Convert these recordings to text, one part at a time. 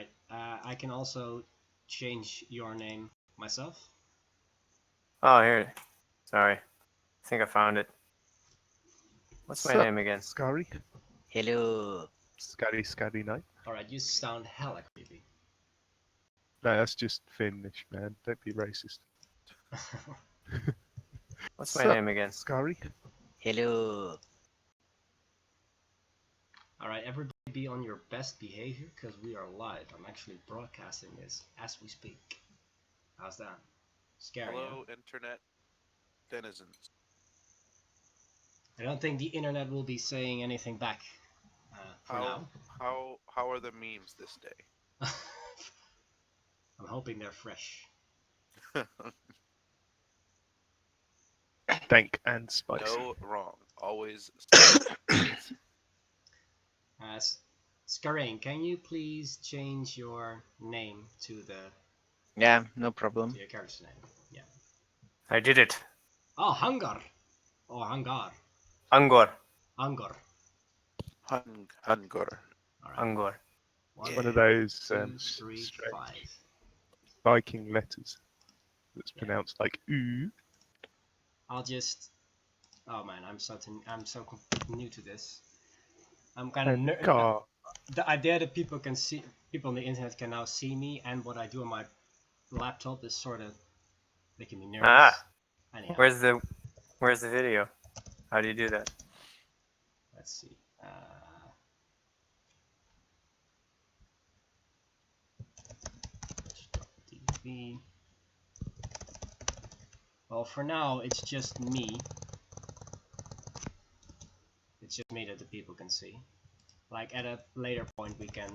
right. I can also change your name myself. Oh, here. Sorry. I think I found it. What's my Sup, name again? Scary? Hello. Scary night. Alright, you sound hella creepy. No, that's just Finnish, man. Don't be racist. What's my Sup, name again? Scary? Hello. Alright, everybody be on your best behavior because we are live. I'm actually broadcasting this as we speak. How's that? Scary. Hello, Huh? internet denizens. I don't think the internet will be saying anything back for now. How are the memes this day? I'm hoping they're fresh. Dank and spicy. No, wrong. Always. Skarain, can you please change your name to Yeah, no problem. your character's name? Yeah. I did it. Oh, Hangar. Or Hangar. Angor. Angor. Hungor. All right. Angor. One, One of those 2, 3, strange 5. Viking letters that's Yeah. pronounced like ooh. I'll just. Oh man, I'm so new to this. I'm kind of Car. the idea that people on the internet can now see me and what I do on my laptop is sort of making me nervous. Ah. Anyhow, Where's the video? How do you do that? let's see. TV. Well, for now, it's just me. It's just me that the people can see. Like, at a later point, we can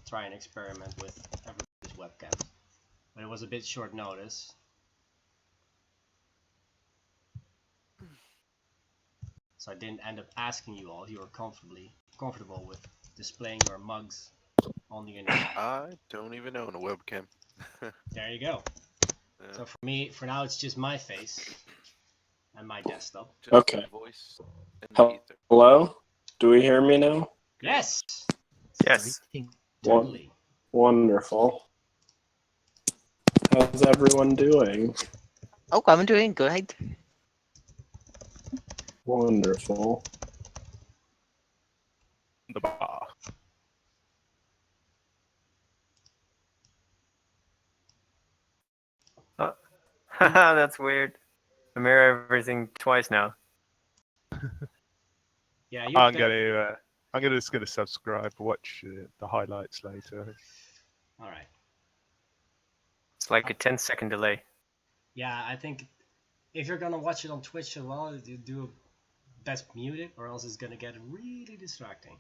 try and experiment with everybody's webcams. But it was a bit short notice. So I didn't end up asking you all if you were comfortable with displaying your mugs on the internet. I don't even own a webcam. There you go. Yeah, So for now, it's just my face and my desktop. just Okay. a voice in the ether. Hello? Do we hear me now? Yes, Yes. totally. Wonderful. How's everyone doing? Oh, I'm doing good. Wonderful. The bar. Haha, that's weird. I mirror everything twice now. Yeah, I'm just gonna subscribe, watch the highlights later. All right. It's like a 10-second delay. Yeah, I think if you're gonna watch it on Twitch as well, you do best mute it, or else it's gonna get really distracting.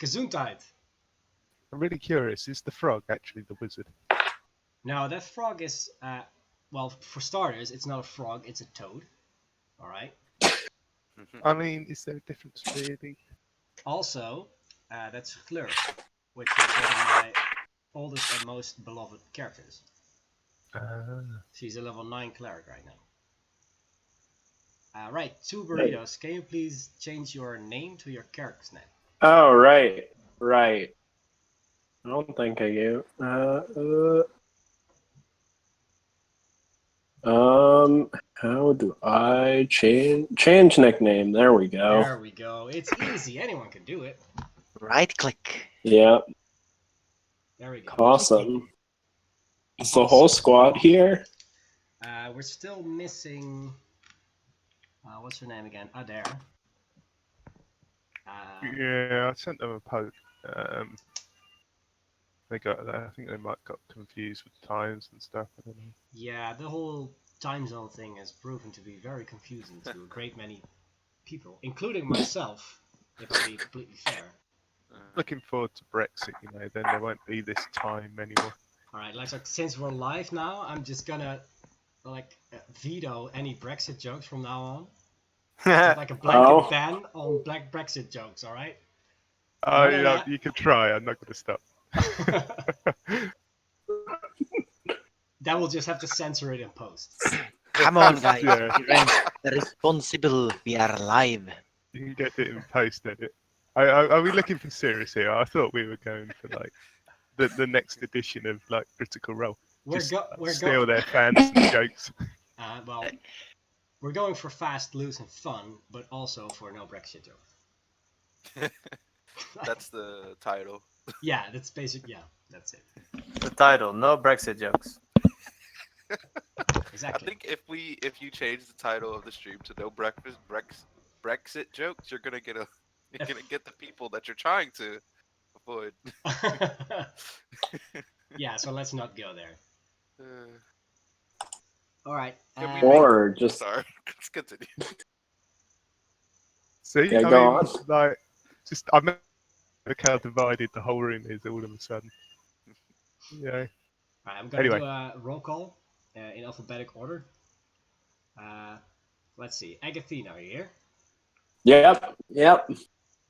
Gesundheit. I'm really curious, is the frog actually the wizard? Now that frog is, well, for starters, it's not a frog; it's a toad. All right. I mean, is there a difference really? Also, that's Fleur, which is one of my oldest and most beloved characters. She's a level 9 cleric right now. Right, 2 burritos. Can you please change your name to your character's name? Oh, right. I don't think I do. How do I change nickname? There we go. There we go. It's easy. Anyone can do it. Right click. Yeah, There we go. awesome. Is the whole squad here? We're still missing. What's her name again? Adair. Yeah, I sent them a post. I think they might got confused with times and stuff. I don't know. Yeah, the whole time zone thing has proven to be very confusing to a great many people, including myself, if I be completely fair. Looking forward to Brexit, then there won't be this time anymore. Alright, like since we're live now, I'm just gonna veto any Brexit jokes from now on. It's like a blanket ban on black Brexit jokes, alright? Oh, None of that. you can try. I'm not going to stop. That will just have to censor it in post. Come on, guys. Yeah. We're responsible. We are live. You can get it in post edit. Are we looking for serious here? I thought we were going for like the next edition of like Critical Role. Just steal their fans and jokes. Well, we're going for fast, loose, and fun, but also for no Brexit joke. That's the title. Yeah, that's basic. Yeah, that's it. The title: No Brexit jokes. Exactly. I think if you change the title of the stream to no Brexit jokes, you're gonna get the people that you're trying to avoid. Yeah, so let's not go there. Uh, All right. Can we Or just Sorry, let's continue. See, Yeah, I go mean, on. like, just I mean, look how divided the whole room is all of a sudden. Yeah. All right, I'm gonna Anyway. do a roll call in alphabetic order. Let's see. Agathina, are you here? Yep. Here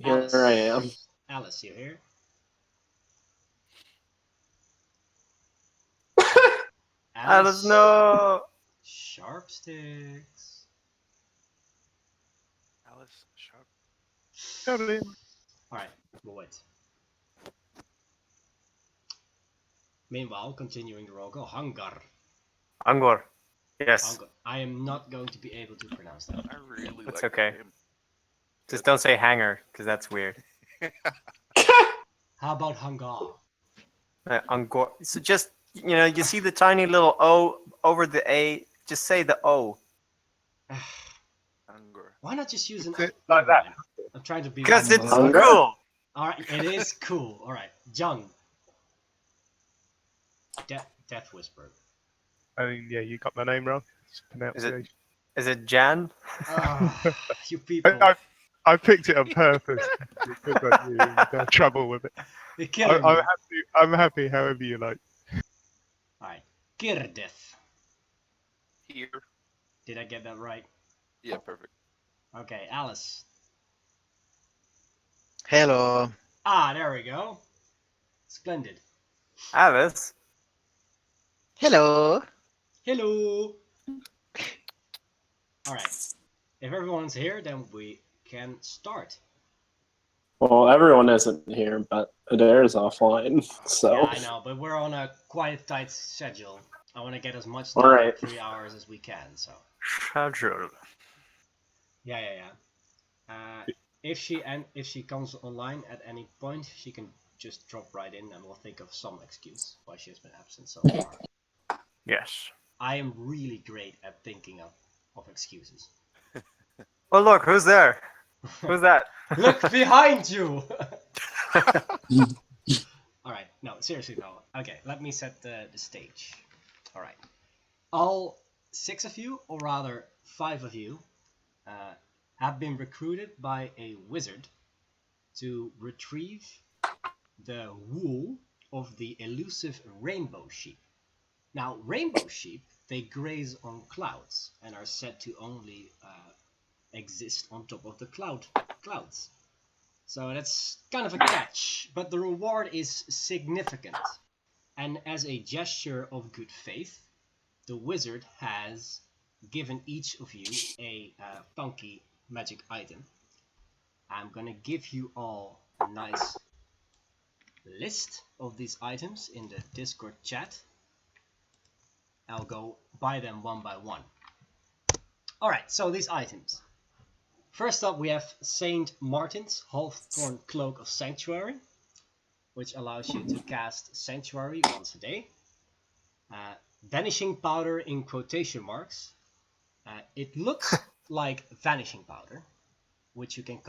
Alice. I am. Alice, you here? Alice, no. Sharp sticks. Alice Sharp. Dublin. All right, we'll wait. Meanwhile, continuing the roll call, Hangar. Angor. Yes. Hangar. I am not going to be able to pronounce that. I really That's like okay. that name. Just don't say hanger, because that's weird. How about Hangar? Angor. So just, you see the tiny little O over the A. Just say the O. Angor. Why not just use an Is it like that? I'm trying to be. Because it's Hunger? cool. All right, it is cool. All right, John. Death Whisper. I mean, yeah, you got my name wrong. It's pronunciation. Is it Jan? You people. I picked it on purpose because I knew you'd have trouble with it. You're killing me. I'm happy however you like. All right, Kirdeth. Here. Did I get that right? Yeah, perfect. Okay, Alice. Hello. There we go. Splendid. Alice. Hello. Hello. All right. If everyone's here, then we can start. Well, everyone isn't here, but Adair's offline, so. Yeah, I know, but we're on a quite tight schedule. I want to get as much done All in right. 3 hours as we can. So. Schedule. Yeah. If she comes online at any point, she can just drop right in, and we'll think of some excuse why she has been absent so far. Yes. I am really great at thinking of excuses. Well, look, who's there? Who's that? Look behind you! Alright, no, seriously, no. Okay, let me set the stage. Alright. All 6 of you, or rather 5 of you, have been recruited by a wizard to retrieve the wool of the elusive rainbow sheep. Now, rainbow sheep, they graze on clouds and are said to only exist on top of the clouds. So that's kind of a catch, but the reward is significant. And as a gesture of good faith, the wizard has given each of you a funky magic item. I'm gonna give you all a nice list of these items in the Discord chat. I'll go buy them one by one. Alright, so these items. First up, we have Saint Martin's Half-Torn Cloak of Sanctuary, which allows you to cast Sanctuary once a day. Vanishing Powder in quotation marks. It looks like Vanishing Powder, which you can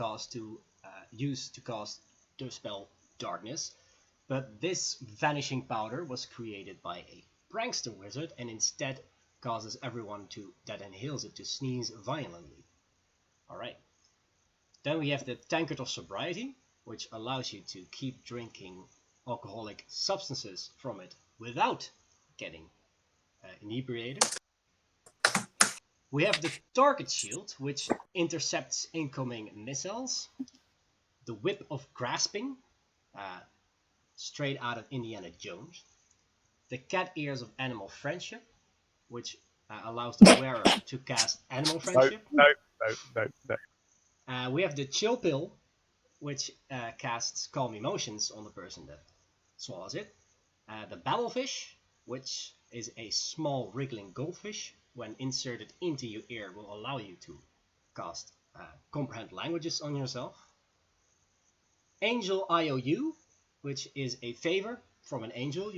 use to cast the spell Darkness, but this Vanishing Powder was created by a prankster wizard and instead causes everyone that inhales it to sneeze violently. Alright. Then we have the Tankard of Sobriety, which allows you to keep drinking alcoholic substances from it without getting inebriated. We have the Target Shield, which intercepts incoming missiles. The Whip of Grasping, straight out of Indiana Jones. The Cat Ears of Animal Friendship, which allows the wearer to cast Animal Friendship. No. We have the Chill Pill, which casts calm emotions on the person that swallows it. The babblefish, which is a small wriggling goldfish, when inserted into your ear will allow you to cast comprehend languages on yourself. Angel IOU, which is a favor from an angel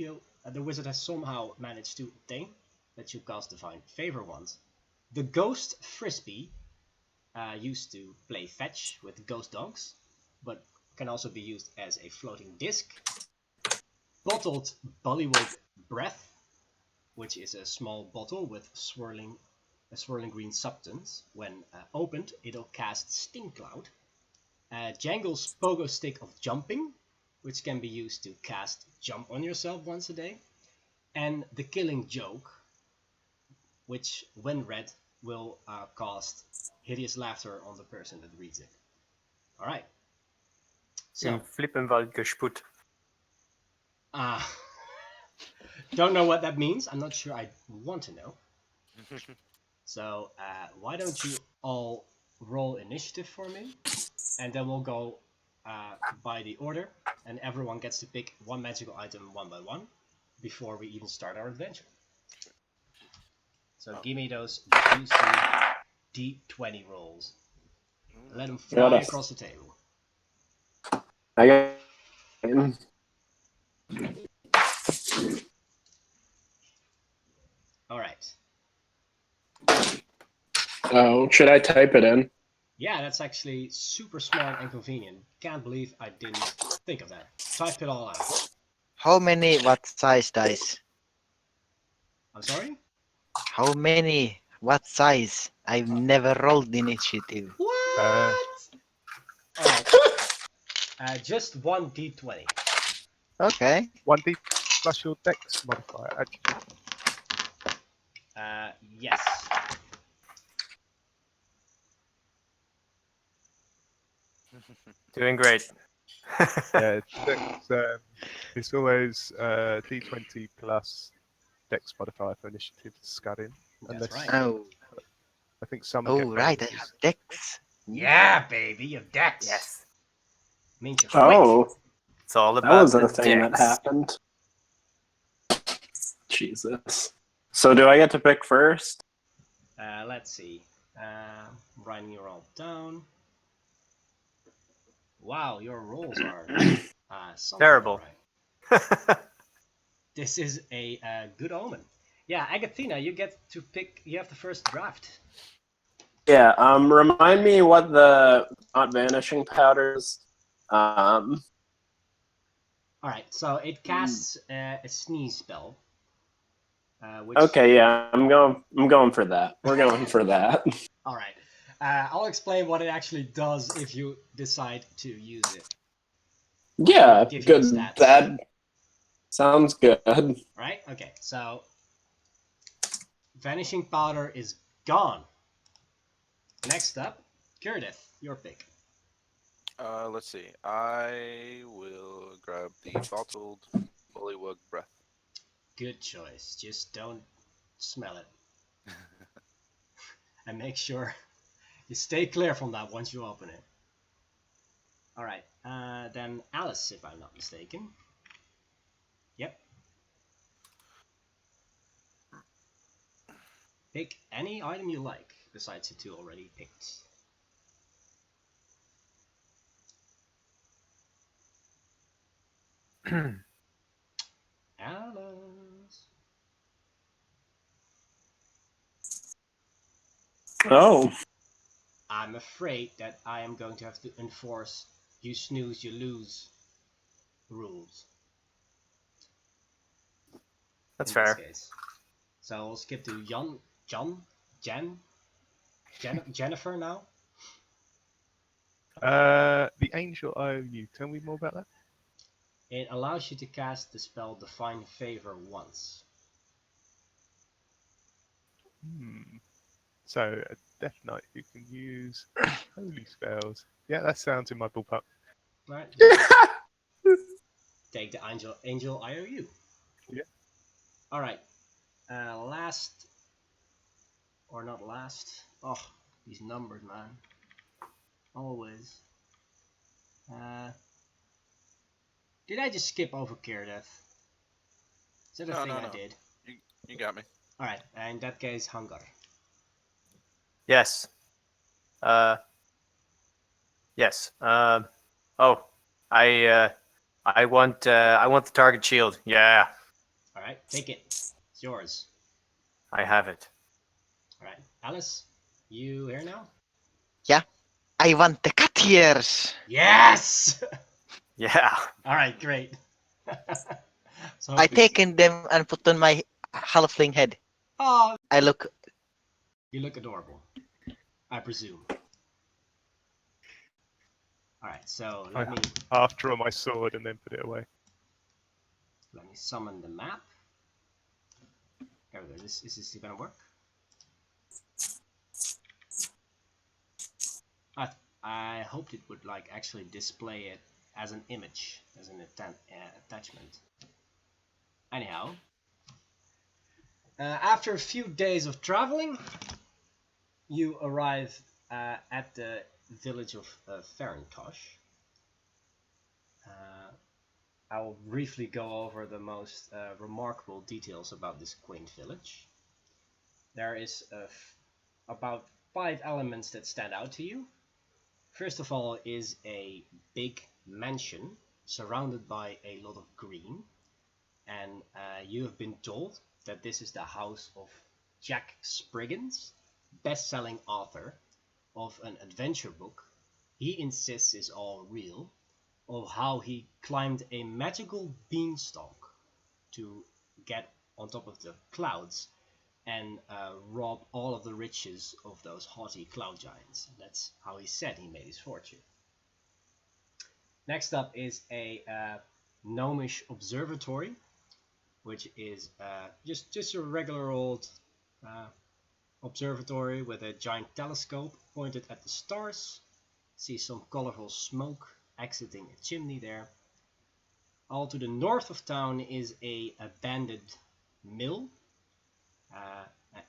the wizard has somehow managed to obtain, that you cast divine favor once. The ghost frisbee, used to play fetch with ghost dogs, but can also be used as a floating disc. Bottled bullywug breath, which is a small bottle with a swirling green substance. When opened, it'll cast Sting Cloud. Jangle's pogo stick of jumping, which can be used to cast jump on yourself once a day. And the killing joke, which when read will cast hideous laughter on the person that reads it. Alright. So, In Flippenwald gesput. don't know what that means. I'm not sure I want to know. So, why don't you all roll initiative for me? And then we'll go by the order. And everyone gets to pick one magical item one by one before we even start our adventure. So give me those juicy D20 rolls. Let them fly across the table. I got. Alright. Oh, should I type it in? Yeah, that's actually super smart and convenient. Can't believe I didn't think of that. Type it all out. How many what size dice? I'm sorry? How many what size? I've never rolled initiative. What? Alright. Just one D20. Okay. 1d plus your dex modifier, actually. Yes. Doing great. Yeah, it's always d20 plus dex modifier for initiative to scud in. That's right. Oh, I think some oh get right, I bonuses. have dex. Yeah, baby, you have dex. Yes. Means you're quick. Oh, It's all that about was the a thing that dex. happened. Jesus. So do I get to pick first? Let's see. Writing your roll down. Wow, your rolls are something Terrible. alright. This is a good omen. Yeah, Agathina, you get to pick. You have the first draft. Yeah. Remind me what the not vanishing powders. All right, so it casts a sneeze spell. Which... Okay, yeah, I'm going for that. We're going for that. All right, I'll explain what it actually does if you decide to use it. Yeah, Give you good. the stats. That sounds good. Right? Okay, so vanishing powder is gone. Next up, Curtis, your pick. Let's see. I will grab the bottled bullywug breath. Good choice. Just don't smell it. And make sure you stay clear from that once you open it. Alright, then Alice, if I'm not mistaken. Yep. Pick any item you like, besides the two already picked. Alice. Oh, I'm afraid that I am going to have to enforce you snooze, you lose rules. That's in fair. This case. So we'll skip to Jennifer now. The Angel IOU. Tell me more about that. It allows you to cast the spell Divine Favor once. So a Death Knight who can use holy spells. Yeah, that sounds in my ballpark. Right. Take the Angel IOU. Yeah. All right. Last or not last? Oh, these numbers, man. Always. Did I just skip over Kirdeath? Is that a thing I No. did? You got me. Alright, in that case, Hungar. Yes. Yes. Oh, I want the target shield. Yeah, Alright, take it. It's yours. I have it. Alright, Alice, you here now? Yeah. I want the cat ears. Yes! Yeah. Alright, great. So I hopefully- taken them and put on my halfling head. Oh, I look. you look adorable. I presume. Alright, so let me Half draw my sword and then put it away. summon the map. There we go. Is this gonna work? I hoped it would like actually display it as an image, as an attachment. Anyhow, after a few days of traveling, you arrive at the village of Ferintosh. I will briefly go over the most remarkable details about this quaint village. There is about 5 elements that stand out to you. First of all is a big mansion surrounded by a lot of green, and you have been told that this is the house of Jack Spriggans, best-selling author of an adventure book he insists is all real, of how he climbed a magical beanstalk to get on top of the clouds and rob all of the riches of those haughty cloud giants. That's how he said he made his fortune. Next up is a gnomish observatory, which is just a regular old observatory with a giant telescope pointed at the stars. See some colorful smoke exiting a chimney there. All to the north of town is a abandoned mill.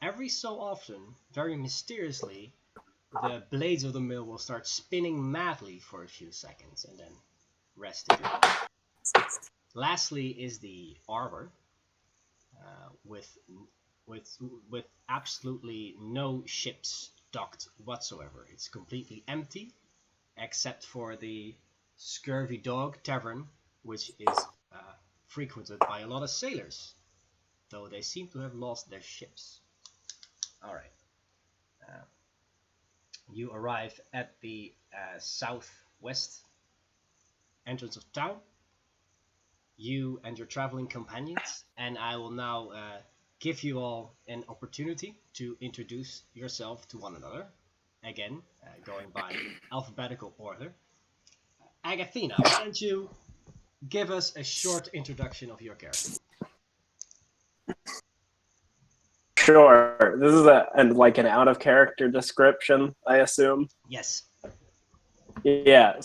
Every so often, very mysteriously, the blades of the mill will start spinning madly for a few seconds and then rest again. Lastly is the arbor, with absolutely no ships docked whatsoever. It's completely empty, except for the Scurvy Dog Tavern, which is frequented by a lot of sailors, though they seem to have lost their ships. Alright. You arrive at the southwest entrance of town, you and your traveling companions, and I will now give you all an opportunity to introduce yourself to one another. Again, going by alphabetical order. Agathina, why don't you give us a short introduction of your character? Sure. This is like an out of character description, I assume. Yes. Yeah.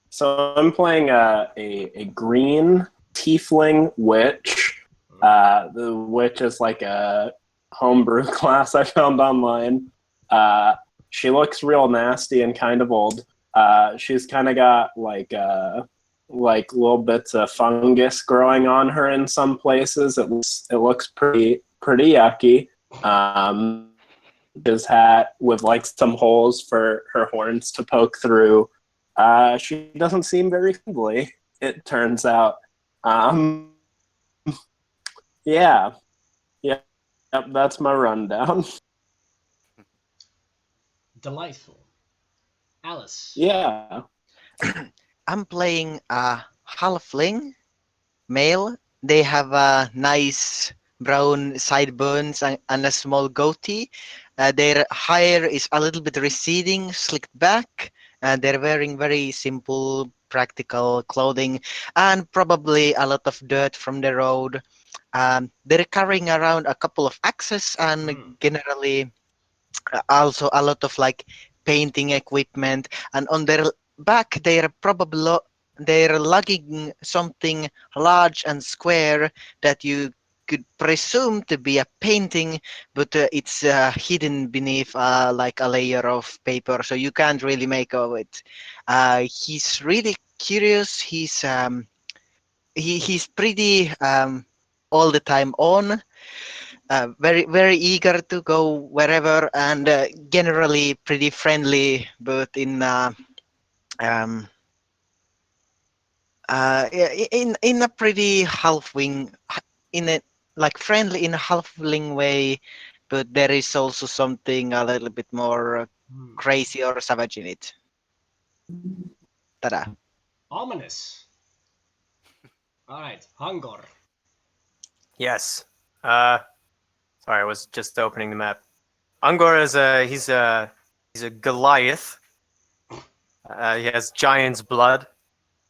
So I'm playing a green tiefling witch. The witch is like a homebrew class I found online. She looks real nasty and kind of old. She's kind of got like little bits of fungus growing on her in some places. It looks pretty yucky. His hat with like some holes for her horns to poke through. She doesn't seem very friendly, it turns out. Yeah. Yep, that's my rundown. Delightful. Alice. Yeah. I'm playing a halfling male. They have nice brown sideburns and a small goatee. Their hair is a little bit receding, slicked back. They're wearing very simple, practical clothing and probably a lot of dirt from the road. They're carrying around a couple of axes and generally also a lot of like painting equipment. And on their back, they're lugging something large and square that you could presume to be a painting, but it's hidden beneath like a layer of paper, so you can't really make of it. He's really curious. He's he's pretty all the time on. Very eager to go wherever, and generally pretty friendly, but in a pretty half-wing, in a like friendly in a half-wing way, but there is also something a little bit more crazy or savage in it. Ta-da! Ominous. All right, Hangor. Yes. Sorry, I was just opening the map. Angor is he's a Goliath. He has giant's blood.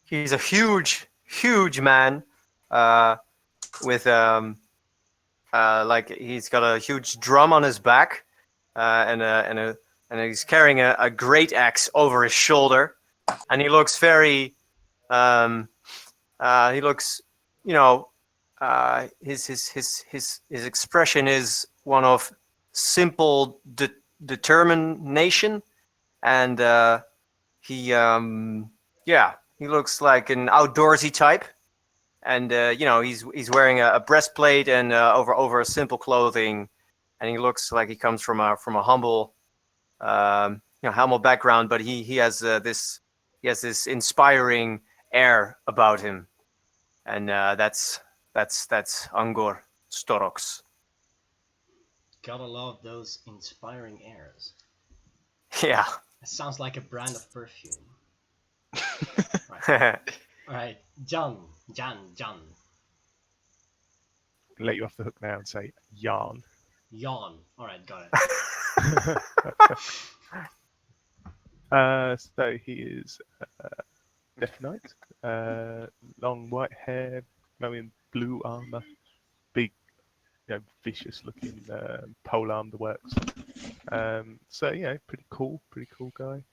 He's a huge man. With like he's got a huge drum on his back, and he's carrying a great axe over his shoulder, and he looks very he looks, you know, his expression is one of simple determination, and he looks like an outdoorsy type, and he's wearing a breastplate and over a simple clothing, and he looks like he comes from a humble humble background, but he has this inspiring air about him, and that's Angor Storox. Gotta love those inspiring airs. Yeah. It sounds like a brand of perfume. Right. All right, John. Let you off the hook now and say yarn. Yawn. All right, got it. So he is Death Knight, long white hair, wearing blue armor, big, vicious looking pole arm the works. So pretty cool guy.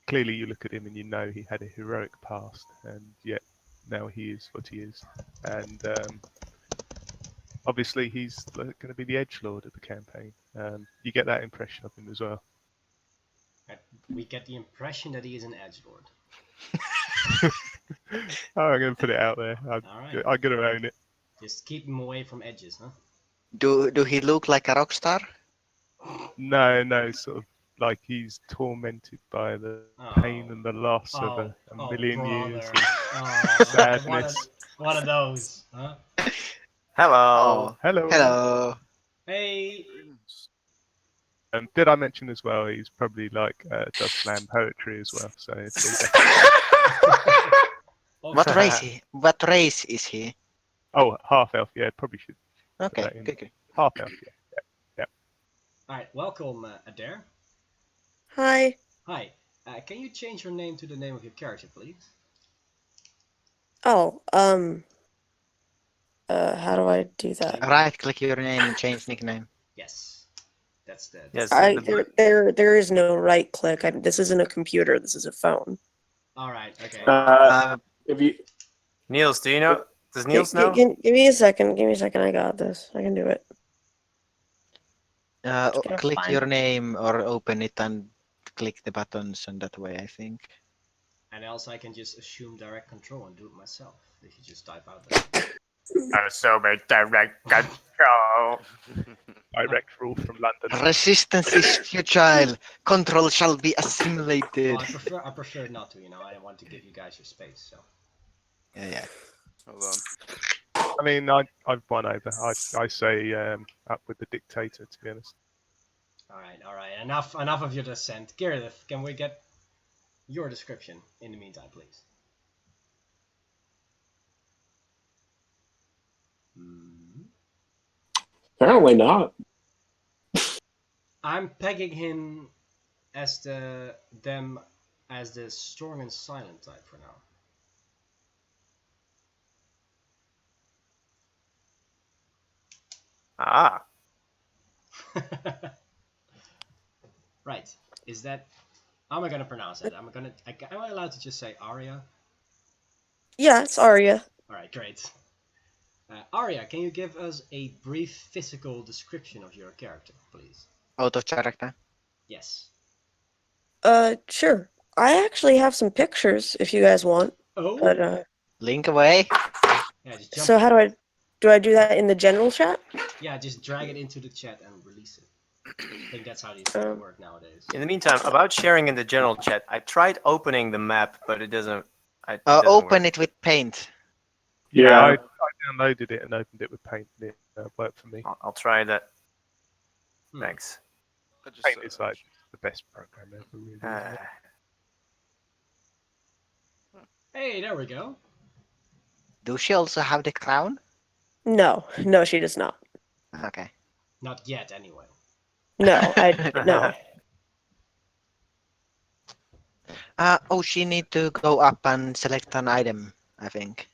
Clearly you look at him and you know he had a heroic past, and yet now he is what he is. And obviously he's going to be the edgelord of the campaign. You get that impression of him as well. We get the impression that he is an edgelord. I'm going to put it out there. I'm going to own it. Just keep him away from edges, huh? Do he look like a rock star? No, sort of like he's tormented by the pain and the loss of a million years of sadness. One of those, huh? Hello. Hello. Hey. Did I mention as well? He's probably does slam poetry as well. So it's What race is he? Oh, half elf. Yeah, probably should. Okay, good. Half elf. Yeah. All right, welcome, Adair. Hi. Hi. Can you change your name to the name of your character, please? Oh, how do I do that? Right-click your name and change nickname. Yes. That's the. Yes. There is no right click. This isn't a computer. This is a phone. All right. Okay. If you Niels, do you know? Does Niels know? Give me a second. I got this. I can do it. Click your name or open it and click the buttons, and that way I think. And else I can just assume direct control and do it myself. If you just type out that. Assuming direct control. Direct rule from London. Resistance is futile. Control shall be assimilated. Well, I prefer not to. I want to give you guys your space. So. Yeah. Hold on. I mean, I've won over. I say up with the dictator, to be honest. All right. Enough of your dissent. Gareth, can we get your description in the meantime, please? Apparently not. I'm pegging him as the strong and silent type for now. Ah. Right. Is that? How am I gonna pronounce it? Am I allowed to just say Arya? Yeah, it's Arya. All right, great. Arya, can you give us a brief physical description of your character, please? Out of character. Yes. Sure. I actually have some pictures if you guys want. Oh. But Link away. Yeah, just jump. so how do I do that in the general chat? Yeah, just drag it into the chat and release it. I think that's how these things work nowadays. In the meantime, about sharing in the general chat, I tried opening the map, but it doesn't. It doesn't Open work. it with paint. Yeah, I Yeah. downloaded it and opened it with Paint, and it worked for me. I'll try that. Hmm. Thanks. I just, Paint is like the best program ever, really. Isn't it? Hey, there we go. Do she also have the crown? No, she does not. Okay. Not yet, anyway. No, no. Oh, she need to go up and select an item, I think.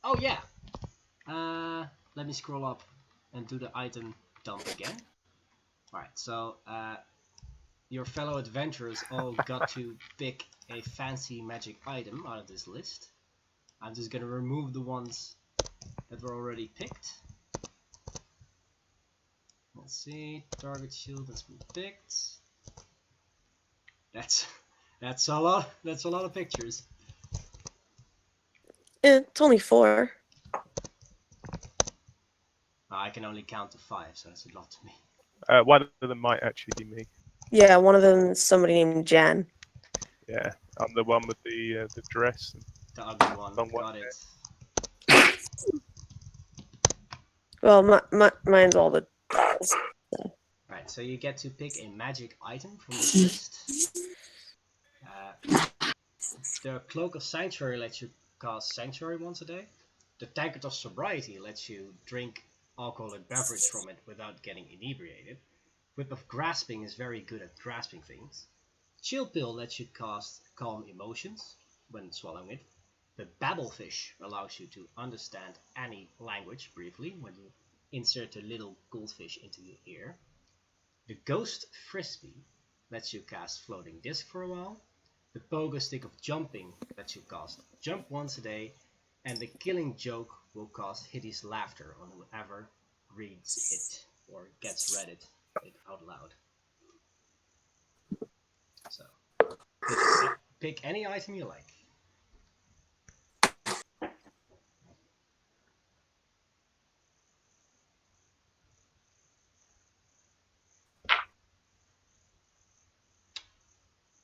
Oh yeah. Let me scroll up and do the item dump again. All right. So your fellow adventurers all got to pick a fancy magic item out of this list. I'm just gonna remove the ones that were already picked. Let's see. Target shield has been picked. That's a lot. That's a lot of pictures. It's only 4. I can only count to 5, so that's a lot to me. One of them might actually be me. Yeah, one of them is somebody named Jan. Yeah, I'm the one with the dress. The ugly one. Long one, Got it. Well, mine's all the. Right, so you get to pick a magic item from this list. The Cloak of Sanctuary lets you cast Sanctuary once a day. The Tankard of Sobriety lets you drink alcoholic beverage from it without getting inebriated. Whip of Grasping is very good at grasping things. Chill Pill lets you cast Calm Emotions when swallowing it. The Babblefish allows you to understand any language briefly when you insert a little goldfish into your ear. The Ghost Frisbee lets you cast Floating Disc for a while. The Pogo Stick of Jumping lets you cast Jump once a day. And the Killing Joke will cast Hideous Laughter on whoever reads it or gets read it out loud. So, pick any item you like.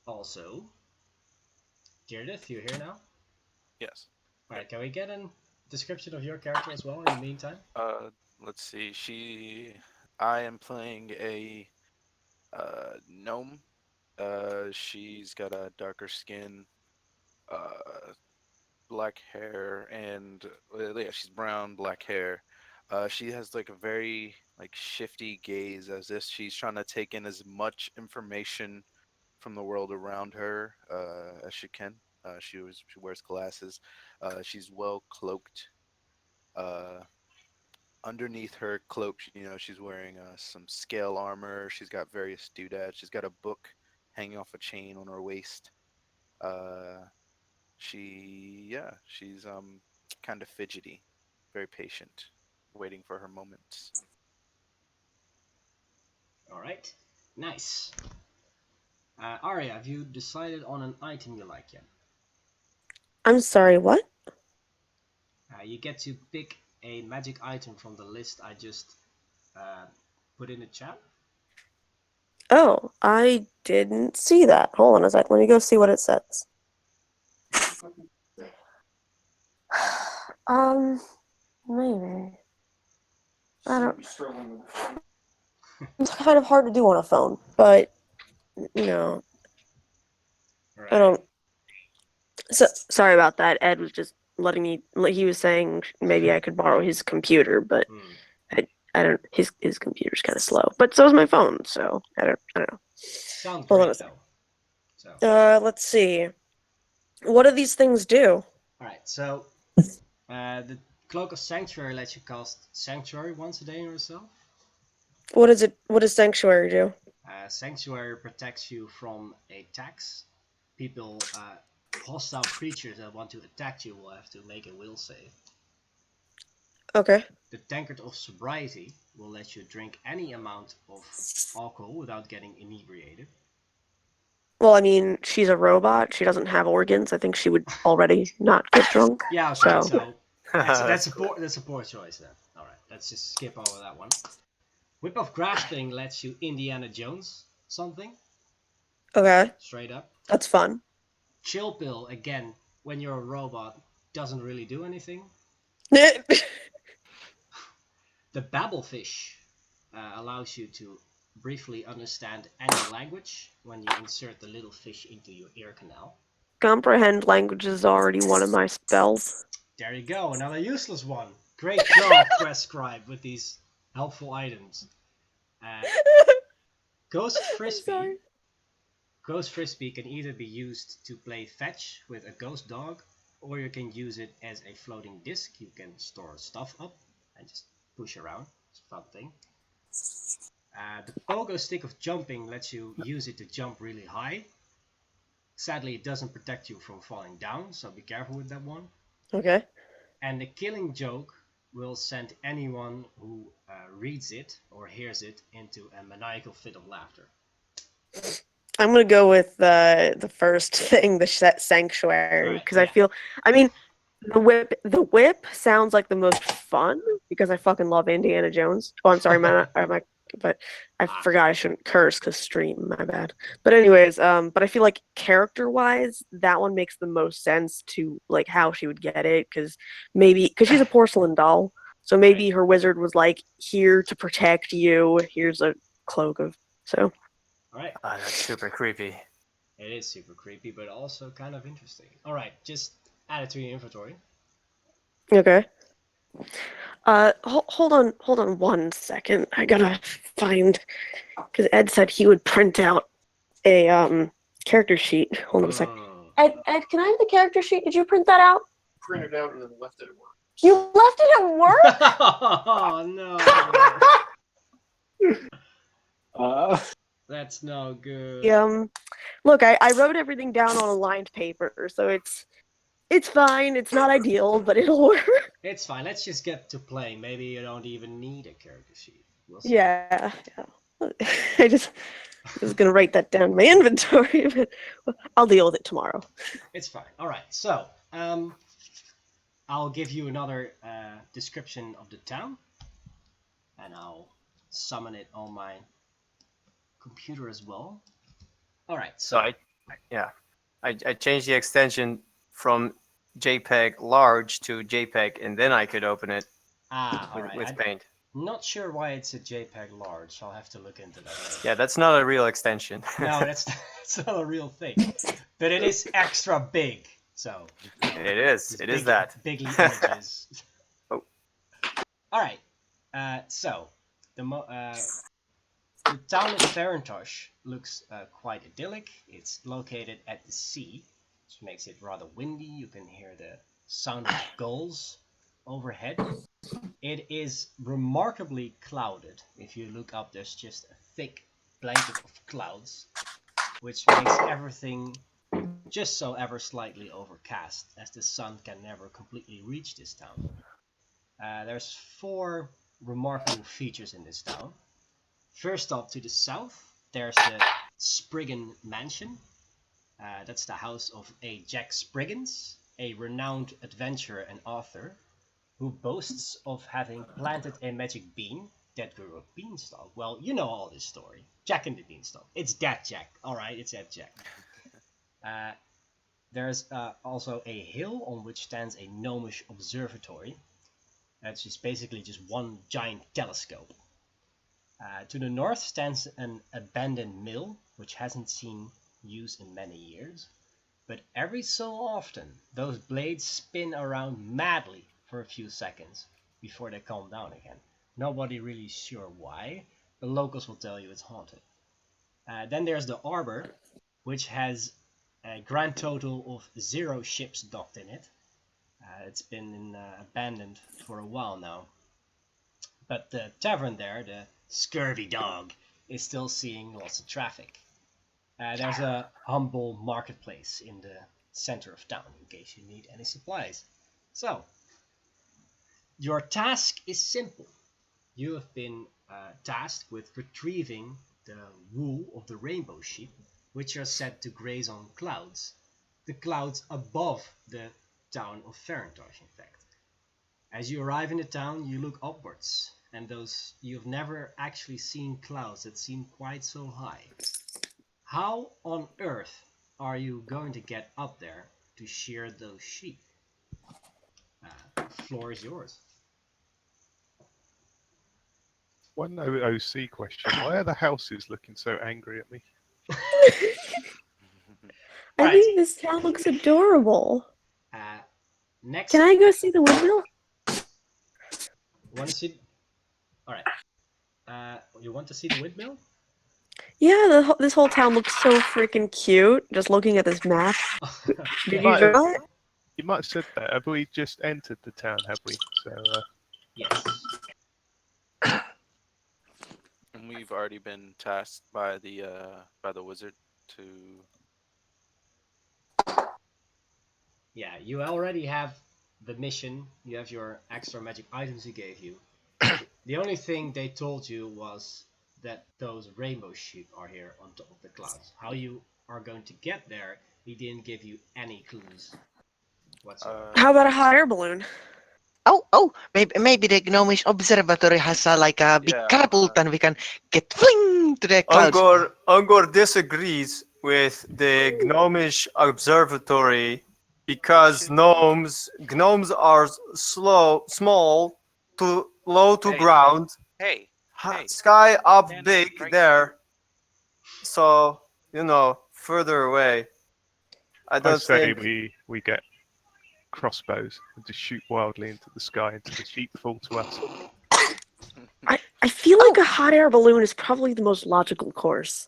Also, Dirdith, you here now? yes. Alright, can we get a description of your character as well in the meantime? Let's see. I am playing a gnome. She's got a darker skin, black hair, and yeah, she's brown, black hair. She has like a very like shifty gaze, as if she's trying to take in as much information from the world around her as she can. She wears glasses. She's well cloaked. Uh, Underneath her cloak, she's wearing some scale armor. She's got various doodads. She's got a book hanging off a chain on her waist. Uh, she's kind of fidgety, very patient, waiting for her moments. Alright, nice. Arya, have you decided on an item you like yet? I'm sorry, what? You get to pick a magic item from the list I just put in the chat. Oh, I didn't see that. Hold on a sec. Let me go see what it says. Maybe. I don't. It's kind of hard to do on a phone, but no, Right. I don't. So sorry about that. Ed was just letting me. He was saying maybe I could borrow his computer, but I don't. His computer's kind of slow, but so is my phone. So I don't know. Sounds Hold on great a sec. though. Let's see. What do these things do? Alright, so the Cloak of Sanctuary lets you cast Sanctuary once a day on yourself. What is it? What does Sanctuary do? Sanctuary protects you from attacks. People, hostile creatures that want to attack you will have to make a will save. Okay. The Tankard of Sobriety will let you drink any amount of alcohol without getting inebriated. Well, I mean, she's a robot. She doesn't have organs. I think she would already not get drunk. Yeah, okay, So, so that's That's a cool. poor choice then. All right, let's just skip over that one. Whip of Grasping lets you Indiana Jones something okay, straight up. that's fun. Chill Pill again, when you're a robot, doesn't really do anything. The Babblefish allows you to briefly understand any language when you insert the little fish into your ear canal. Comprehend language is already one of my spells. There you go, another useless one. Great job, Quest Scribe, with these helpful items. Uh, Ghost Frisbee. Sorry. Ghost Frisbee can either be used to play fetch with a ghost dog, or you can use it as a floating disc. You can store stuff up and just push around. It's a fun thing. The Pogo Stick of Jumping lets you use it to jump really high. Sadly, it doesn't protect you from falling down, so be careful with that one. Okay. And the Killing Joke will send anyone who reads it or hears it into a maniacal fit of laughter. I'm gonna go with the first thing, the sanctuary, because I feel. I mean, the whip sounds like the most fun because I fucking love Indiana Jones. Oh, I'm sorry, man. But I forgot I shouldn't curse because stream. My bad. But anyways, but I feel like character-wise, that one makes the most sense to like how she would get it, because she's a porcelain doll, so maybe her wizard was like, here to protect you. Here's a cloak of so. All right. That's super creepy. It is super creepy, but also kind of interesting. All right, just add it to your inventory. Okay. Hold on 1 second. I gotta find, because Ed said he would print out a character sheet. Hold on a second. Ed, can I have the character sheet? Did you print that out? Printed out and then left it at work. You left it at work? Oh no! Uh, That's no good. Look, I wrote everything down on a lined paper, so it's fine. It's not ideal, but it'll work. It's fine. Let's just get to playing. Maybe you don't even need a character sheet. We'll see. Yeah. I was gonna write that down in my inventory, but I'll deal with it tomorrow. It's fine. All right. So, I'll give you another description of the town, and I'll summon it on my computer as well. All right. So I changed the extension from JPEG large to JPEG, and then I could open it all right. with Paint. Not sure why it's a JPEG large, so I'll have to look into that later. Yeah, that's not a real extension. No, that's not a real thing. But it is extra big, so... It is. It is that. Bigly images. Oh. Alright, so, the town of Ferintosh looks quite idyllic. It's located at the sea, which makes it rather windy. You can hear the sound of gulls overhead. It is remarkably clouded. If you look up, there's just a thick blanket of clouds, which makes everything just so ever slightly overcast, as the sun can never completely reach this town. There's 4 remarkable features in this town. First up to the south, there's the Spriggan Mansion. That's the house of a Jack Spriggans, a renowned adventurer and author, who boasts of having planted a magic bean that grew a beanstalk. Well, you know all this story. Jack and the Beanstalk. It's that Jack. Alright, it's that Jack. There's also a hill on which stands a gnomish observatory. That's just basically just one giant telescope. To the north stands an abandoned mill, which hasn't seen use in many years. But every so often, those blades spin around madly for a few seconds before they calm down again. Nobody really sure why. The locals will tell you it's haunted. Then there's the Arbor, which has a grand total of 0 ships docked in it. It's been abandoned for a while now. But the tavern there, the Scurvy Dog, is still seeing lots of traffic. There's a humble marketplace in the center of town in case you need any supplies. So, your task is simple. You have been tasked with retrieving the wool of the rainbow sheep which are said to graze on clouds. The clouds above the town of Ferintosh, in fact. As you arrive in the town, you look upwards, and you've never actually seen clouds that seem quite so high. How on earth are you going to get up there to shear those sheep? Floor is yours. One OOC question. Why are the houses looking so angry at me? I Right. think this town looks adorable. Next, Can I go see the windmill? want to see? All right. You want to see the windmill? Yeah, this whole town looks so freaking cute. Just looking at this map. Did you Right. draw it? You might have said that. Have we just entered the town? Have we? So. Yes. And we've already been tasked by the wizard to. Yeah, you already have the mission. You have your extra magic items he gave you. The only thing they told you was that those rainbow sheep are here on top of the clouds. How you are going to get there, he didn't give you any clues whatsoever. How about a hot air balloon? Oh, maybe the Gnomish Observatory has like a big Yeah, catapult and we can get fling to the clouds. Ungor disagrees with the Gnomish Observatory because gnomes are small to low to Hey. ground, Hey, hey, sky up standing big right there. So further away. I I don't say think. we get crossbows and just shoot wildly into the sky until the sheep fall to us. I feel like a hot air balloon is probably the most logical course.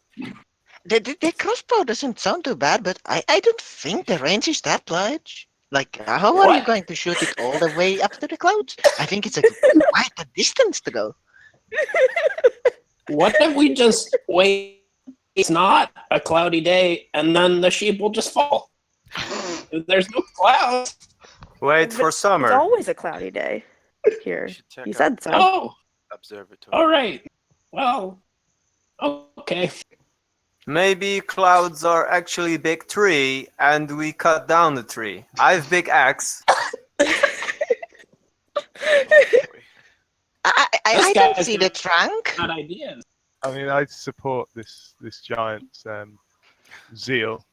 The crossbow doesn't sound too bad, but I don't think the range is that large. Like, how are you What? going to shoot it all the way up to the clouds? I think it's quite a distance to go. What if we just wait? It's not a cloudy day, and then the sheep will just fall. There's no clouds. Wait for It's summer. always a cloudy day here. You should check You out said so. Oh, observatory. all right. Well, okay. Maybe clouds are actually a big tree and we cut down the tree. I have big axe. I don't see the trunk. Bad ideas. I mean, I support this giant's zeal.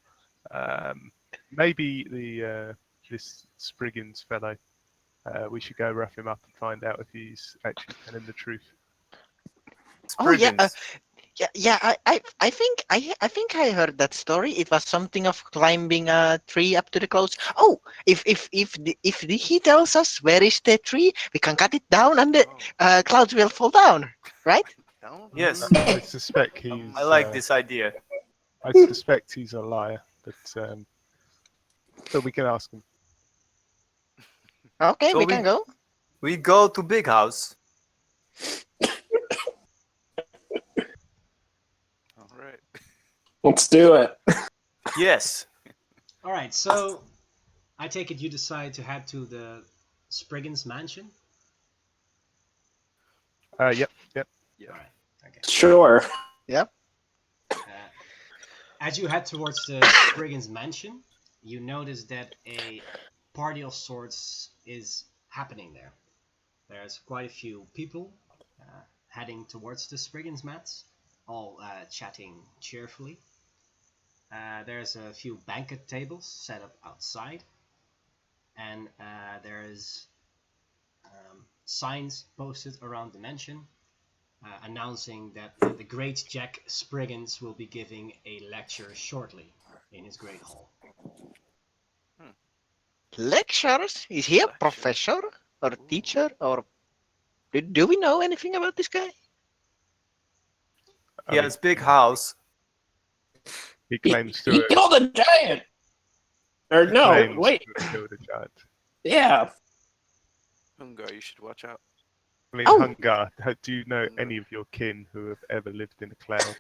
Maybe this Spriggans fellow. We should go rough him up and find out if he's actually telling the truth. Oh yeah, Spriggans. yeah. I think I heard that story. It was something of climbing a tree up to the clouds. Oh, if he tells us where is the tree, we can cut it down and the clouds will fall down, right? No? Yes, I suspect he's. I like this idea. I suspect he's a liar, but we can ask him. Okay, So we can go. We go to Big House. All right. Let's do it. Yes. All right, so I take it you decide to head to the Spriggans mansion. Yep. All right. Okay. Sure. As you head towards the Spriggans mansion, you notice that a party of sorts is happening there. There's quite a few people heading towards the Spriggans mats, all chatting cheerfully. There's a few banquet tables set up outside, and there's signs posted around the mansion announcing that the great Jack Spriggans will be giving a lecture shortly in his great hall. Lectures? Is he a Lecture. professor or a teacher or do we know anything about this guy? He has big house. He claims to. He killed a giant. Or no, claims wait. to have killed a giant. Yeah. Hungar, you should watch out. I mean, Oh. Hungar, do you know any of your kin who have ever lived in a cloud?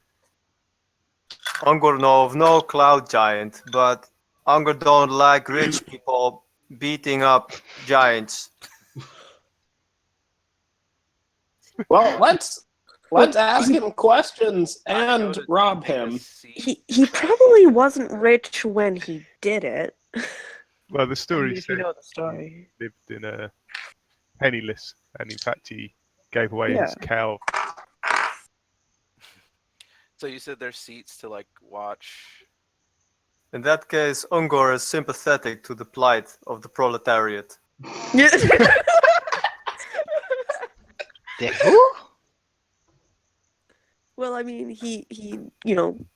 Ungor know of no cloud giant, but Ungor don't like rich people beating up giants. Well, let's Let's ask him questions I and go to rob take a him. seat. He probably wasn't rich when he did it. Well, the I story mean, if you said know the he story. lived in a penniless, and in fact he gave away Yeah. his cow. So you said there's seats to like watch. In that case, Ungor is sympathetic to the plight of the proletariat. The who? Well, I mean, he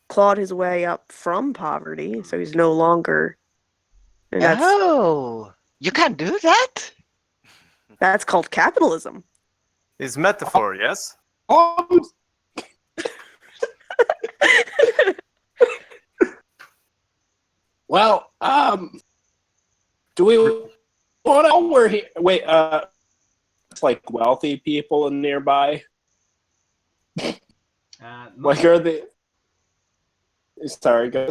clawed his way up from poverty, so he's no longer. And Oh, you can't do that? that's called capitalism. His metaphor, yes? Um, well, do we want to know where he? Wait, it's like wealthy people nearby. Most, Like, are they? Sorry, go.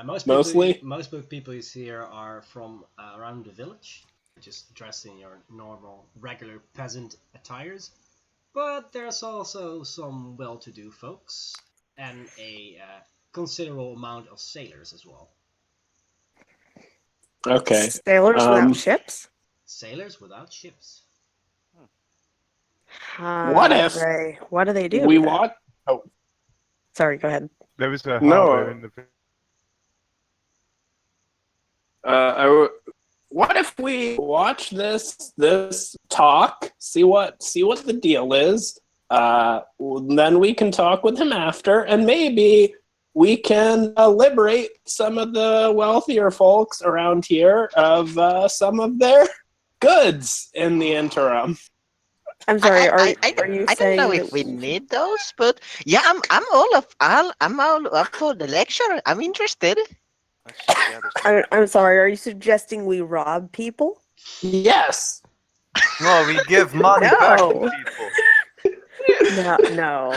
Mostly? most people you see here are from around the village, just dressed in your normal, regular peasant attires. But there's also some well-to-do folks and a considerable amount of sailors as well. Okay. Sailors without ships. Sailors without ships. What if What do they do? we then? want? Oh Sorry, go ahead. There was a No, harbour in the. what if we watch this talk? See what the deal is. Then we can talk with him after, and maybe we can liberate some of the wealthier folks around here of some of their goods in the interim. I'm sorry. Are you I don't saying know that if we need those, but yeah, I'm all up for the lecture. I'm interested. Let's just gather some- I'm sorry. Are you suggesting we rob people? Yes. No, we give money back to No. people. No.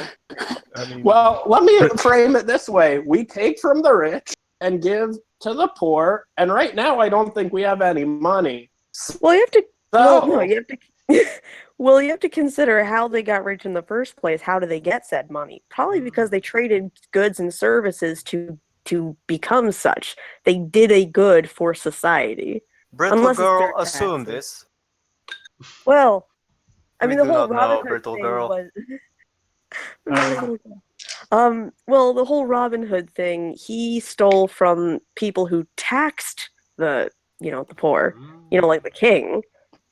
I mean, Well, let me frame it this way: we take from the rich and give to the poor. And right now, I don't think we have any money. Well, you have to. So, Well, no, you have to. Well, you have to consider how they got rich in the first place. How do they get said money? Probably because they traded goods and services to become such. They did a good for society. Brittle Unless it's girl their assumed taxes. this. Well, I We mean, the do whole not know, Robin Hood Brittle thing girl. was. Well, the whole Robin Hood thing, he stole from people who taxed the poor, like the king.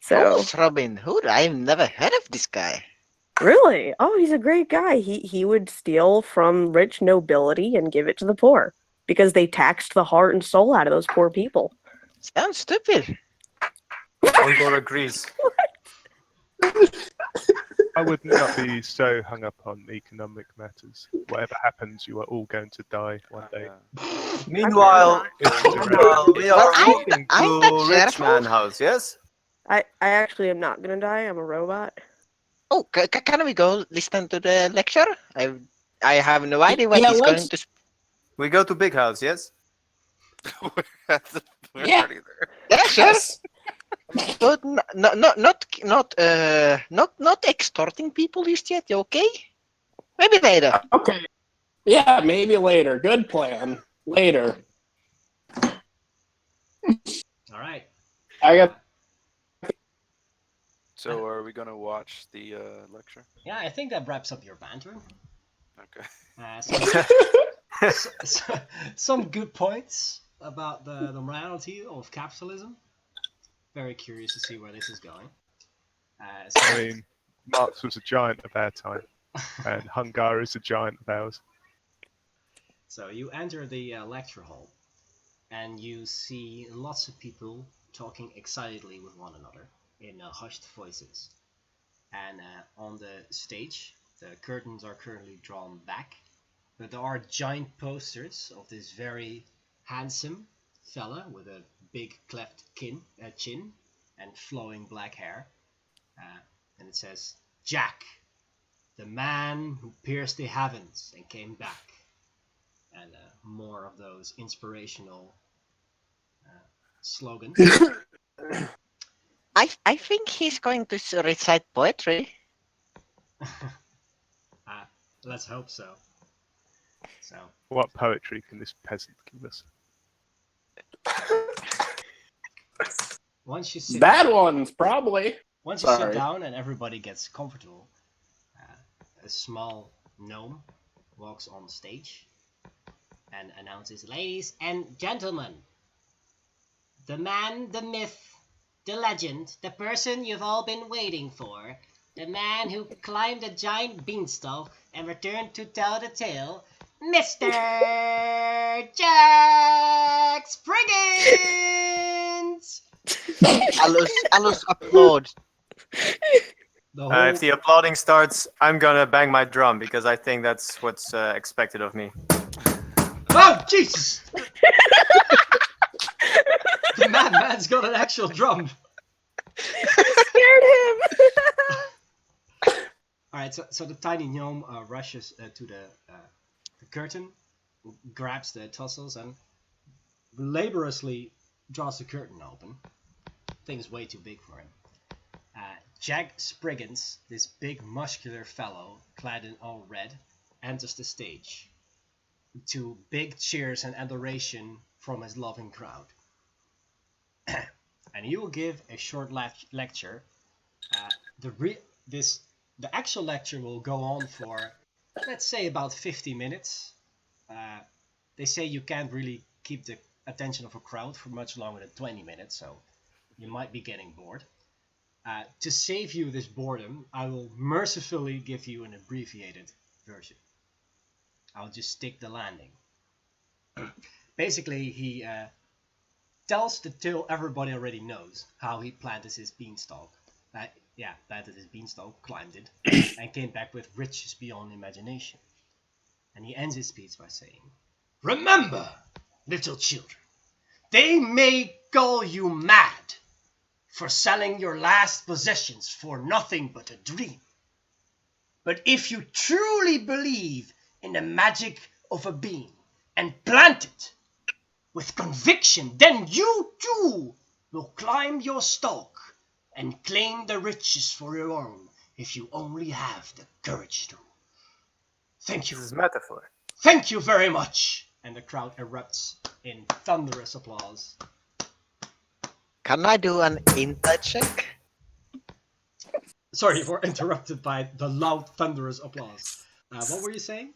So Who's Robin Hood? I've never heard of this guy. really, oh, he's a great guy. He would steal from rich nobility and give it to the poor because they taxed the heart and soul out of those poor people. Sounds stupid. Ungor agrees. I would not be so hung up on economic matters. Whatever happens, you are all going to die one day. Meanwhile, we are Well, walking I'm to not Rich careful. Man House, yes? I actually am not gonna die. I'm a robot. Oh, can we go listen to the lecture? I have no idea what Yeah, he's going let's- to. We go to Big House, yes? We're Yeah. already there. Yeah, sure. Yes. But not extorting people just yet. Okay, maybe later. Okay. Yeah, maybe later. Good plan. Later. All right. I got. So are we gonna watch the lecture? Yeah, I think that wraps up your banter. Okay. Some good points about the morality of capitalism. Very curious to see where this is going. I mean, Marx was a giant of our time, and Hungar is a giant of ours. So you enter the lecture hall, and you see lots of people talking excitedly with one another in hushed voices. And on the stage, the curtains are currently drawn back, but there are giant posters of this very handsome fella with a big cleft chin and flowing black hair. And it says, "Jack, the man who pierced the heavens and came back." And more of those inspirational slogans. I think he's going to recite poetry. Let's hope so. So What poetry can this peasant give us? once you sit Bad down, ones, probably. once you sit Sorry. down and everybody gets comfortable, a small gnome walks on stage and announces, "Ladies and gentlemen, the man, the myth, the legend, the person you've all been waiting for, the man who climbed a giant beanstalk and returned to tell the tale, Mr. Jack Spriggins!" Alus applaud. The whole... If the applauding starts, I'm gonna bang my drum because I think that's what's expected of me. Oh, Jesus! The madman's got an actual drum. Scared him. Alright, so the tiny gnome rushes to the curtain, grabs the tassels, and laboriously draws the curtain open. Thing's way too big for him. Jack Spriggins, this big muscular fellow, clad in all red, enters the stage, to big cheers and adoration from his loving crowd. And he will give a short lecture. The actual lecture will go on for, let's say, about 50 minutes. They say you can't really keep the attention of a crowd for much longer than 20 minutes, so you might be getting bored. To save you this boredom, I will mercifully give you an abbreviated version. I'll just stick the landing. Basically, he tells the tale everybody already knows, how he planted his beanstalk. Planted his beanstalk, climbed it, and came back with riches beyond imagination. And he ends his speech by saying, "Remember, little children, they may call you mad for selling your last possessions for nothing but a dream. But if you truly believe in the magic of a bean and plant it with conviction, then you too will climb your stalk and claim the riches for your own if you only have the courage to. Thank you. This is metaphor. Thank you very much." And the crowd erupts in thunderous applause. Can I do an insight check? Sorry for interrupted by the loud thunderous applause. What were you saying?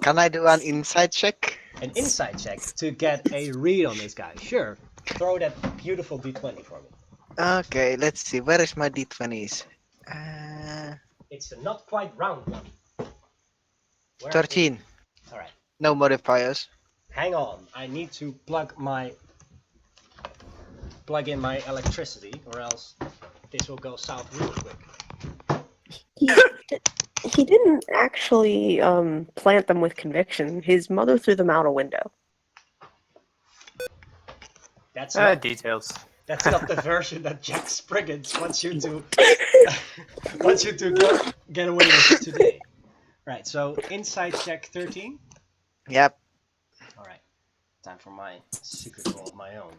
Can I do an insight check? An insight check to get a read on this guy. Sure. Throw that beautiful d20 for me. Okay, let's see. Where is my d20s? It's a not quite round one. 13. Alright. No modifiers. Hang on. I need to plug in my electricity, or else this will go south real quick. He didn't actually plant them with conviction. His mother threw them out a window. That's not, details. that's not the version that Jack Spriggins wants you to get away with today. Right, so insight check 13. Yep. Alright. Time for my secret roll of my own.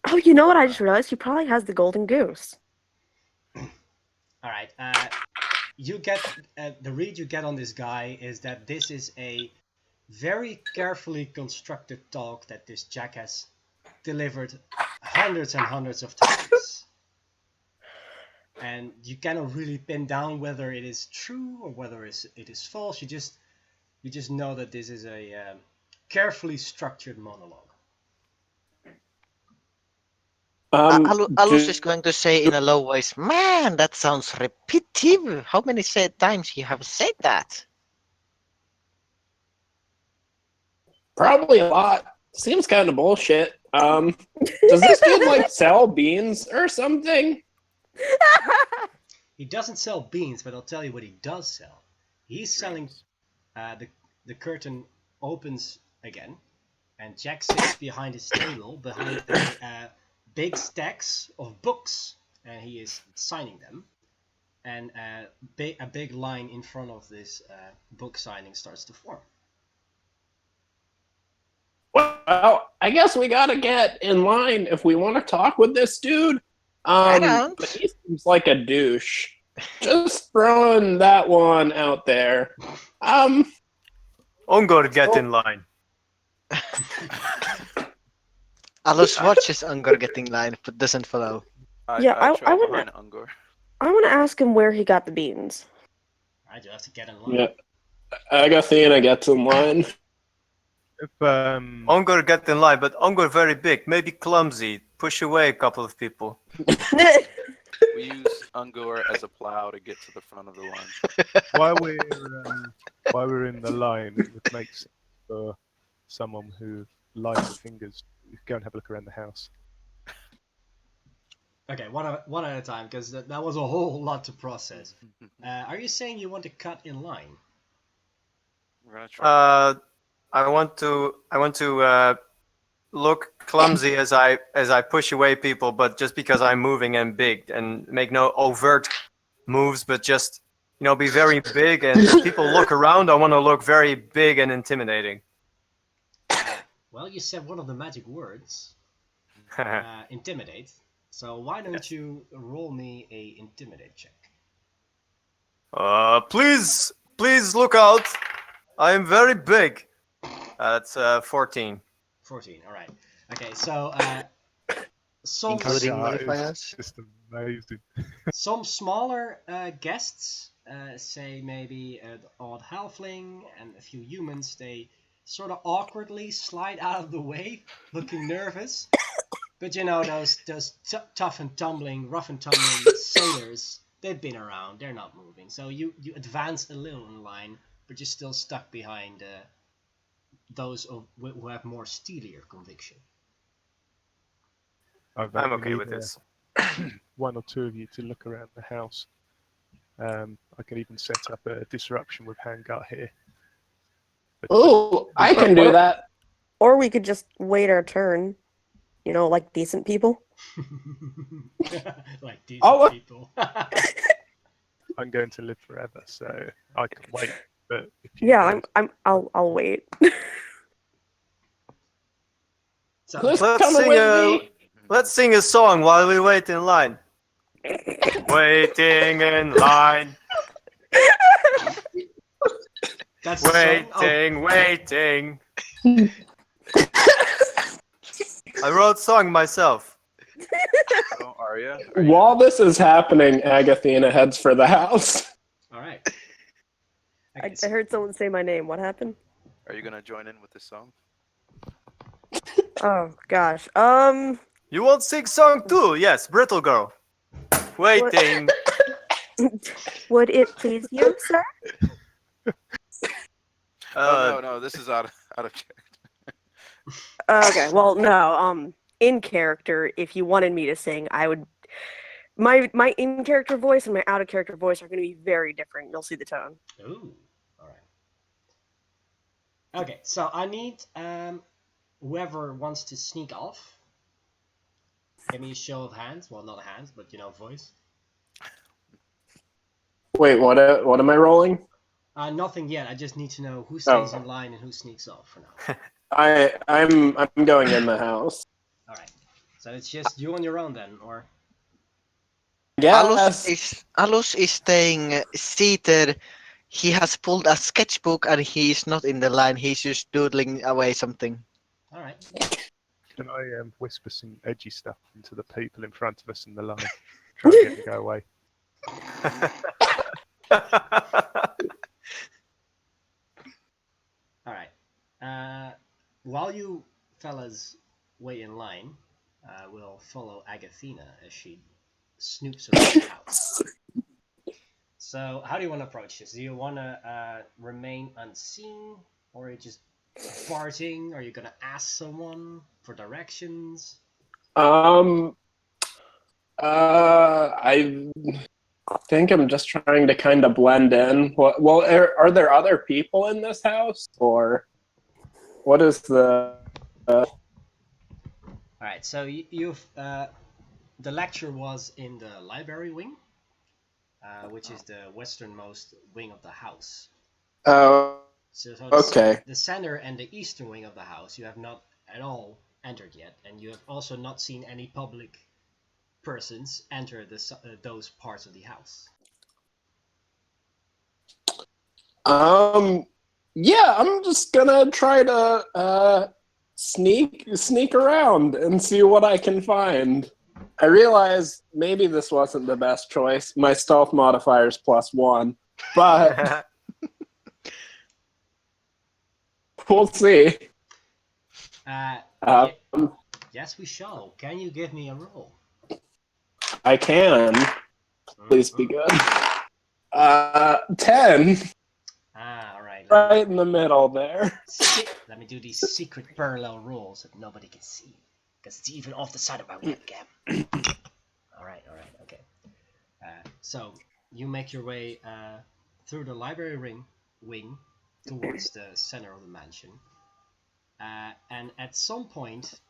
Oh, you know what? I just realized he probably has the golden goose. Alright, you get the read you get on this guy is that this is a very carefully constructed talk that this Jack has delivered hundreds and hundreds of times. And you cannot really pin down whether it is true or whether it is false. You just know that this is a carefully structured monologue. Alus is going to say in a low voice, "Man, that sounds repetitive. How many times you have said that?" Probably a lot. Seems kind of bullshit. Does this dude like sell beans or something? He doesn't sell beans, but I'll tell you what he does sell. He's selling. The curtain opens again, and Jack sits behind his table, behind big stacks of books, and he is signing them. And a big line in front of this book signing starts to form. Well, I guess we gotta get in line if we want to talk with this dude. But he seems like a douche. Just throwing that one out there. Ungor, get in line. Alus watches Ungor getting line, but doesn't follow. Yeah, I try wouldn't- behind Ungor. I want to ask him where he got the beans. I just have to get in line. Yeah. Agathena gets in line. If Ungor, get in line, but Ungor very big, maybe clumsy. Push away a couple of people. We use Ungor as a plow to get to the front of the line. while we're in the line, it would make sense for someone who lights the fingers go and have a look around the house. Okay, one at a time, because that was a whole lot to process. Are you saying you want to cut in line? We're gonna try. I want to look clumsy as I push away people, but just because I'm moving and big, and make no overt moves, but just be very big, and if people look around, I want to look very big and intimidating. Well, you said one of the magic words, intimidate. So why don't you roll me a intimidate check? Please look out. I am very big. That's 14. 14. All right. Okay. So some Including That is modifiers? just amazing. some smaller guests, say maybe an odd halfling and a few humans, they sort of awkwardly slide out of the way, looking nervous. But those tough and tumbling, rough and tumbling sailors, they've been around. They're not moving. So you advance a little in line, but you're still stuck behind those who have more steelier conviction. I'm okay with this. One or two of you to look around the house. I can even set up a disruption with handguard here. But, Oh, I can do that. Or we could just wait our turn. Like decent people. Like decent Oh, look. people. I'm going to live forever, so I can wait. But if you Yeah, guys- I'll wait. So, Who's Let's coming sing with me? Let's sing a song while we wait in line. Waiting in line. that's the song. Oh, Waiting. I wrote song myself. Oh, Arya. While this is happening, Agathena heads for the house. all right. I Okay, so- heard someone say my name. What happened? Are you gonna join in with this song? Oh gosh. You want sing song too? Yes, Brittle Girl. Waiting. Would it please you, sir? No. This is out of character. Okay. Well, no. In character, if you wanted me to sing, I would. My in character voice and my out of character voice are going to be very different. You'll see the tone. Ooh. All right. Okay, so I need whoever wants to sneak off. Give me a show of hands. Well, not hands, but voice. Wait, what am I rolling? Nothing yet. I just need to know who stays in line and who sneaks off for now. I'm going in the house. All right. So it's just you on your own then, or? Yes. Alus is staying seated. He has pulled a sketchbook and he is not in the line. He's just doodling away something. All right. Can I whisper some edgy stuff into the people in front of us in the line? Try and get them to go away. All right. While you fellas wait in line, we'll follow Agathena as she snoops around the house. So, how do you want to approach this? Do you want to remain unseen, or are you just barging? Are you gonna ask someone for directions? I think I'm just trying to kind of blend in. Well, are there other people in this house, or what is the? All right. So you've the lecture was in the library wing, which is the westernmost wing of the house. Oh, So okay. the center and the eastern wing of the house you have not at all entered yet, and you have also not seen any public persons enter those parts of the house. Yeah, I'm just gonna try to sneak around and see what I can find. I realize maybe this wasn't the best choice. My stealth modifier is +1, but we'll see. Um, Yes, we shall. Can you give me a roll? I can. Please be good. 10. All right. Right in the middle there. Let me do these secret parallel rolls that nobody can see. Because it's even off the side of my webcam. All right, okay. So you make your way through the library wing towards the center of the mansion. And at some point,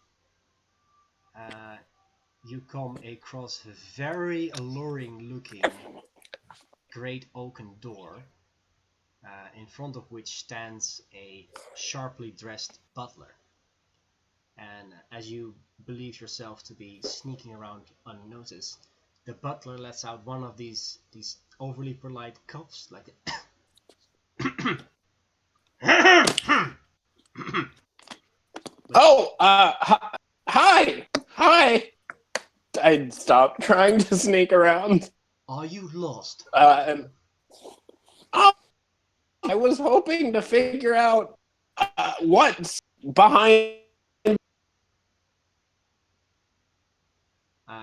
you come across a very alluring looking great oaken door, in front of which stands a sharply dressed butler. And as you believe yourself to be sneaking around unnoticed, the butler lets out one of these overly polite coughs, like Oh, hi! I'd stop trying to sneak around. Are you lost? And I was hoping to figure out what's behind.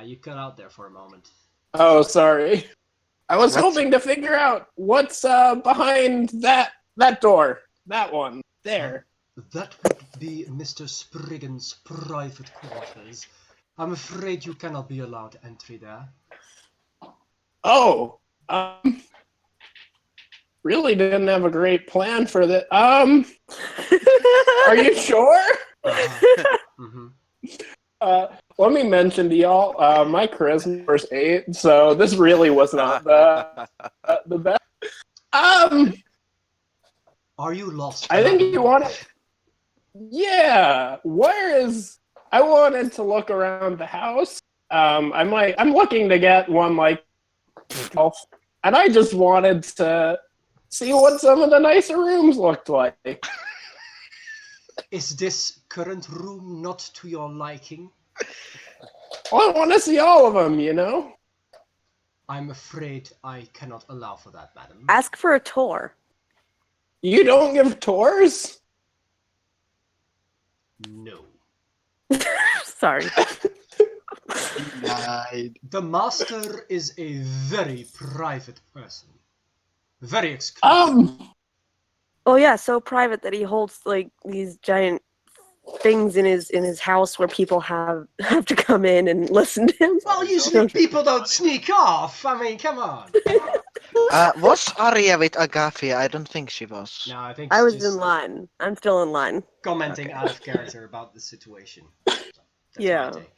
You cut out there for a moment. Oh, sorry. I was hoping to figure out what's behind that door. That one. There. That would be Mr. Spriggan's private quarters. I'm afraid you cannot be allowed entry there. Oh. Really didn't have a great plan for that. Are you sure? Mm-hmm. Let me mention to y'all, my charisma was 8, so this really was not the best. Are you lost? I think you want it. Yeah. Where is? I wanted to look around the house. I'm looking to get one like, and I just wanted to see what some of the nicer rooms looked like. Is this current room not to your liking? Well, I want to see all of them, you know? I'm afraid I cannot allow for that, madam. Ask for a tour. You don't give tours? No. Sorry. The master is a very private person. Very exclusive. Oh yeah, so private that he holds like these giant things in his house where people have to come in and listen to him. Well, usually people don't sneak off. I mean, come on. Was Arya with Agafi? I don't think she was. No, I think I was just in line. I'm still in line. commenting Okay. out of character about the situation. So that's Yeah. my take.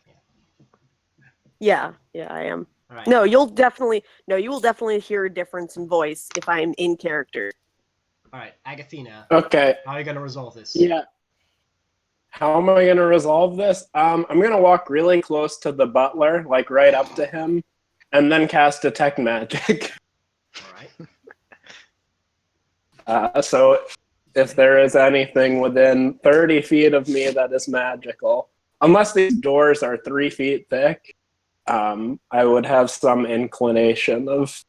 Yeah, I am. All right. No, you will definitely hear a difference in voice if I'm in character. All right, Agathina. Okay. How are you gonna resolve this? Yeah. How am I going to resolve this? I'm going to walk really close to the butler, like right up to him, and then cast Detect Magic. All right. So if there is anything within 30 feet of me that is magical, unless these doors are 3 feet thick, I would have some inclination of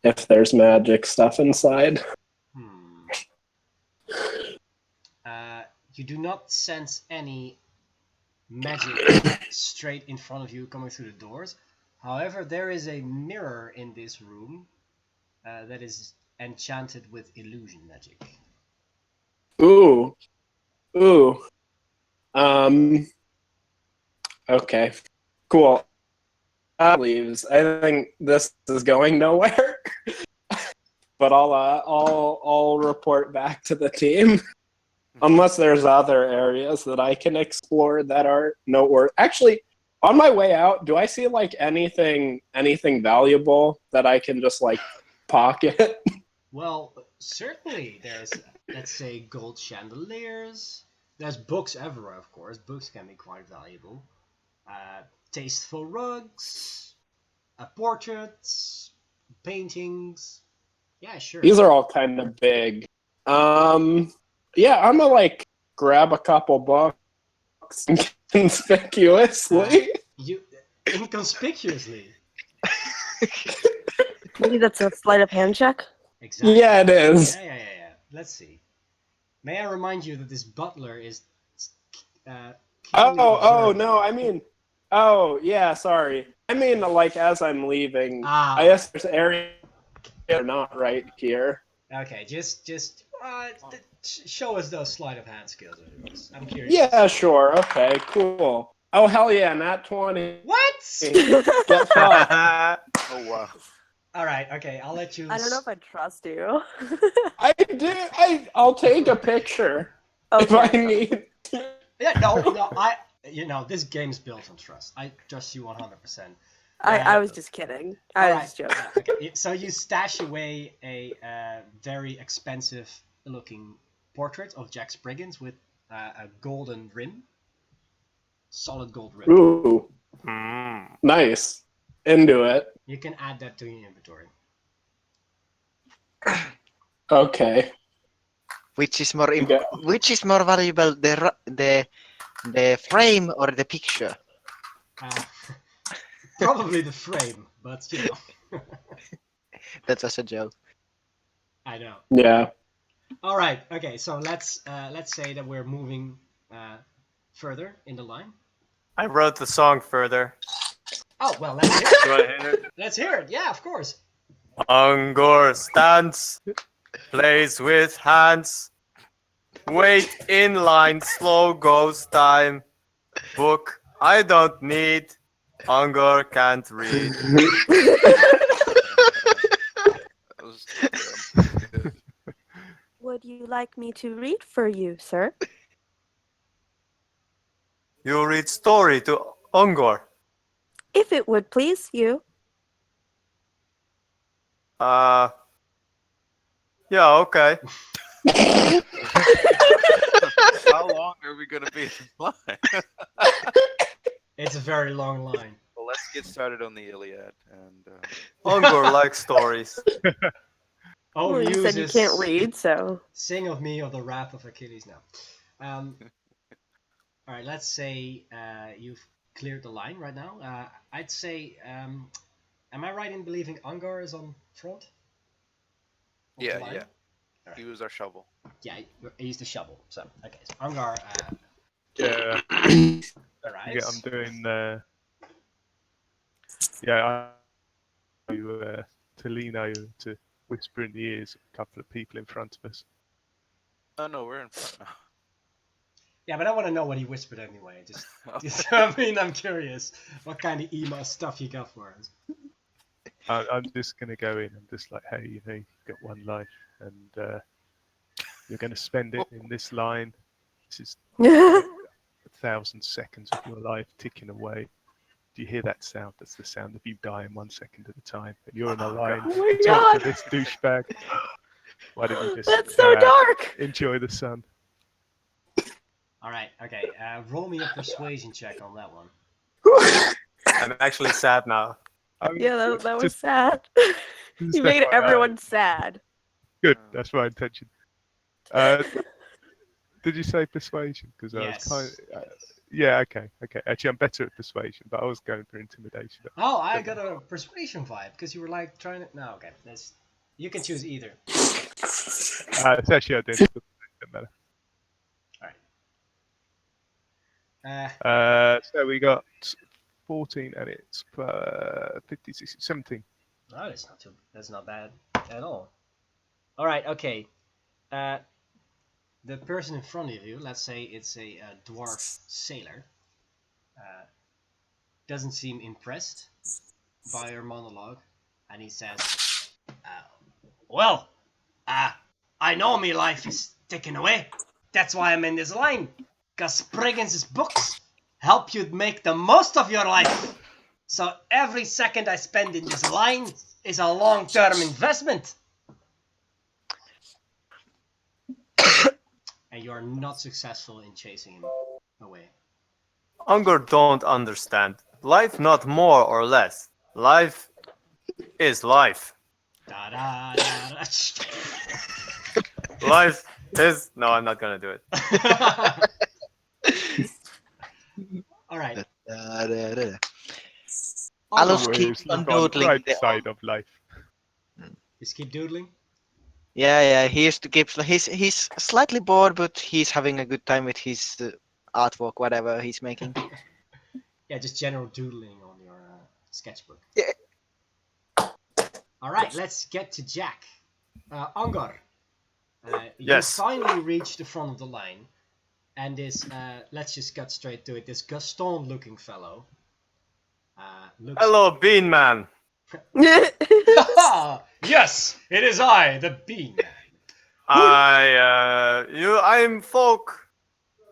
if there's magic stuff inside. You do not sense any magic straight in front of you coming through the doors. However, there is a mirror in this room that is enchanted with illusion magic. Ooh. Okay. Cool. Leaves. I think this is going nowhere. But I'll report back to the team. Unless there's other areas that I can explore that are noteworthy. Actually, on my way out, do I see like anything valuable that I can just like pocket? Well, certainly there's, let's say, gold chandeliers. There's books everywhere, of course. Books can be quite valuable. Tasteful rugs, portraits, paintings. Yeah, sure. These are all kind of big. Yeah, I'm gonna like grab a couple books conspicuously. You inconspicuously. Maybe that's a sleight of hand check. Exactly. Yeah, it is. Yeah. Let's see. May I remind you that this butler is keenly Oh observing. no, I mean, oh yeah, sorry. I mean, like as I'm leaving, Ah, I guess there's area not right here. okay. Just show us those sleight of hand skills of yours. I'm curious. Yeah, sure. Okay, cool. Oh hell yeah, nat 20. What? Get fucked. Oh wow. All right. Okay. I'll let you. I don't know if I trust you. I did. I'll take a picture if I Okay. need. Yeah. No. This game's built on trust. I trust you 100%. I was just kidding. I was just joking. Okay. So you stash away a very expensive-looking portrait of Jack Spriggans with a golden rim, solid gold rim. Ooh, Hmm. nice. Into it. You can add that to your inventory. Okay. Which is more Okay. which is more valuable, the frame or the picture? Probably the frame, but That was a joke. I know. Yeah. All right. Okay. So let's say that we're moving further in the line. I wrote the song further. Oh well, let's hear Do you want to hear it? Let's hear it. Yeah, of course. Ungor stands, plays with hands. Wait in line, slow goes time. Book I don't need. Ungor can't read. That was good. Would you like me to read for you, sir? You read story to Ungor. If it would please you. Yeah, okay. How long are we gonna be in line? It's a very long line. Well, let's get started on the Iliad. And Ungor likes stories. Oh, Well, you said you can't read, so. Sing of me of the wrath of Achilles now. All right, let's say you've cleared the line right now. I'd say, am I right in believing Angar is on front? Of the yeah. line? He used our shovel. Yeah, he used the shovel. So, okay, so Angar Yeah, arrives. yeah, I'm doing. Yeah, to lean over to whisper in the ears of a couple of people in front of us. Oh no, we're in front now. Yeah, but I want to know what he whispered anyway. I mean, I'm curious what kind of emo stuff you got for us. I'm just gonna go in and just like, hey, you've got one life, and you're gonna spend it in this line. This is 1,000 seconds of your life ticking away. Do you hear that sound? That's the sound of you dying 1 second at a time, and you're in a line. Oh my Talk God. to this douchebag. Why don't you just That's so dark. enjoy the sun? All right, okay. Roll me a persuasion check on that one. I'm actually sad now. Yeah, that was Just- sad. just You made FYI. everyone sad. Good. That's my intention. Did you say persuasion? Because Yes. I was kind of, yeah. Okay. Actually, I'm better at persuasion, but I was going for intimidation. Oh, I got a persuasion vibe because you were like trying to. No, okay. You can choose either. It's actually identical. Doesn't matter. So we got 14 and it's 50, 60, 17. No, that's not bad at all. All right, okay. The person in front of you, let's say it's a dwarf sailor, doesn't seem impressed by your monologue, and he says, "Well, I know me life is ticking away. That's why I'm in this line. Cause Spriggins' books help you make the most of your life. So every second I spend in this line is a long-term investment." And you are not successful in chasing him away. Unger don't understand. Life not more or less. Life is life. Da, da, da, da. Life is. No, I'm not gonna do it. All right. Da-da-da. I'll Alus go. keep Always on look on the doodling right the side of life. Just keep doodling. Yeah, he used to keep. He's slightly bored, but he's having a good time with his artwork, whatever he's making. Yeah, just general doodling on your sketchbook. Yeah. All right, let's get to Jack. Angar, you Yes. finally reached the front of the line, and this, let's just cut straight to it, this Gaston-looking fellow looks... Hello, Bean Man. Yes, it is I, the Bean Man. I'm folk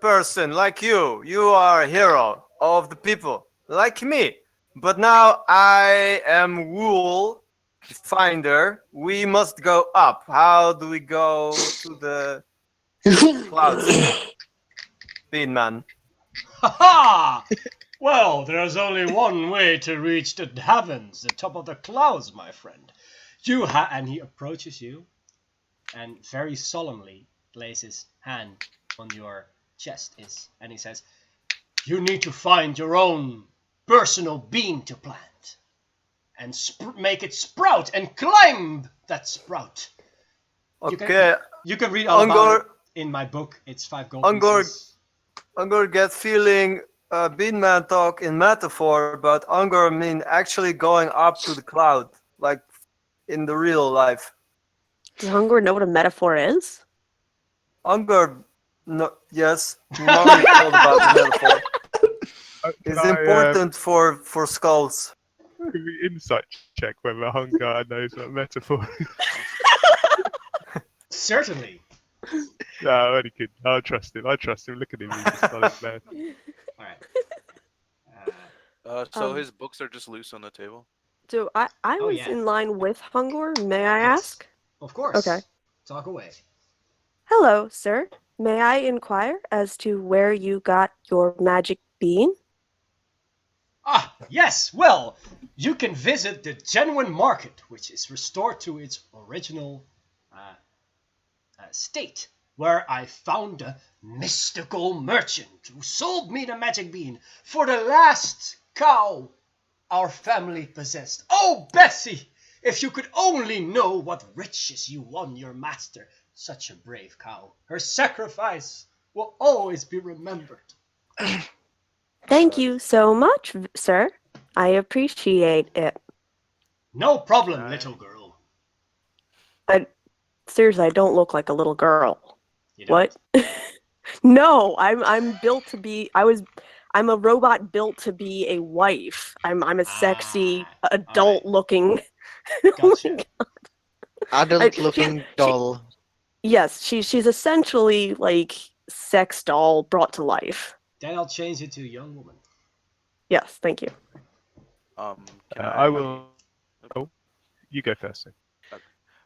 person like you. You are a hero of the people, like me. But now I am Wool, the finder. We must go up. How do we go to the clouds? Bean Man. Ha! Well, there's only one way to reach the heavens, the top of the clouds, my friend. And he approaches you and very solemnly lays his hand on your chest, and he says, "You need to find your own personal bean to plant and make it sprout and climb that sprout." Okay, You can read all about Angor, it in my book. It's 5 gold Angor, pieces. Angor get feeling Bean Man talk in metaphor, but Angor mean actually going up to the cloud, like in the real life. Does Hunger know what a metaphor is? Angor, no, yes, Mari told about the metaphor. Can It's I, important for skulls. insight check whether Hunger knows what metaphor is? Certainly. No, I'm only kidding. I trust him. Look at him. He's a solid man. All right. So Um, his books are just loose on the table. So I Oh, was yeah. in line with Hunger. May I Yes. ask? Of course. Okay. Talk away. Hello, sir. May I inquire as to where you got your magic bean? Ah, yes. Well, you can visit the genuine market, which is restored to its original state, where I found a mystical merchant who sold me the magic bean for the last cow our family possessed. Oh, Bessie, if you could only know what riches you won your master. Such a brave cow. Her sacrifice will always be remembered. Thank you so much, sir. I appreciate it. No problem, Can I- little girl. Seriously, I don't look like a little girl. You don't? What? No, I'm built to be. I'm a robot built to be a wife. I'm a sexy adult-looking. Gotcha. Adult-looking doll. Yes, she's essentially like sex doll brought to life. Then I'll change it to a young woman. Yes, thank you. Can I will. Oh, you go first. Then.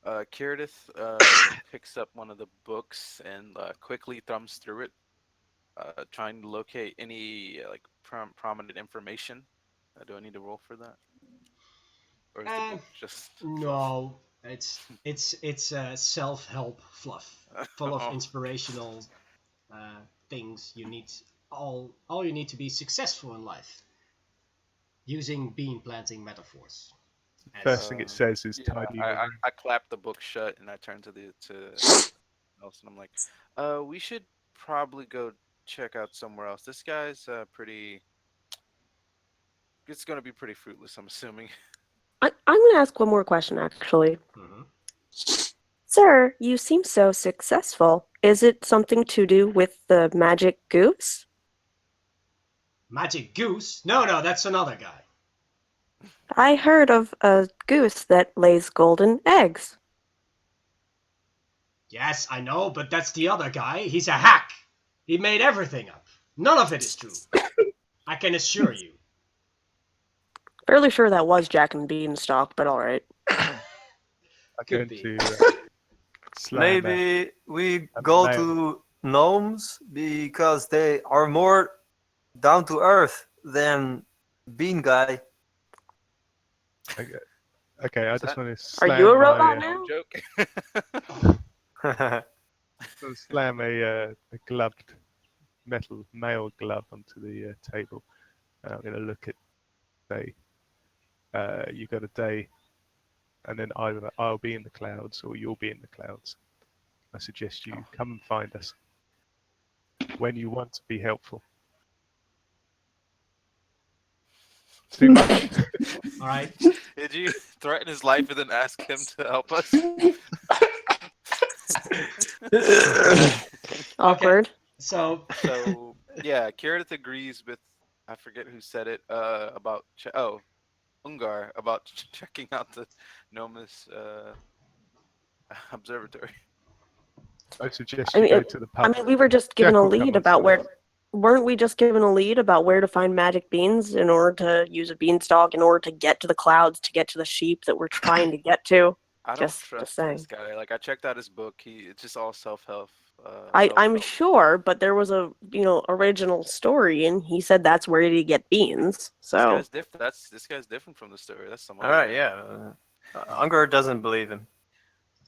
Kiridith picks up one of the books and quickly thumbs through it, trying to locate any like prominent information. Do I need to roll for that, or is the book just No, it's self-help fluff, full of Oh. inspirational things. You need all you need to be successful in life, using bean planting metaphors. First thing it says is Yeah, tidy. I clap the book shut and I turn to else and I'm like, we should probably go check out somewhere else. This guy's pretty. It's gonna be pretty fruitless, I'm assuming. I'm gonna ask one more question, actually. Mm-hmm. Sir, you seem so successful. Is it something to do with the magic goose? Magic goose? No, that's another guy. I heard of a goose that lays golden eggs. Yes, I know, but that's the other guy. He's a hack. He made everything up. None of it is true. I can assure you. Fairly sure that was Jack and Beanstalk, but alright. I'm Could going be. to slam Maybe we a go male. to gnomes because they are more down to earth than Bean Guy. Okay. Okay, I Is just that- want to Are slam you a my, robot No now? joke. slam a gloved metal male glove onto the table. I'm going to look at say, you got a day, and then either I'll be in the clouds or you'll be in the clouds. I suggest you come and find us when you want to be helpful. Too much? All right. Did you threaten his life and then ask him to help us? Awkward. So So yeah, Kiradith agrees with I forget who said it about Ungar about checking out the Nomus observatory. I suggest I you mean, go to the pub. we were just given Jack a will come lead on about side. where. Weren't we just given a lead about where to find magic beans in order to use a beanstalk in order to get to the clouds, to get to the sheep that we're trying to get to? I don't Just trust saying. this guy. Like I checked out his book. It's just all self-help. I'm self-help. sure, but there was a original story, and he said that's where to get beans. This So guy's different. This guy's different from the story. That's some All other right, guy. yeah. Unger doesn't believe him.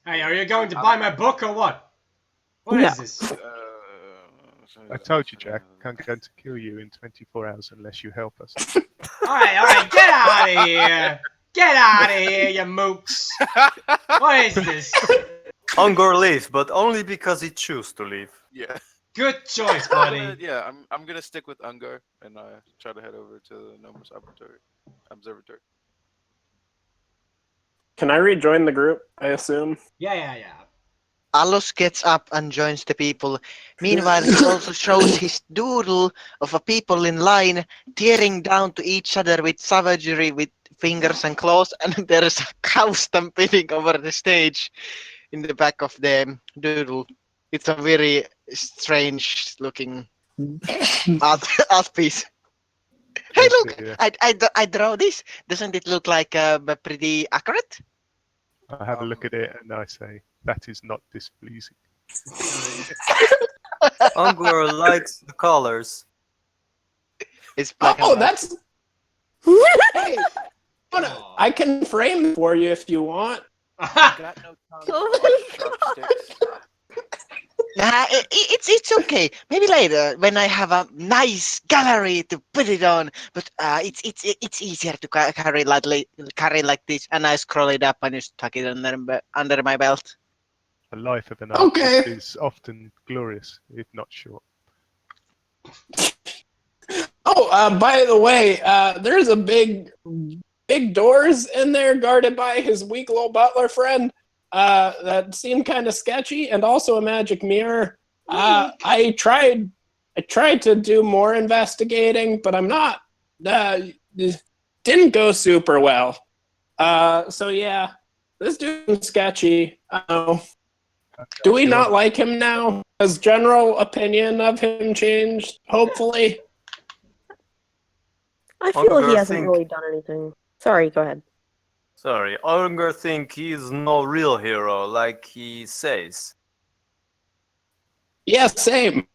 hey, are you going to buy my book or what? What Yeah. is this? I told you, Jack, I'm going to kill you in 24 hours unless you help us. All right, get out of here! Get out of here, you mooks! What is this? Unger leaves, but only because he chose to leave. Yeah. Good choice, I'm buddy. gonna, I'm gonna stick with Ungar and try to head over to the Nomus Observatory. Can I rejoin the group? I assume. Yeah. Alus gets up and joins the people. Meanwhile, he also shows his doodle of a people in line tearing down to each other with savagery with fingers and claws, and there's a cow stampeding over the stage in the back of the doodle. It's a very strange looking art piece. Hey, look! I draw this. Doesn't it look like pretty accurate? I have a look at it and I say, that is not displeasing. Unger likes the colors. It's black and Oh, white. that's. Hey, I can frame for you if you want. Got no tongue Oh for my sharp God. sticks. Nah, it's okay. Maybe later when I have a nice gallery to put it on. But it's easier to carry like this, and I scroll it up and just tuck it under my belt. The life of an artist Okay. is often glorious, if not short. Oh, by the way, there's a big doors in there guarded by his weak little butler friend. That seemed kind of sketchy, and also a magic mirror. I tried to do more investigating, but I'm not. Didn't go super well. So yeah, this dude's sketchy. Do we not like him now? Has general opinion of him changed? Hopefully. I feel like he Unger hasn't think- really done anything. Sorry, go ahead. Sorry, Unger think he's no real hero, like he says. Yeah, same.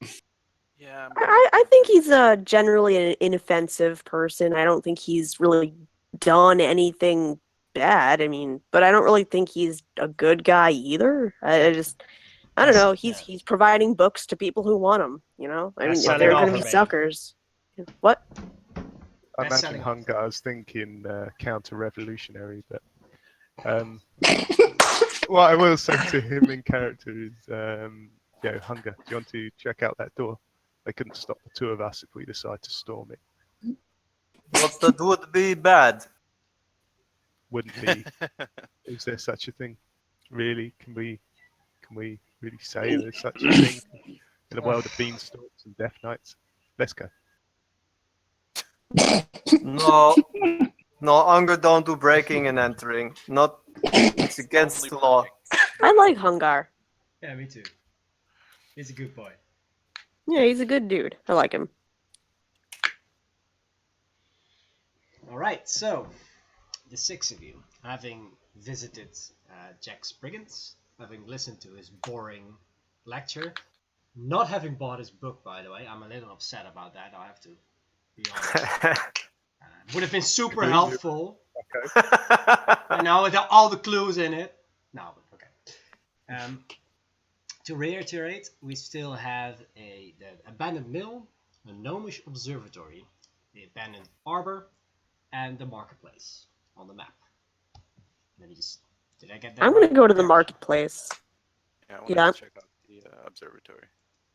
Yeah. I think he's generally an inoffensive person. I don't think he's really done anything bad. I mean, but I don't really think he's a good guy either. I don't know. He's providing books to people who want them. You know, I mean, if Best-selling they're going author, to be man. suckers, what? I imagine Best-selling Hunger, I was thinking counter-revolutionary, but what I will say to him in character is, Hunger, do you want to check out that door? They couldn't stop the two of us if we decide to storm it. But that would be bad. Wouldn't be. Is there such a thing? Really? Can we really say there's such a thing in a world of beanstalks and death knights? Let's go. No, Unger don't do breaking and entering. Not, it's against the law. I like Hungar. Yeah, me too. He's a good boy. Yeah, he's a good dude. I like him. Alright, so the six of you, having visited Jack Spriggans, having listened to his boring lecture, not having bought his book, by the way, I'm a little upset about that, I have to be honest. Would have been super helpful. And now with all the clues in it. No, okay. To reiterate, we still have the abandoned mill, a gnomish observatory, the abandoned arbor, and the marketplace on the map. Let me just. Did I get that I'm right? gonna go to the Yeah. marketplace. Yeah, I wanted Yeah. to check out the observatory.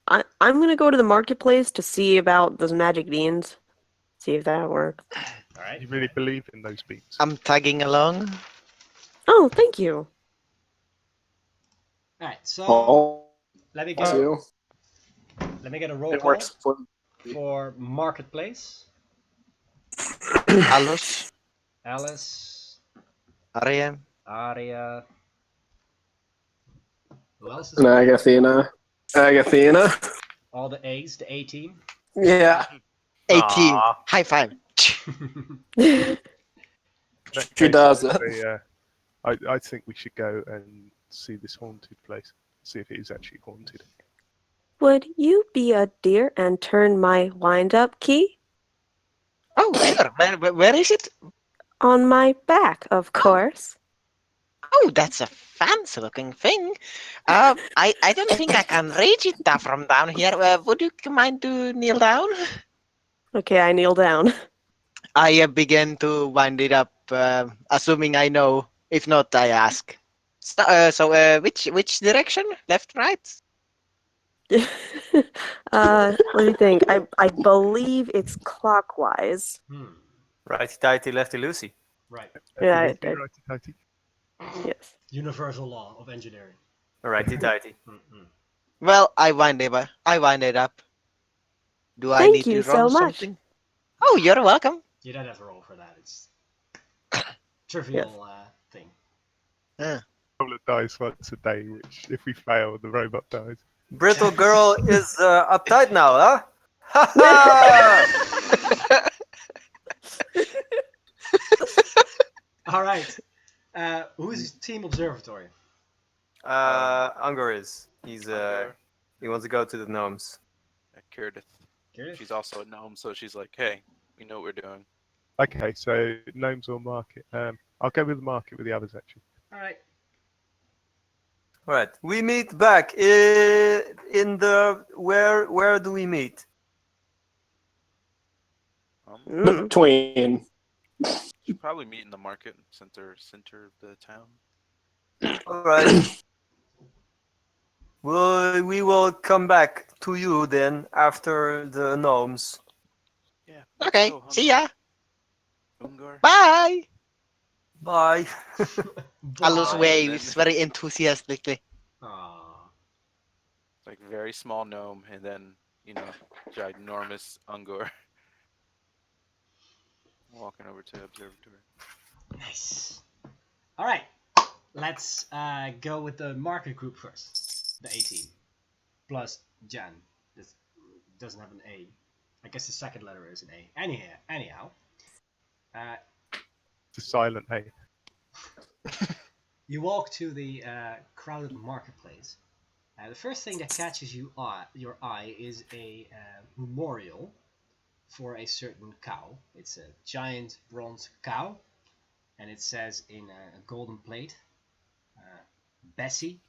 I'm gonna go to the marketplace to see about those magic beans. See if that works. All right. You really believe in those beats? I'm tagging along. Oh, thank you. All right. So Oh, let me get a too. roll It call works for for marketplace. Alus, Alice, Arya. Aria. Who else is an on? Agathena. Agathena. All the A's, the A team. Yeah, 18. Aw. High five. In that she case, does I'd it. say, I think we should go and see this haunted place. See if it is actually haunted. Would you be a dear and turn my wind-up key? Oh, sure. Where is it? On my back, of course. Oh, that's a fancy looking thing. I don't think I can reach it from down here. Would you mind to kneel down? Okay, I kneel down. I begin to wind it up, assuming I know. If not, I ask. So, which direction? Left, right? Let me think. I believe it's clockwise. Righty-tighty, lefty-loosey. Right. Yeah, Righty-tighty. yes. Universal law of engineering. Righty-tighty. Well, I wind it up. Do I Thank need you to so roll much. something? Oh, you're welcome. You don't have to roll for that. It's trivial thing. Roll a dice once a day, which if we fail, the robot dies. Brittle girl is uptight now, huh? Ha ha! All right. Who's team observatory? Unger is. He wants to go to the gnomes. Kirdith. Curious? She's also a gnome, so she's like, hey, we know what we're doing. Okay, so gnomes or market. I'll go with the market with the others actually. All right. All right, we meet back in the where do we meet? Between. Should probably meet in the market center of the town. All right. We will come back to you then after the gnomes. Yeah. Okay, see ya. Ungar. Bye. Bye. Alus Bye. waves very enthusiastically. Aw. Like very small gnome, and then ginormous Ungar. Walking over to observatory. Nice. All right. Let's go with the market group first. The A team. Plus Jan. This doesn't have an A. I guess the second letter is an A. Anyhow. It's a silent A. You walk to the crowded marketplace. The first thing that catches your eye is a memorial for a certain cow. It's a giant bronze cow, and it says in a golden plate, Bessie,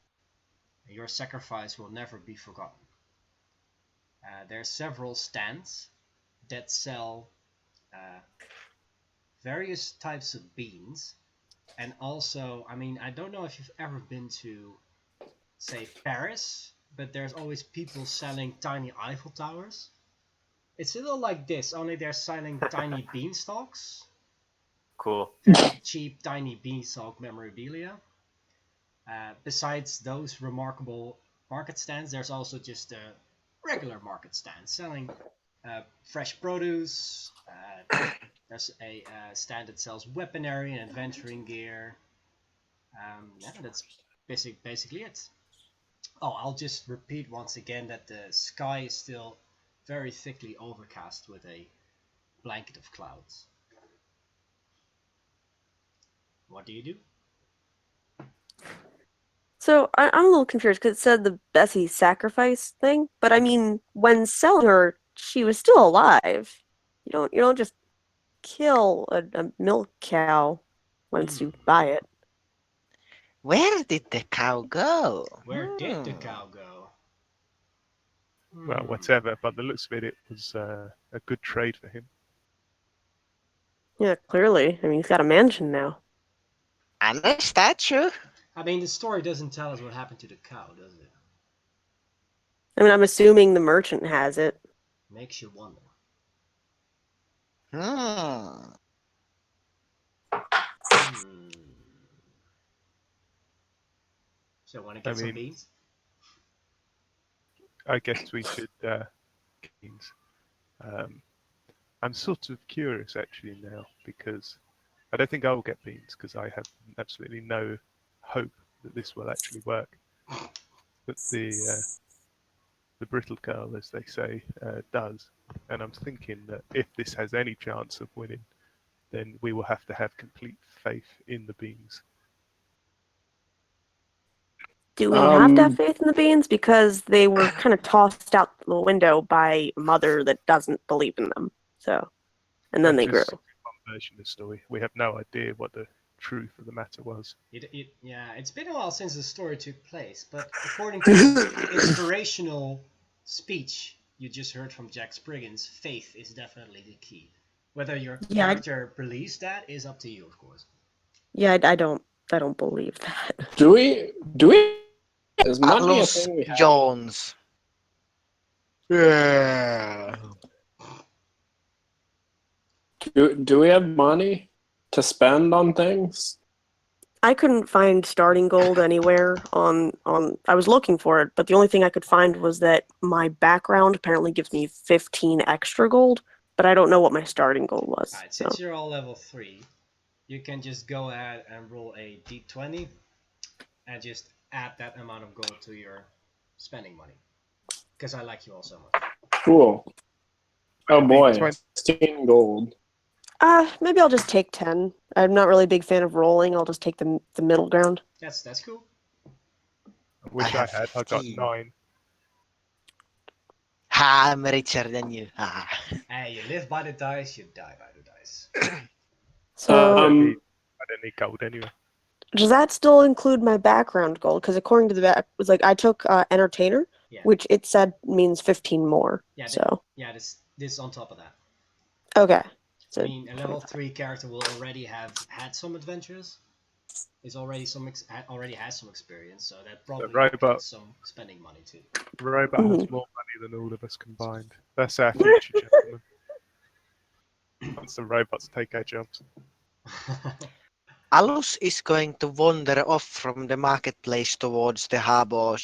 your sacrifice will never be forgotten. There are several stands that sell various types of beans, and also, I mean, I don't know if you've ever been to, say, Paris, but there's always people selling tiny Eiffel Towers. It's a little like this, only they're selling tiny beanstalks. Cool. Very cheap tiny beanstalk memorabilia. Besides those remarkable market stands, there's also just a regular market stand selling fresh produce. There's a stand that sells weaponry and adventuring gear. Yeah, that's basically it. Oh, I'll just repeat once again that the sky is still very thickly overcast with a blanket of clouds. What do you do? So I'm a little confused because it said the Bessie sacrifice thing, but I mean, when selling her, she was still alive. You don't just kill a milk cow. once you buy it. Where did the cow go? Where did the cow go? Well, whatever. But the looks of it, it was a good trade for him. Yeah, clearly. I mean, he's got a mansion now. And a statue. I mean, the story doesn't tell us what happened to the cow, does it? I mean, I'm assuming the merchant has it. Makes you wonder. Hmm. So, want to get some beans? I guess we should. Beans. I'm sort of curious actually now because I don't think I will get beans because I have absolutely no hope that this will actually work. But the brittle girl, as they say, does, and I'm thinking that if this has any chance of winning, then we will have to have complete faith in the beans. Do we have to have faith in the beans? Because they were kind of tossed out the window by a mother that doesn't believe in them. So, and then they grew. One version of the story. We have no idea what the truth of the matter was. Yeah, it's been a while since the story took place, but according to the inspirational speech you just heard from Jack Spriggans, faith is definitely the key. Whether your character believes that is up to you, of course. Yeah, I don't believe that. Do we? Is money a thing we have? Jones. Yeah. Do we have money to spend on things? I couldn't find starting gold anywhere on I was looking for it, but the only thing I could find was that my background apparently gives me 15 extra gold, but I don't know what my starting gold was. Alright, since you're all level 3, you can just go ahead and roll a d20 and just add that amount of gold to your spending money. Because I like you all so much. Cool. Oh boy, 16 gold. Maybe I'll just take 10. I'm not really a big fan of rolling. I'll just take the middle ground. That's cool. I wish I had. I got 9. Ha, I'm richer than you. Ha. Hey, you live by the dice, you die by the dice. So I don't need gold anyway. does that still include my background gold? Because according to the back, it was like I took entertainer, which it said means 15 more. Yeah, so this on top of that. Okay. So I mean, a level 3 character will already have had some adventures. Is already already has some experience, so that probably includes some spending money too. Robot has more money than all of us combined. That's our future, gentlemen. Once the robots take our jobs. Alus is going to wander off from the marketplace towards the harbor.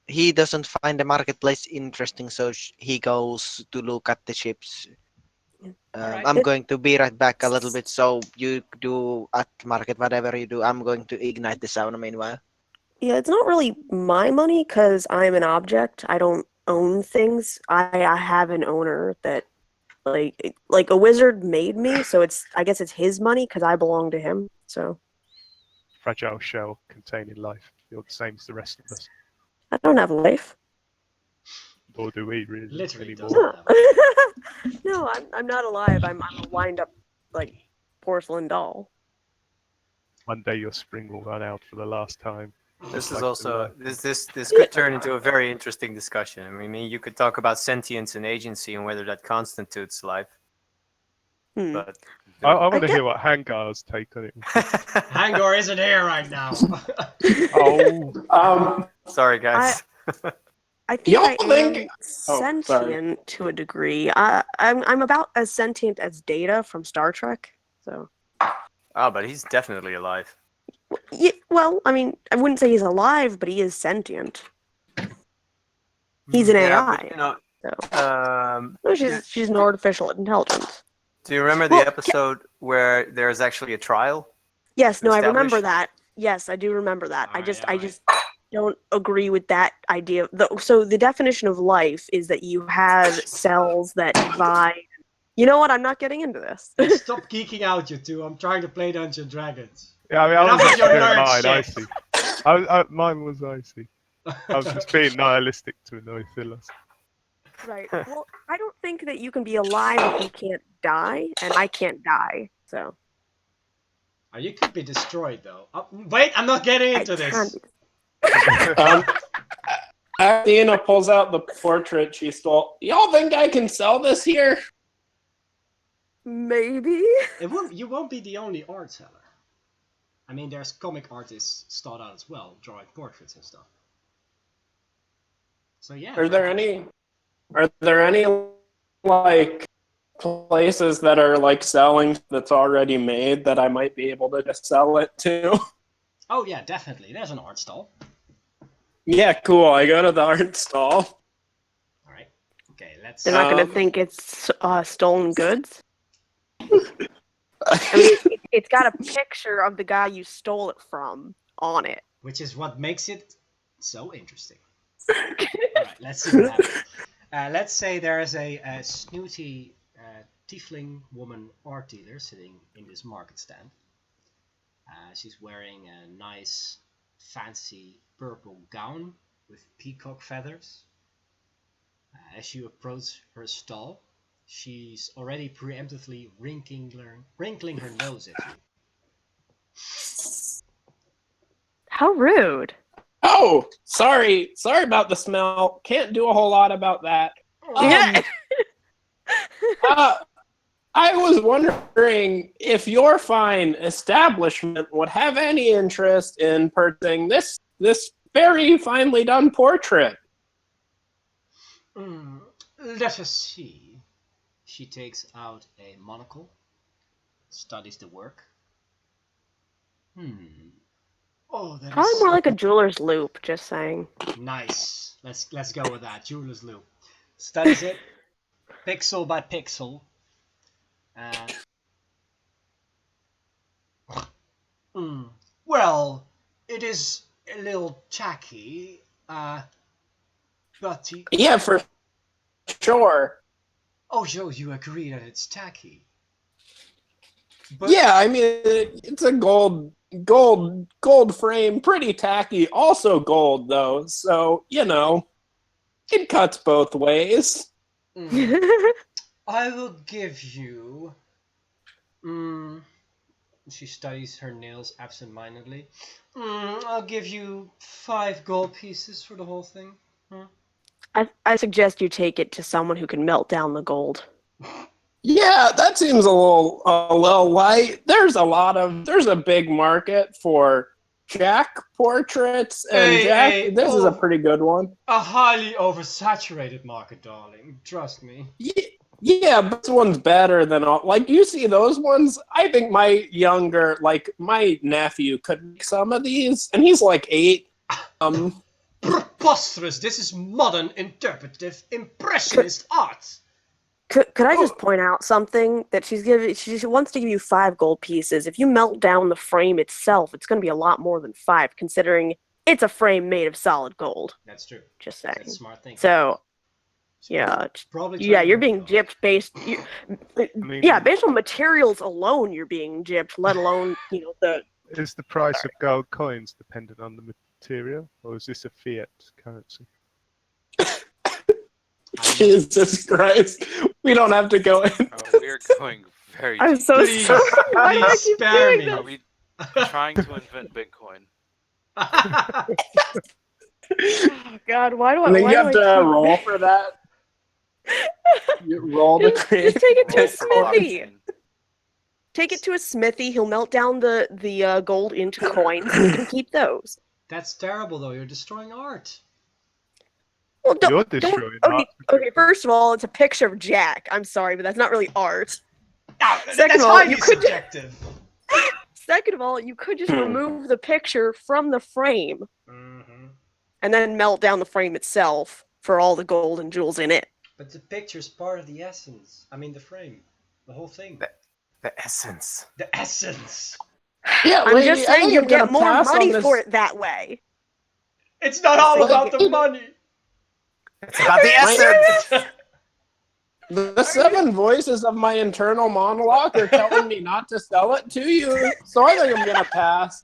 He doesn't find the marketplace interesting, so he goes to look at the ships. I'm going to be right back a little bit, so you do at market whatever you do. I'm going to ignite the sauna meanwhile. Yeah, it's not really my money because I'm an object. I don't own things. I have an owner that like a wizard made me, so I guess it's his money because I belong to him. So Fragile shell containing life. You're the same as the rest of us. I don't have life. Or do we really? Literally anymore? No, I'm not alive. I'm a wind up like porcelain doll. One day your spring will run out for the last time. This is also this could turn into a very interesting discussion. I mean, you could talk about sentience and agency and whether that constitutes life. But I want to hear what Hangar's take on it. Hangar isn't here right now. Sorry, guys. I think I am sentient to a degree. I'm about as sentient as Data from Star Trek. So. Oh, but he's definitely alive. Yeah, well, I mean, I wouldn't say he's alive, but he is sentient. He's an AI. But, she's an artificial intelligence. Do you remember the episode where there's actually a trial? Yes, no, I remember that. Yes, I do remember that. I just don't agree with that idea. So the definition of life is that you have cells that divide. You know what? I'm not getting into this. Hey, stop geeking out, you two. I'm trying to play Dungeons & Dragons. Yeah, I mean, I was just doing mine icy. Mine was icy. I was just being nihilistic to annoy Phyllis. Right. Well, I don't think that you can be alive if you can't die, and I can't die. So. You could be destroyed though. Oh, wait, I'm not getting into this. Athena pulls out the portrait she stole. Y'all think I can sell this here? Maybe. You won't be the only art seller. I mean, there's comic artists start out as well, drawing portraits and stuff. So yeah. Are there any like places that are like selling that's already made that I might be able to just sell it to? Oh yeah, definitely. There's an art stall. Yeah, cool. I go to the art stall. All right. Okay, let's. They're not going to think it's stolen goods. I mean, it's got a picture of the guy you stole it from on it. Which is what makes it so interesting. All right, let's see what happens. Let's say there is a snooty tiefling woman art dealer sitting in this market stand. She's wearing a nice, fancy purple gown with peacock feathers. As you approach her stall, she's already preemptively wrinkling her nose at you. How rude. Oh, sorry about the smell. Can't do a whole lot about that. I was wondering if your fine establishment would have any interest in purchasing this very finely done portrait. Let us see. She takes out a monocle, studies the work. Oh, that Probably is more like a jeweler's loop, just saying. nice. Let's go with that. Jeweler's loop. Studies it pixel by pixel. Well, it is a little tacky, but Yeah, for sure. oh, Joe, you agree that it's tacky? But Yeah, I mean it's a gold frame, pretty tacky. Also gold though, so it cuts both ways. I will give you. She studies her nails absent-mindedly. I'll give you 5 gold pieces for the whole thing. I suggest you take it to someone who can melt down the gold. Yeah, that seems a little light. There's a big market for Jack portraits, and this is a pretty good one. A highly oversaturated market, darling. Trust me. Yeah, but this one's better than all. Like, you see those ones? I think my nephew could make some of these, and he's like 8. Preposterous! This is modern, interpretive, impressionist art. Could I just point out something that she wants to give you 5 gold pieces. If you melt down the frame itself, it's going to be a lot more than 5, considering it's a frame made of solid gold. That's true. Just saying. That's smart thinking. So, you're being gypped based. Based on materials alone, you're being gypped. Let alone the. Is the price of gold coins dependent on the material, or is this a fiat currency? Jesus Christ. We don't have to go in. We're going very I'm deep. so Please, sorry. Why do I please keep spare doing me. this? Are we trying to invent Bitcoin? Oh, God, why do I? And then why you do have I to keep- roll for that. You roll to Just create. take it to a Roll for smithy. blockchain. Take it to a smithy. He'll melt down the gold into coins. And you can keep those. That's terrible, though. You're destroying art. Well, You're destroying art. Okay, first of all, it's a picture of Jack. I'm sorry, but that's not really art. That's Second of all, highly you could- subjective. Second of all, you could just remove the picture from the frame Mm-hmm. and then melt down the frame itself for all the gold and jewels in it. But the picture's part of the essence. I mean, the frame. The whole thing. The essence. The essence. Yeah, I'm lady, just I saying think you'll I'm gonna get more pass on money this. for it that way. It's not all Well, about the money. It's about the essence. The 7 voices of my internal monologue are telling me not to sell it to you, so I think I'm gonna pass.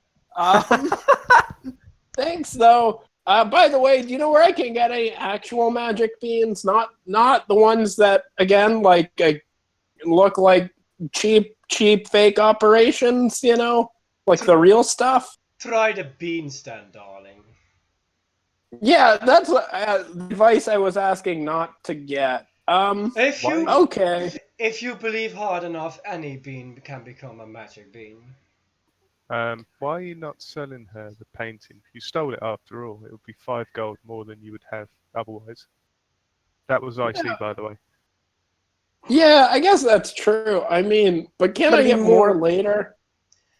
Thanks, though. By the way, do you know where I can get any actual magic beans? Not the ones that, again, look like cheap fake operations, Like the real stuff? Try the bean stand, darling. Yeah, that's what the advice I was asking not to get. If you Okay. if you believe hard enough, any bean can become a magic bean. Why are you not selling her the painting? You stole it after all. It would be 5 gold more than you would have otherwise. That was IC, by the way. Yeah, I guess that's true. I mean, but can I But it'd get be more more- later?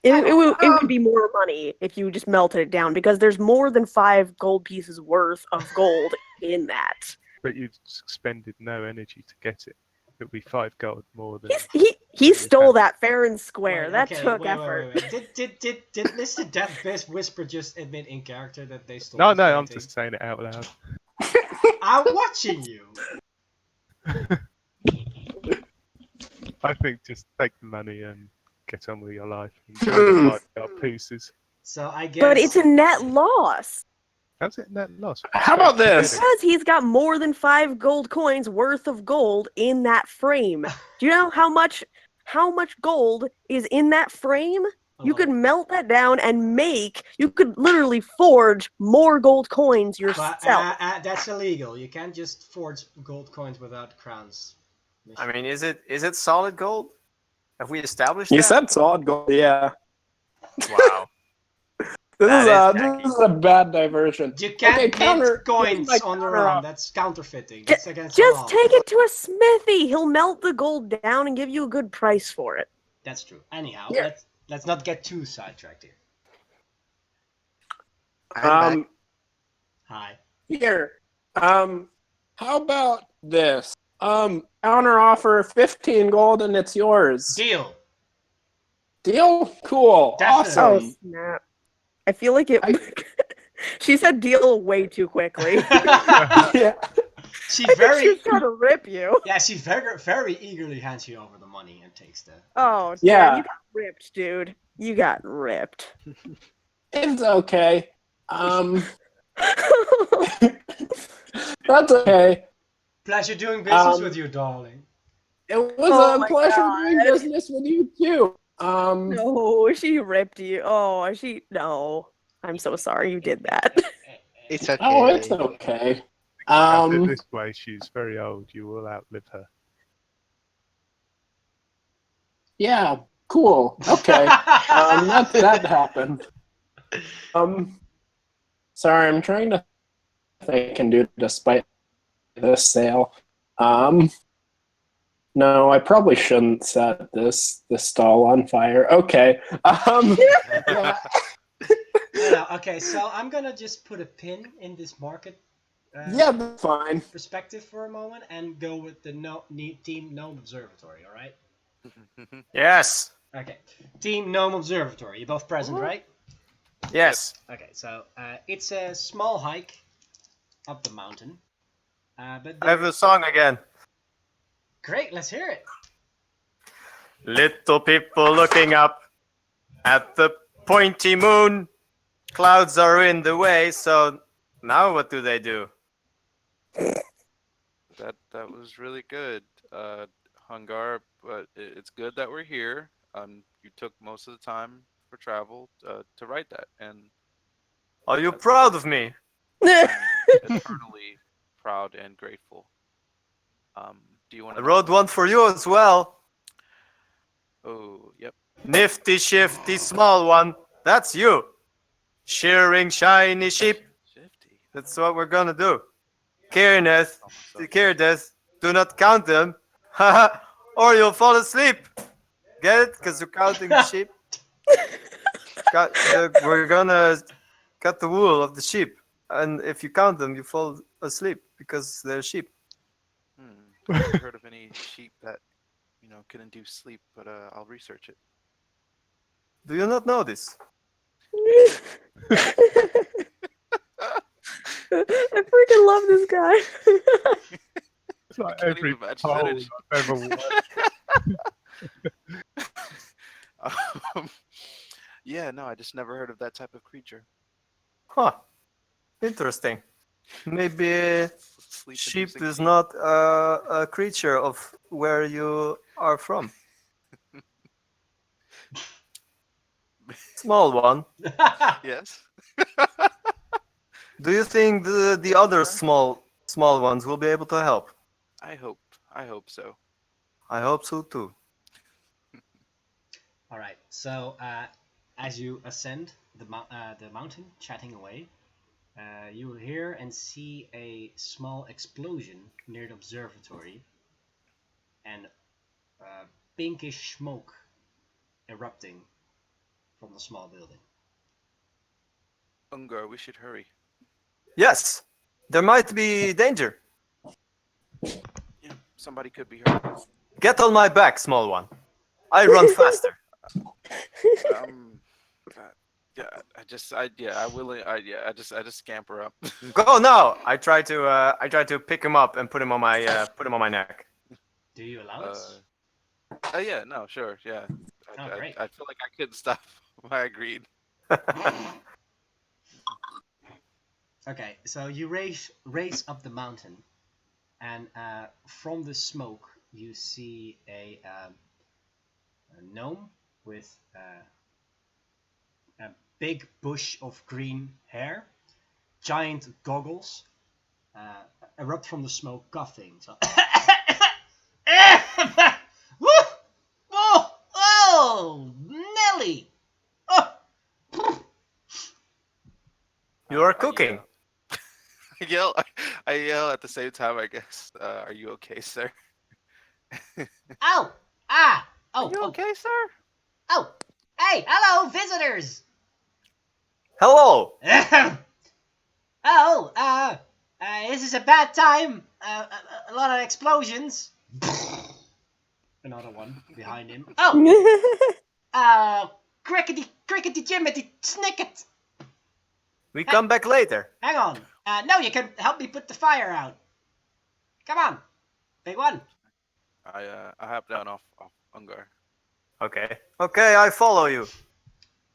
It would be more money if you just melted it down because there's more than 5 gold pieces worth of gold in that. But you expended no energy to get it. It would be 5 gold more than. He stole that fair and square. Wait, that okay, took wait, effort. Wait. Did Mr. Death Whisper just admit in character that they stole No, the I'm painting? just saying it out loud. I'm watching you. I think just take the money and get on with your life. Enjoy the 5 gold pieces. So I guess. But it's a net loss. How's it net loss? How about this? Because he's got more than 5 gold coins worth of gold in that frame. Do you know how much gold is in that frame? You could melt that down and you could literally forge more gold coins yourself. But that's illegal. You can't just forge gold coins without crowns. I mean, is it solid gold? Have we established You that? said solid gold, yeah. Wow. This That is a bad diversion. You can't Okay, mint coins here's my on their counter own. op- That's counterfeiting. That's against the Just law. take it to a smithy. He'll melt the gold down and give you a good price for it. That's true. Anyhow, Yeah. let's not get too sidetracked here. I'm back. Hi. Here. How about this? Counter offer 15 gold and it's yours. Deal. Deal? Cool. Definitely. Oh, Awesome. snap. I feel like it. She said deal way too quickly. Yeah. She I think very she's trying to rip you. yeah. She very eagerly hands you over the money and takes the. Oh, Yeah. yeah. You got ripped, dude. You got ripped. It's okay. That's okay. Pleasure doing business with you, darling. It was Oh a my pleasure God. doing business with you too. No, she ripped you. Oh, no. I'm so sorry you did that. It's okay. Oh, it's okay. Put it this way, she's very old. You will outlive her. Yeah, cool. Okay. that happened. Sorry, I'm trying to think I can do despite this sale. No, I probably shouldn't set this stall on fire. Okay. Yeah. No, okay, so I'm gonna just put a pin in this market. Yeah, that's fine. Perspective for a moment and go with the Team Gnome Observatory. All right. Yes. Okay. Team Gnome Observatory. You both present, right? Yes. Okay, so it's a small hike up the mountain. But I have a song again. Great, let's hear it. Little people looking up at the pointy moon. Clouds are in the way, so now what do they do? That was really good, Hungar. But it's good that we're here. You took most of the time for travel to write that, and Are you proud of me? I'm eternally proud and grateful. Do you want I to? wrote one for you as well. Oh, yep. Nifty, shifty, small one. That's you. Shearing shiny sheep. Shifty. That's what we're gonna do. Careless, do not count them. Or you'll fall asleep. Get it? Because you're counting the sheep. We're gonna cut the wool of the sheep. And if you count them, you fall asleep because they're sheep. I've never heard of any sheep that couldn't do sleep, but I'll research it. Do you not know this? I freaking love this guy. It's like can't every even match poll that I've energy. ever won. Yeah, no, I just never heard of that type of creature. Huh. Interesting. Maybe Sleep sheep inducing is sheep. not a creature of where you are from. Small one. Yes. Do you think the other small ones will be able to help? I hope so. I hope so too. All right. So as you ascend the mountain, chatting away, you will hear and see a small explosion near the observatory, and pinkish smoke erupting from the small building. Ungar, we should hurry. Yes, there might be danger. Yeah, somebody could be hurt. Get on my back, small one. I run faster. Yeah, I just scamper up. Go now! I try to pick him up and put him on my neck. Do you allow it? Yeah, no, sure, yeah. Great. I feel like I couldn't stop. I agreed. Okay, so you race up the mountain, and from the smoke you see a gnome with a big bush of green hair, giant goggles, erupt from the smoke, coughing. So, oh, Nelly! Oh. You are cooking. I yell at the same time, I guess. Are you okay, sir? Ow! Ah! Are you okay, sir? Oh! Hey! Hello, visitors! Hello! Oh, this is a bad time. A lot of explosions. Another one behind him. Oh! Crickety, crickety, jimmity, snicket. We come back later. Hang on. No, you can help me put the fire out. Come on, big one. I hop down off Ungar. Okay. Okay, I follow you.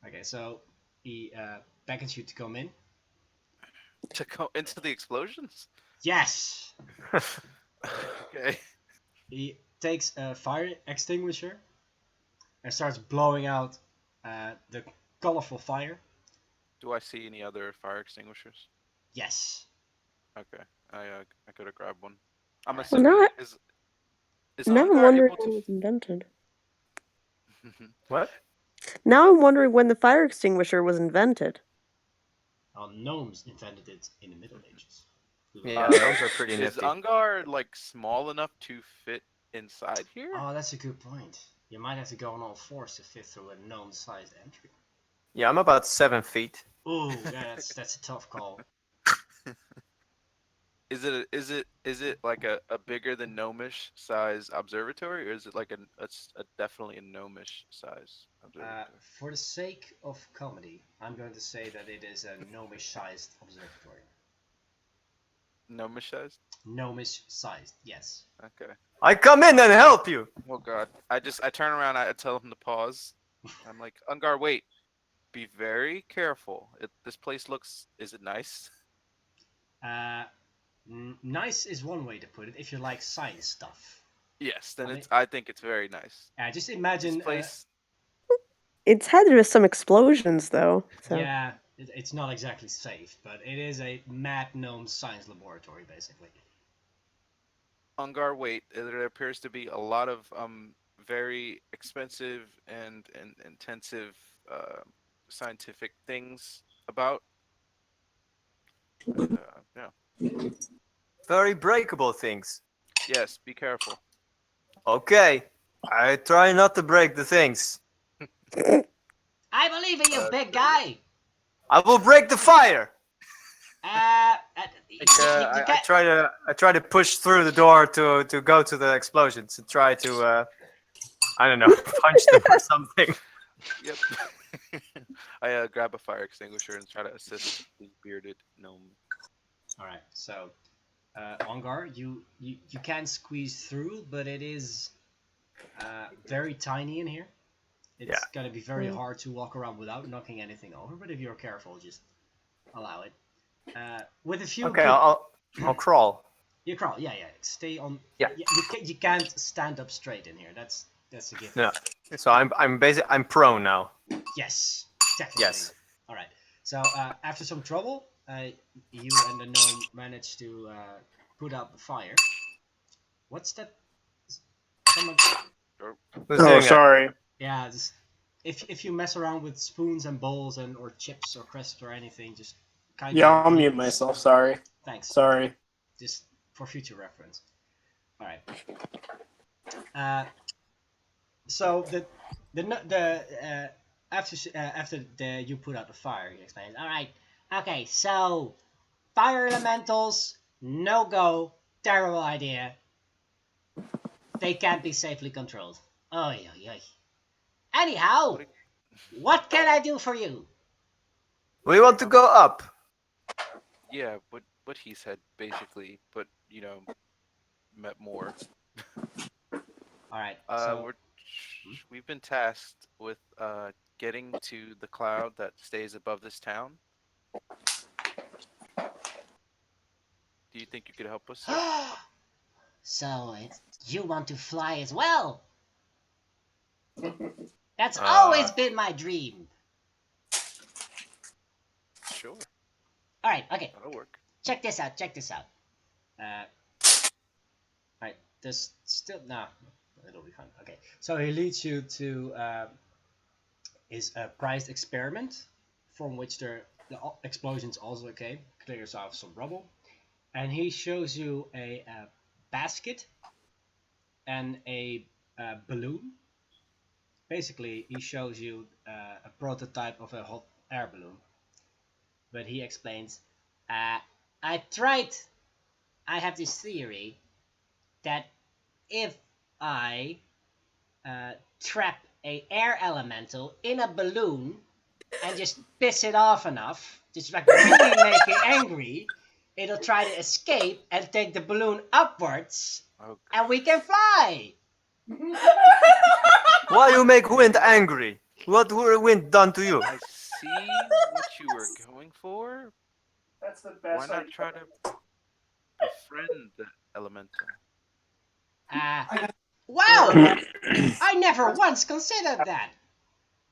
Okay, so he beckons you to come in. To go into the explosions? Yes. Okay. He takes a fire extinguisher and starts blowing out the colorful fire. Do I see any other fire extinguishers? Yes. Okay. I could have grabbed one. I'm Well, assuming is now I'm Ungar wondering able when it to was invented. What? Now I'm wondering when the fire extinguisher was invented. Gnomes invented it in the Middle Ages. Yeah, those are pretty is nifty. Ungar like small enough to fit inside here? Oh, that's a good point. You might have to go on all fours to fit through a gnome-sized entry. Yeah, I'm about 7 feet. Ooh, yeah, that's a tough call. Is it like a bigger than gnomish size observatory, or is it like a definitely a gnomish size observatory? For the sake of comedy, I'm going to say that it is a gnomish-sized observatory. Gnomish size? Gnomish-sized, yes. Okay. I come in and help you. Oh god. I turn around. I tell him to pause. I'm like, Ungar, wait. Be very careful. This place looks. Is it nice? Nice is one way to put it. If you like science stuff. Yes. Then I think it's very nice. Just imagine. This place. It's had some explosions, though. So. Yeah, it's not exactly safe, but it is a mad gnome science laboratory, basically. Ungar, wait. There appears to be a lot of very expensive and intensive scientific things about. And, yeah. Very breakable things. Yes. Be careful. Okay. I try not to break the things. I believe in you, big guy. I will break the fire. I try to push through the door to go to the explosions and try to I don't know, punch them or something. Yep. I grab a fire extinguisher and try to assist the bearded gnome. All right, so Ongar, you can squeeze through, but it is very tiny in here. It's gonna be very hard to walk around without knocking anything over. But if you're careful, just allow it. With a few. Okay, I'll crawl. You crawl, yeah. Stay on. Yeah. You can't stand up straight in here. That's a given. Yeah. So I'm prone now. Yes. Definitely. Yes. All right. So after some trouble, you and the gnome managed to put out the fire. What's that? Someone. Who's Oh, doing that? sorry. Yeah. Just, if you mess around with spoons and bowls and or chips or crisps or anything, just kindly. Yeah, I'll mute myself. Sorry. Thanks. Sorry. Just for future reference. All right. So after you put out the fire, he explains. All right. Okay. So fire elementals, no go. Terrible idea. They can't be safely controlled. Oy, oy, oy. Anyhow, what can I do for you? We want to go up. Yeah, what he said basically, but met more. All right. So We've been tasked with getting to the cloud that stays above this town. Do you think you could help us, sir? so you want to fly as well? That's always been my dream. Sure, All right. Okay. that'll work. Check this out. All right. There's still no. It'll be fun. Okay. So he leads you to his prized experiment, from which the explosions also came. Clears off some rubble, and he shows you a basket and a balloon. Basically, he shows you a prototype of a hot air balloon. But he explains, I have this theory that if I trap a air elemental in a balloon and just piss it off enough, just like really make it angry, it'll try to escape and take the balloon upwards, Oh, and we can fly. Why you make wind angry? What will wind done to you? I see what you were going for. That's the Why best. not try to befriend the elemental? Wow! I never once considered that.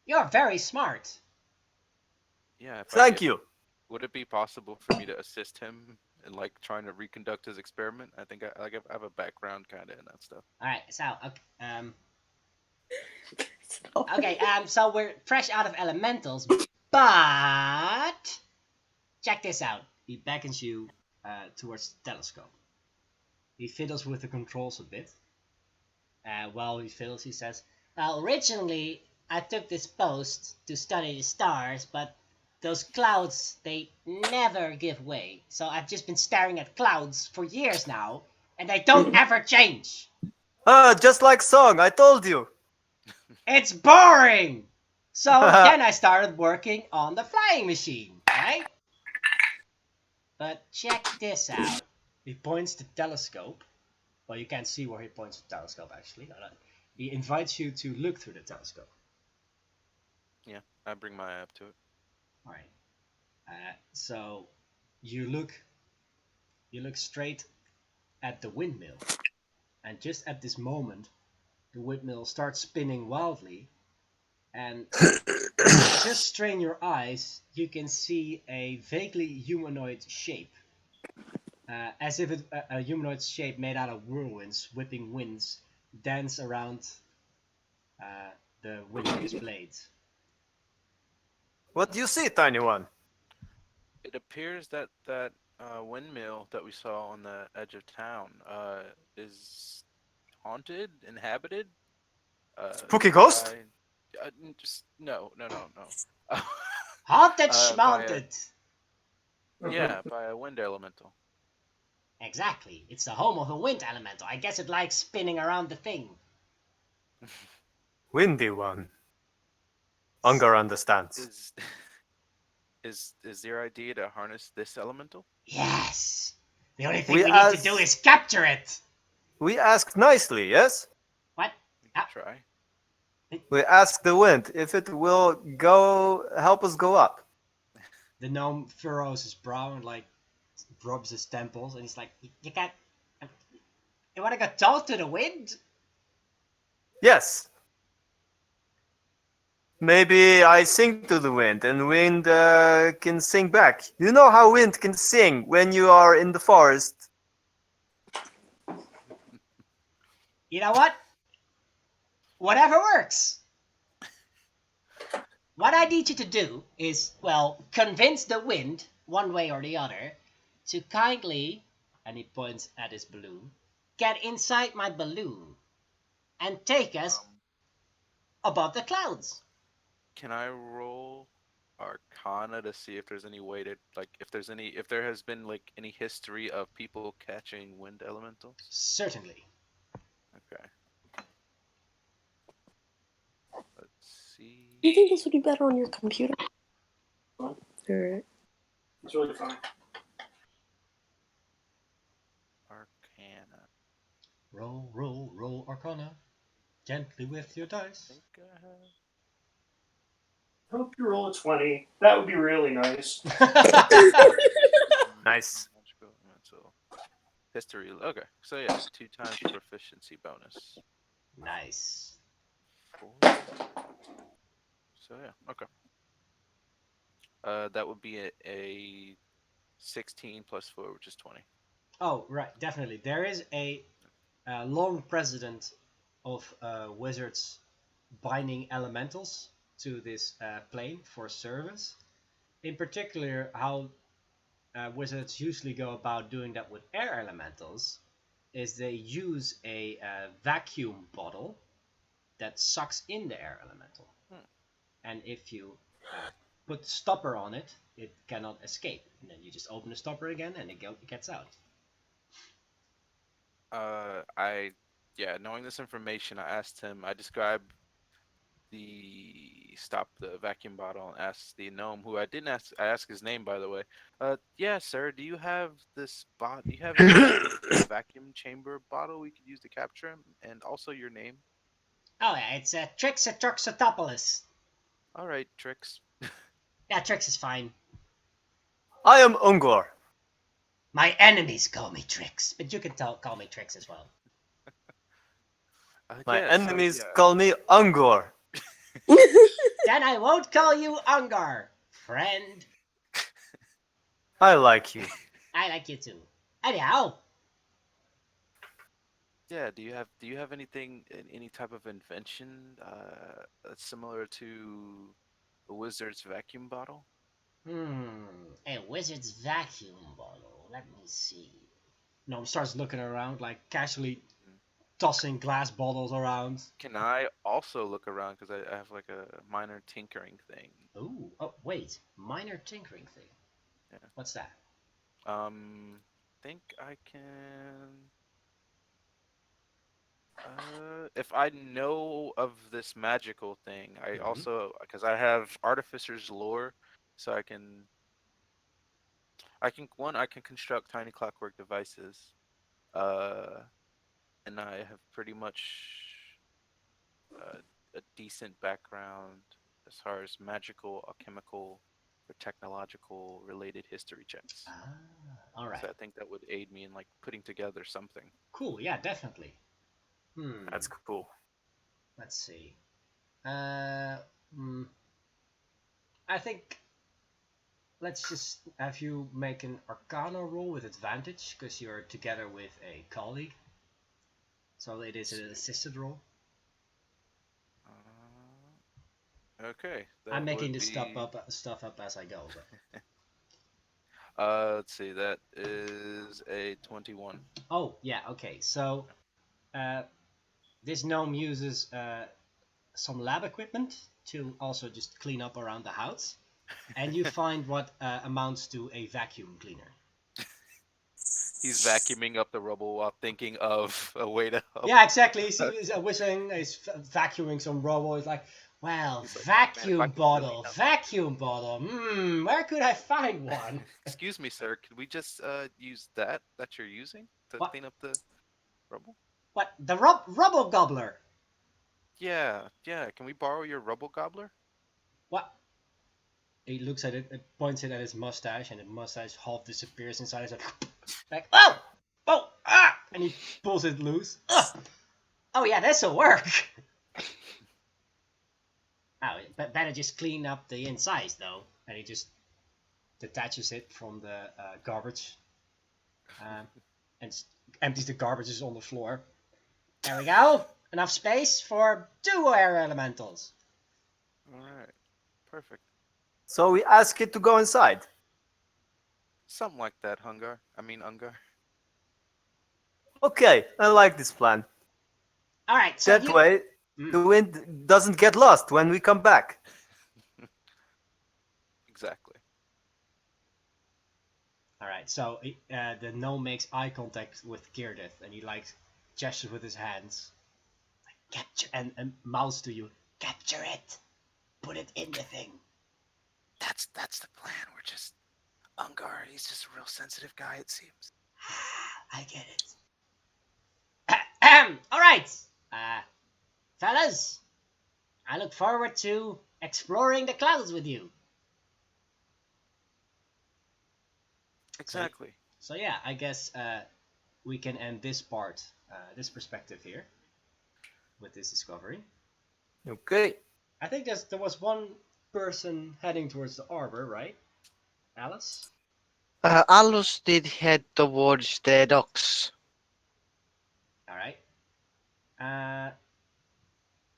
You're very smart. Yeah, if I Thank could, you. would it be possible for me to assist him in like trying to reconduct his experiment? I think I have a background kind of in that stuff. All right, so so we're fresh out of elementals, but check this out. He beckons you towards the telescope. He fiddles with the controls a bit. While he fiddles, he says, "Well, originally I took this post to study the stars, but those clouds, they never give way. So I've just been staring at clouds for years now, and they don't ever change. Just like song, I told you. It's boring! So then I started working on the flying machine, right? But check this out." He points the telescope. Well, you can't see where he points the telescope, actually. He invites you to look through the telescope. Yeah, I bring my eye up to it. All right. So you look straight at the windmill, and just at this moment, the windmill starts spinning wildly, and just strain your eyes, you can see a vaguely humanoid shape, as if a humanoid shape made out of whirlwinds, whipping winds, dance around the windmill's blades. What do you see, tiny one? It appears that windmill that we saw on the edge of town is haunted, inhabited. Spooky ghost? Just no. Haunted By schmounted! yeah, by a wind elemental. Exactly. It's the home of a wind elemental. I guess it likes spinning around the thing. Windy one. Unger understands. Is their idea to harness this elemental? Yes! The only thing we need to do is capture it! We asked nicely, yes? What? We can try. We asked the wind if it will go help us go up. The gnome furrows his brow and rubs his temples, and he's like, "You can't. You want to go talk to the wind?" Yes. Maybe I sing to the wind, and wind can sing back. You know how wind can sing when you are in the forest. You know what? Whatever works. What I need you to do is, well, convince the wind, one way or the other, to kindly, and he points at his balloon, get inside my balloon and take us above the clouds. Can I roll Arcana to see if there's any way to if there has been like any history of people catching wind elementals? Certainly. Okay. Let's see. Do you think this would be better on your computer? Or It's really fun. Arcana. Roll, roll, roll Arcana. Gently with your I dice. think I have. Hope you roll a 20. That would be really nice. Nice. Magical elemental. History. Okay. So yeah, 2 times proficiency bonus. Nice. 4. So yeah. Okay. That would be a 16 plus 4, which is 20. Oh, right, definitely. There is a long precedent of wizards binding elementals to this plane for service. In particular, how wizards usually go about doing that with air elementals is they use a vacuum bottle that sucks in the air elemental. And if you put the stopper on it, it cannot escape. And then you just open the stopper again and it gets out. Knowing this information, I described the vacuum bottle and asked the gnome, who I didn't ask, I asked his name, by the way. Yeah, sir, do you have do you have a vacuum chamber bottle we could use to capture him? And also your name? Oh, yeah, it's Trixotroxotopoulos. All right, Trix. Yeah, Trix is fine. I am Ungor. My enemies call me Trix, but you can call me Trix as well. My Yeah, enemies so, yeah. call me Ungor. Then I won't call you Ungar, friend. I like you. I like you too. Anyhow, Yeah, do you have any type of invention that's similar to a wizard's vacuum bottle? a wizard's vacuum bottle. Let me see. Gnome starts looking around, like casually tossing glass bottles around. Can I also look around because I have like a minor tinkering thing? Ooh, oh wait, minor tinkering thing. Yeah. What's that? Think I can. If I know of this magical thing, I also because I have artificer's lore, so I can construct tiny clockwork devices. And I have pretty much a decent background as far as magical, alchemical, or technological related history checks. All right. So I think that would aid me in like putting together something. Cool. Yeah, definitely. That's cool. Let's see. I think let's just have you make an Arcana roll with advantage because you're together with a colleague. So it is an assisted roll. Okay. I'm making this stuff up as I go. But... let's see. That is a 21. Oh yeah. Okay. So, this gnome uses some lab equipment to also just clean up around the house, and you find what amounts to a vacuum cleaner. He's vacuuming up the rubble while thinking of a way to help. Yeah, exactly. He's whistling, he's vacuuming some rubble. He's like, well, He's like, vacuum "Man, bottle. Where could I find one? Excuse me, sir. Could we just use that you're using to What? clean up the rubble? What? The rubble gobbler? Yeah. Can we borrow your rubble gobbler? What? He looks at it, points it at his mustache, and the mustache half disappears inside his head. Like, oh, and he pulls it loose. Oh yeah, this'll work. Oh, but better just clean up the insides though, and he just detaches it from the garbage, and empties the garbages on the floor. There we go. Enough space for 2 air elementals. All right. Perfect. So we ask it to go inside. Something like that, Ungar. Okay, I like this plan. All right, so That way, the wind doesn't get lost when we come back. Exactly. All right, so the gnome makes eye contact with Kirdith, and he like gestures with his hands, like, capture and mouths to you. Capture it. Put it in the thing. That's the plan. We're just Ungar. He's just a real sensitive guy, it seems. I get it. All right, fellas, I look forward to exploring the clouds with you. Exactly. So yeah, I guess we can end this part, this perspective here, with this discovery. Okay. I think there was one person heading towards the arbor, right? Alice? Alus did head towards the docks. Alright.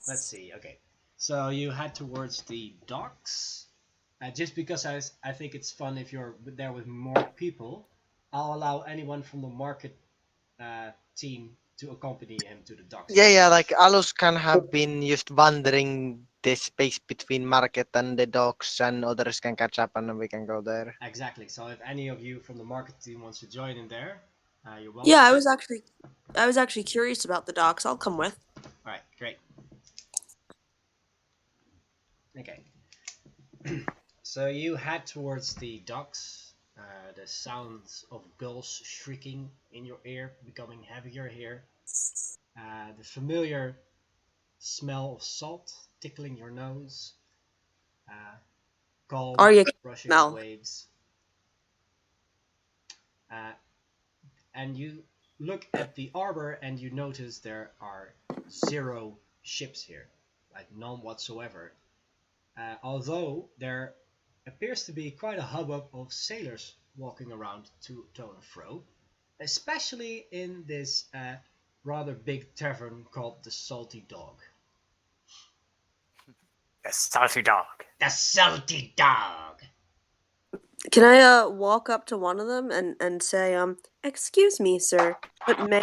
Let's see. Okay. So you head towards the docks. Just because I think it's fun if you're there with more people, I'll allow anyone from the market team to accompany him to the docks. Yeah, like Alus can have been just wandering the space between market and the docks, and others can catch up and we can go there. Exactly. So if any of you from the market team wants to join in there, you're welcome. Yeah, I was actually curious about the docks. I'll come with. All right, great. Okay. So you head towards the docks. The sounds of gulls shrieking in your ear becoming heavier here. The familiar smell of salt tickling your nose. Calm, Arya rushing smell. waves. And you look at the arbor and you notice there are 0 ships here, like none whatsoever. Although there appears to be quite a hubbub of sailors walking around to and fro, especially in this rather big tavern called the Salty Dog. A salty dog. The Salty Dog! Can I walk up to one of them and say, excuse me, sir, but may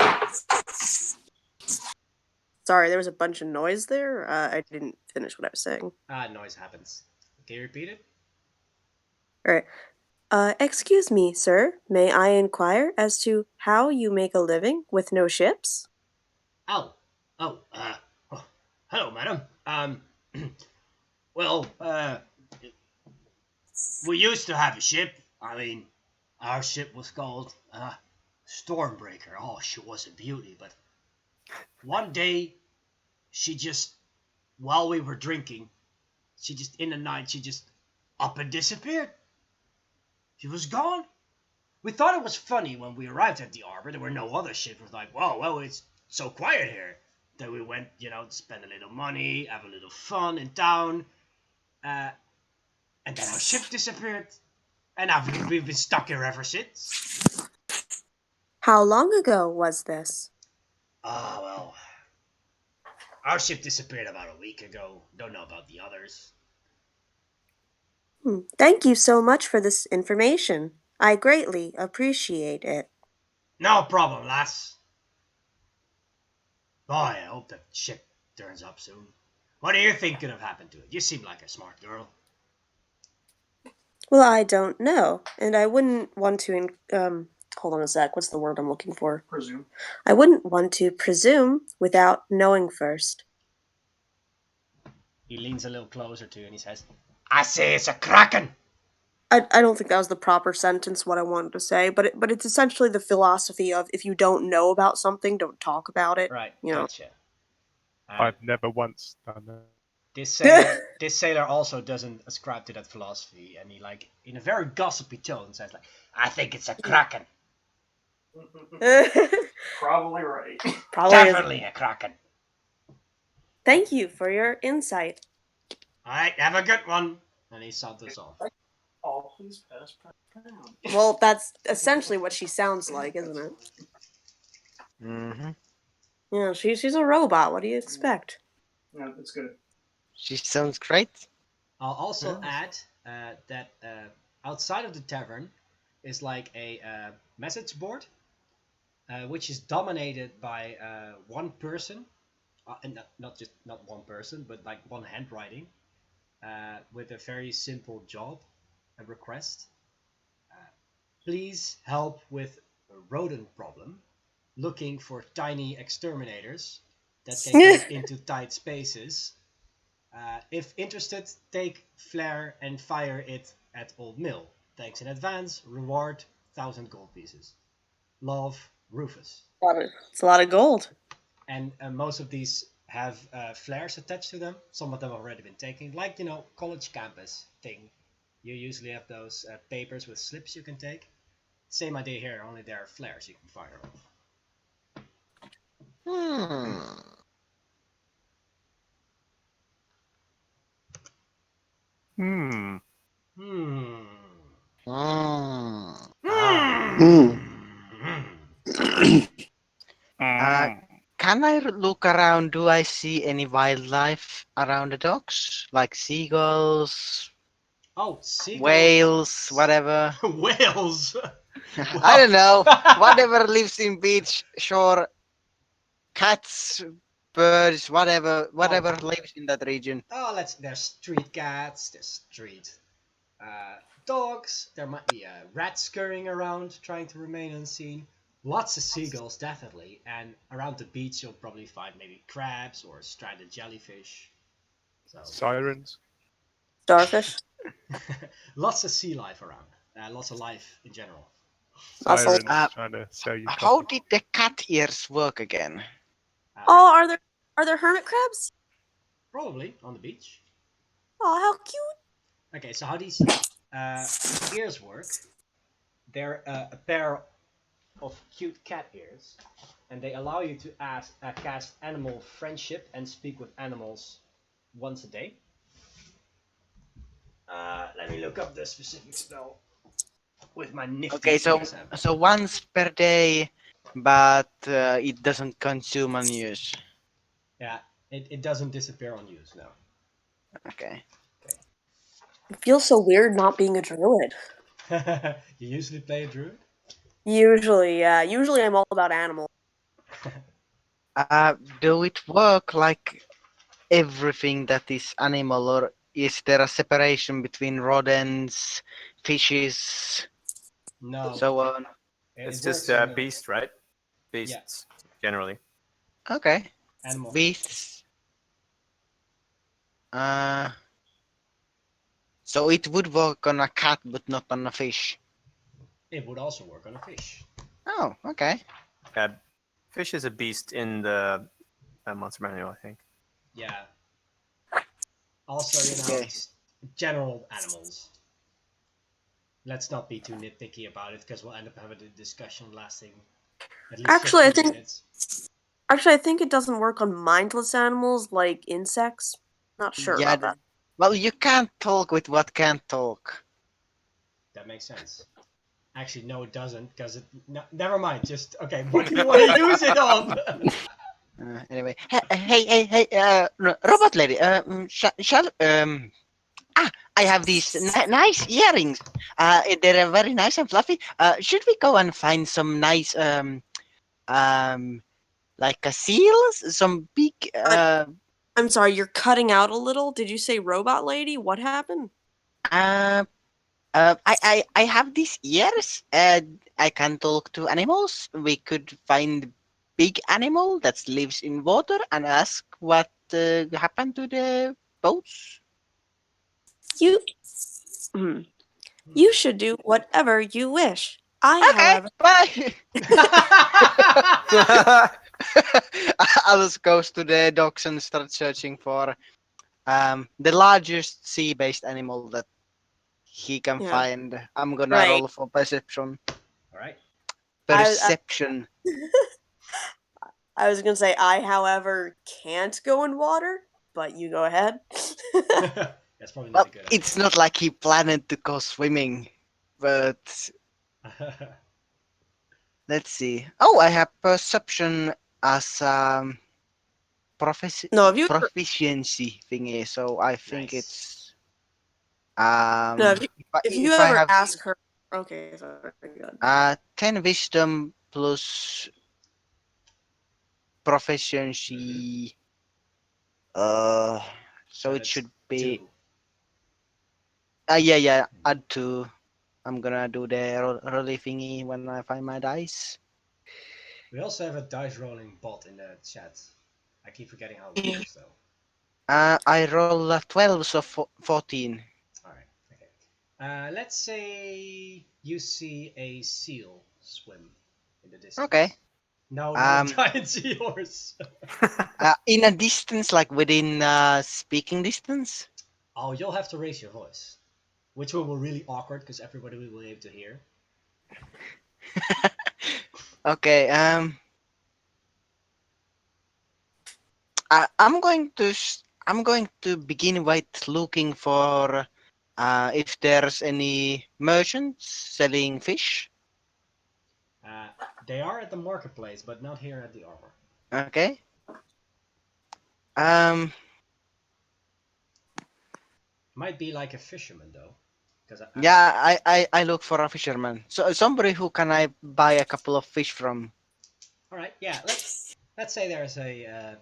Sorry, there was a bunch of noise there. I didn't finish what I was saying. Noise happens. Can you repeat it? All right. Excuse me, sir. May I inquire as to how you make a living with no ships? Oh, hello, madam. Well, we used to have a ship. I mean, our ship was called Stormbreaker. Oh, she was a beauty, but one day, she just, while we were drinking, in the night, she just up and disappeared. She was gone. We thought it was funny when we arrived at the arbor. There were no other ships. It was like, whoa, well, it's so quiet here. Then we went, to spend a little money, have a little fun in town. And then our ship disappeared. And we've been stuck here ever since. How long ago was this? Well, our ship disappeared about a week ago. Don't know about the others. Thank you so much for this information. I greatly appreciate it. No problem, lass. Boy, I hope that ship turns up soon. What do you think could have happened to it? You seem like a smart girl. Well, I don't know, and I wouldn't want to, hold on a sec, what's the word I'm looking for? Presume. I wouldn't want to presume without knowing first. He leans a little closer to you and he says, I say it's a kraken! I don't think that was the proper sentence, what I wanted to say, but it's essentially the philosophy of if you don't know about something, don't talk about it. Right, You know. gotcha. I've never once done that. This sailor also doesn't ascribe to that philosophy, and he, like, in a very gossipy tone, says, like, I think it's a kraken. Probably right. Probably is. Definitely a kraken. Thank you for your insight. All right, have a good one. And he saunters off. Oh, please pass round. Well, that's essentially what she sounds like, isn't it? Mm-hmm. Yeah, she's a robot. What do you expect? No, that's good. She sounds great. I'll also Yes. add that outside of the tavern is like a message board, which is dominated by one person, and not one person, but like one handwriting, with a very simple job, a request. Uh, Please help with a rodent problem. Looking for tiny exterminators that can get into tight spaces. If interested, take flare and fire it at Old Mill. Thanks in advance. Reward 1,000 gold pieces. Love, Rufus. It's a lot of gold. And most of these have flares attached to them. Some of them have already been taken, like college campus thing. You usually have those papers with slips you can take. Same idea here, only there are flares you can fire off. Hmm. Hmm. Hmm. Hmm. Hmm. Uh, can I look around? Do I see any wildlife around the docks? Like seagulls, Oh, seagull. whales, whatever? Whales. I don't Wow. know. Whatever lives in beach, shore, cats, birds, whatever lives in that region. Oh, there's street cats, there's street dogs, there might be a rat scurrying around trying to remain unseen. Lots of seagulls, definitely, and around the beach you'll probably find maybe crabs or stranded jellyfish. So, Sirens. Starfish. lots of sea life around, lots of life in general. Also, Sirens trying to sell you How coffee. did the cat ears work again? oh, are there hermit crabs? Probably on the beach. Oh, how cute! Okay, so how these ears work? They're a pair of cute cat ears, and they allow you to cast animal friendship and speak with animals once a day. Let me look up the specific spell with my nifty Okay, so fingers app. so once per day, but it doesn't consume unused. Yeah, it doesn't disappear on use now. Okay. It feels so weird not being a druid. You usually play a druid? Usually, yeah. Usually, I'm all about animals. Do it work like everything that is animal, or is there a separation between rodents, fishes, No, so on? it It's just works on beast, right? yeah, Beasts generally. Okay. animal friendship. Beasts. Uh, so it would work on a cat, but not on a fish. It would also work on a fish. Oh, okay. Fish is a beast in the monster manual, I think. Yeah. Also, Okay. general animals. Let's not be too nitpicky about it because we'll end up having a discussion lasting at least Actually, 15 minutes. I think it doesn't work on mindless animals like insects. Not sure Yeah. about that. Well, you can't talk with what can't talk. That makes sense. Actually, no, it doesn't because never mind. Just okay. What do you want to use it on? Anyway, hey, robot lady. Shall I have these nice earrings. They're very nice and fluffy. Should we go and find some nice um, like a seals, some big I'm sorry, you're cutting out a little. Did you say robot lady? What happened? uh, I have these ears. I can talk to animals. We could find big animal that lives in water and ask what happened to the boats. You, hmm. You should do whatever you wish. I, Okay, however, bye. Alice goes to the docks and starts searching for the largest sea-based animal that he can yeah, find. I'm gonna right. roll for perception. All right. I, Perception. I was gonna say I, however, can't go in water. but you go ahead. That's probably Well, not a good it's not like he planned to go swimming, but idea. let's see. Oh, I have perception as No, if you proficiency thingy, so I think Nice. it's no, if you if I ever have ask her, okay, sorry, God. 10 wisdom plus proficiency, uh, so So it that's should be 2. yeah, add 2. I'm gonna do the rolly thingy when I find my dice. We also have a dice rolling bot in the chat. I keep forgetting how it works though. I roll a 12, so 14. Alright, okay. Let's say you see a seal swim in the Okay. distance. No, not a Um, giant seahorse. in a distance, like within speaking distance. Oh, you'll have to raise your voice. Which will be really awkward because everybody will be able to hear. Okay. I'm going to begin with looking for if there's any merchants selling fish. They are at the marketplace, but not here at the arbor. Okay. Um. Might be like a fisherman though, because I like. Yeah, I look for a fisherman. So somebody who can I buy a couple of fish from. All right, yeah. Let's say there's a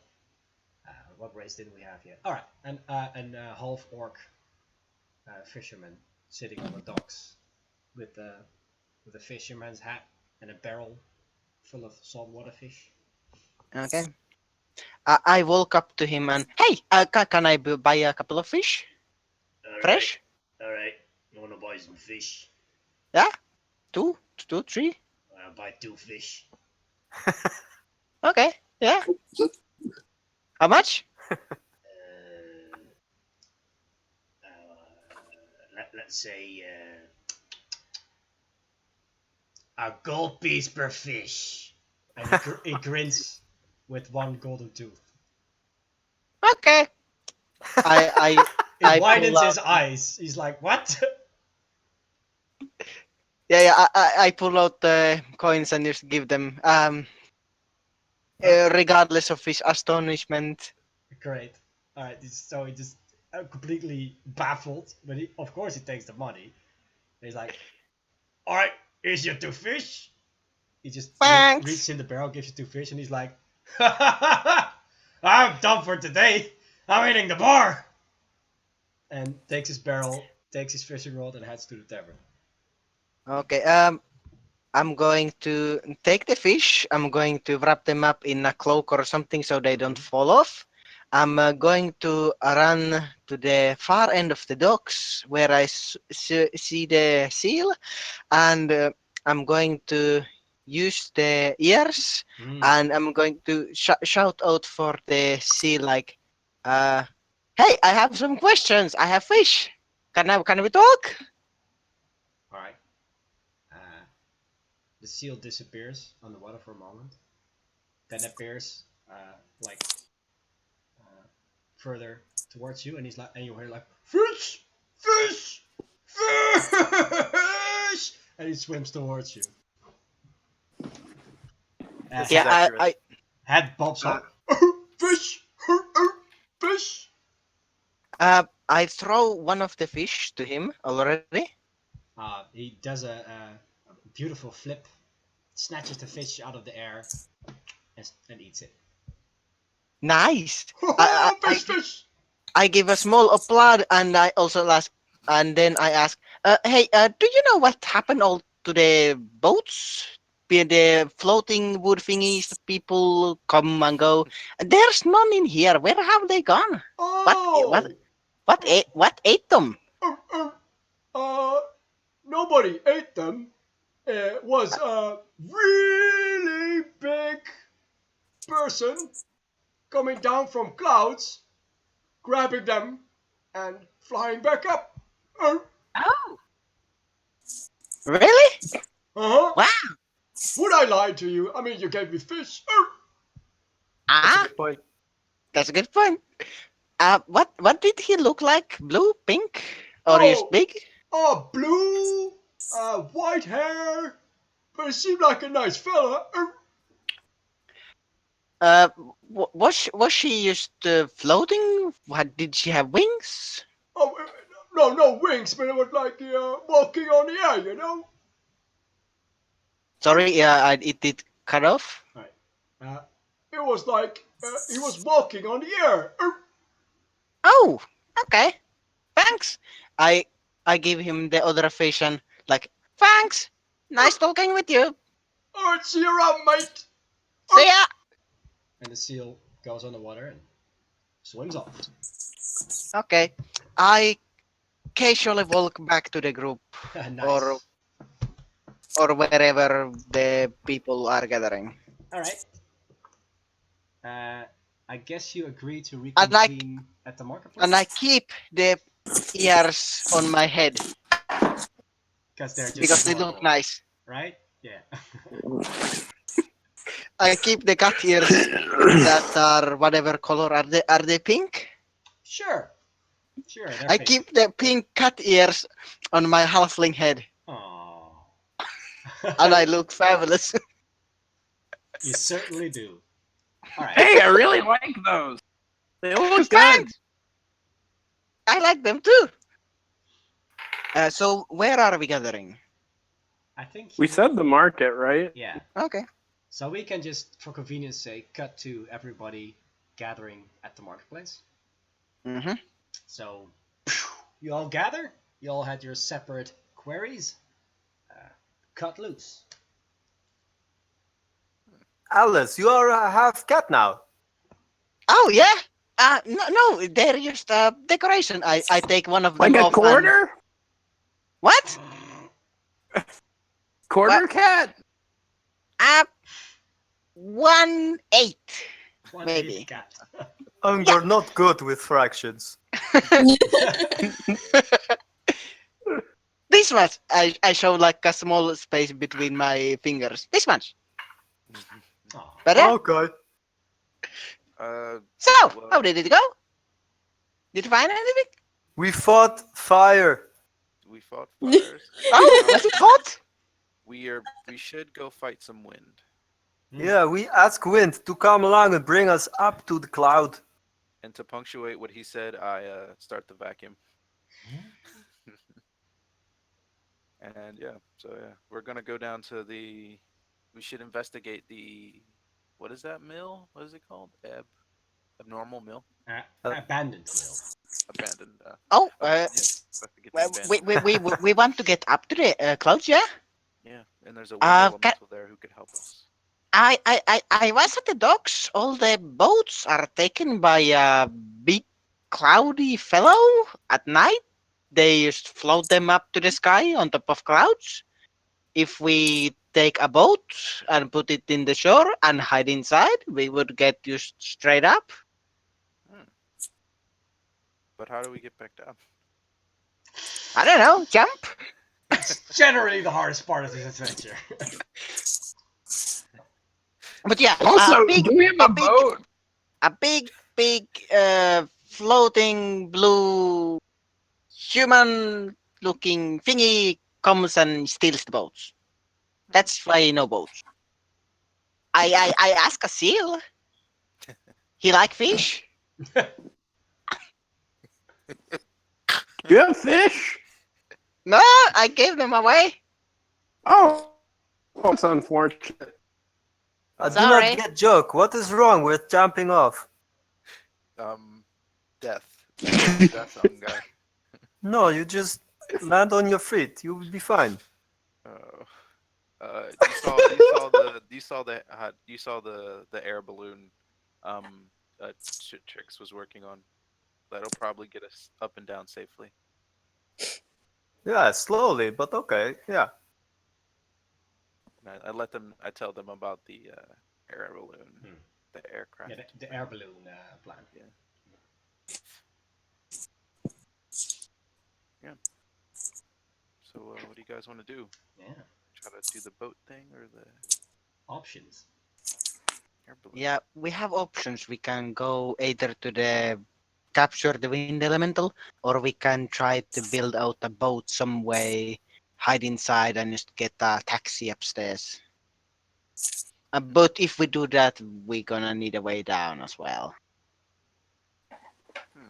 what race did we have here? All right, an half orc fisherman sitting on the docks with a fisherman's hat and a barrel full of saltwater fish. Okay. I walk up to him and hey, can I buy a couple of fish? Fresh? All right. You wanna buy some fish? Yeah. Two, 3. I'll buy 2 fish. Okay. Yeah. How much? Uh, let's say a gold piece per fish, and he grins with one golden tooth. Okay. I It I pull widens out. his eyes. He's like, "What?" Yeah. I pull out the coins and just give them. Regardless of his astonishment. Great. All right. So he just completely baffled, but of course he takes the money. He's like, "All right, here's your 2 fish." He just reaches Thanks. in the barrel, gives you 2 fish, and he's like, "I'm done for today. I'm hitting the bar." And takes his barrel, takes his fishing rod, and heads to the tavern. Okay. I'm going to take the fish. I'm going to wrap them up in a cloak or something so they don't fall off. I'm going to run to the far end of the docks where I see the seal, and I'm going to use the ears, and I'm going to shout out for the seal like, "Hey, I have some questions. I have fish. Can we talk?" All right. Uh, the seal disappears on the water for a moment, then appears like further towards you, and he's like, and you hear like fish, fish, fish, and he swims towards you. This is Yeah, accurate. Head pops up. Fish, fish. I throw one of the fish to him already. He does a beautiful flip, snatches the fish out of the air, and eats it. Nice. I, I, Fish, fish. I give a small applaud, and I also ask, and then I ask, "Hey, do you know what happened all to the boats? The floating wood thingies, the people come and go. There's none in here. Where have they gone? Oh, What ate them?" uh, uh, uh, nobody ate them. It was a really big person coming down from clouds, grabbing them, and flying back up. Uh Oh, really? huh. Wow. Would I lie to you? I mean, you gave me fish. That's a Ah, good point. that's a good point. What did he look like? Blue, pink, or just Oh, big? blue, white hair, but he seemed like a nice fella. Was she just floating? What did she have wings? Oh, no wings, but it was like walking on the air, you know. Sorry, it did cut off. Right. It was like he was walking on the air. Oh, okay. Thanks. I I give him the other affation like thanks. Nice talking with you. All right, see you around, mate. See ya. And the seal goes on the water and swims off. Okay. I casually walk back to the group Nice. or wherever the people are gathering. All right. I guess you agree to And I reconvene at the marketplace. and I keep the ears on my head Because they're just because they adorable, look nice. right? Yeah. I keep the cat ears that are whatever color. Are they pink? Sure. They're I pink. keep the pink cat ears on my halfling head, Aww. and I look fabulous. You certainly do. All right. Hey, I really like those. They look good. Thanks. I like them too. So where are we gathering? I think We said the market, right? Yeah. Okay. So we can just, for convenience sake, cut to everybody gathering at the marketplace. Mm-hmm. So you all gather. You all had your separate queries. Cut loose. Alice, you are a half cat now. Oh yeah. No, they're just decoration. I take one of them Like a off. quarter? What? Quarter What? cat? 1/8. One Maybe. eighth cat. You're not good with fractions. This much. I show like a small space between my fingers. This much. Aw. Better? Okay. So, well- how did it go? Did you find anything? We fought fire. We fought fires. Oh, was it hot? We should go fight some wind. Yeah, we asked Wind to come along and bring us up to the cloud. And to punctuate what he said, I start the vacuum. And yeah, we're gonna go down to the. We should investigate the. What is that mill? What is it called? Abnormal mill. Abandoned mill. Abandoned. Oh, Investigate the abandoned. we want to get up to the clouds, yeah? Yeah, and there's a wind elemental there who could help us. I was at the docks. All the boats are taken by a big cloudy fellow at night. They just float them up to the sky on top of clouds. If we take a boat and put it in the shore and hide inside, we would get just straight up. But how do we get back down? I don't know, jump. That's generally the hardest part of this adventure. But yeah, Also, a big, do we have a boat? a big, floating blue human-looking thingy comes and steals the boats. That's why no boats. I ask a seal. He like fish? You have fish? No, I gave them away. Oh, it's unfortunate. I do Sorry. not get joke. What is wrong with jumping off? Death. Death on guy. No, you just land on your feet. You will be fine. You saw the air balloon Trix was working on. That'll probably get us up and down safely. Yeah, slowly, but okay. Yeah. And I tell them about the air balloon, the aircraft. Yeah, the air balloon plan. Yeah. So what do you guys want to do? Yeah. Try to do the boat thing or the Options. air balloon? Yeah, we have options. We can go either to the capture the wind elemental, or we can try to build out a boat some way, hide inside, and just get a taxi upstairs. But if we do that, we're gonna need a way down as well.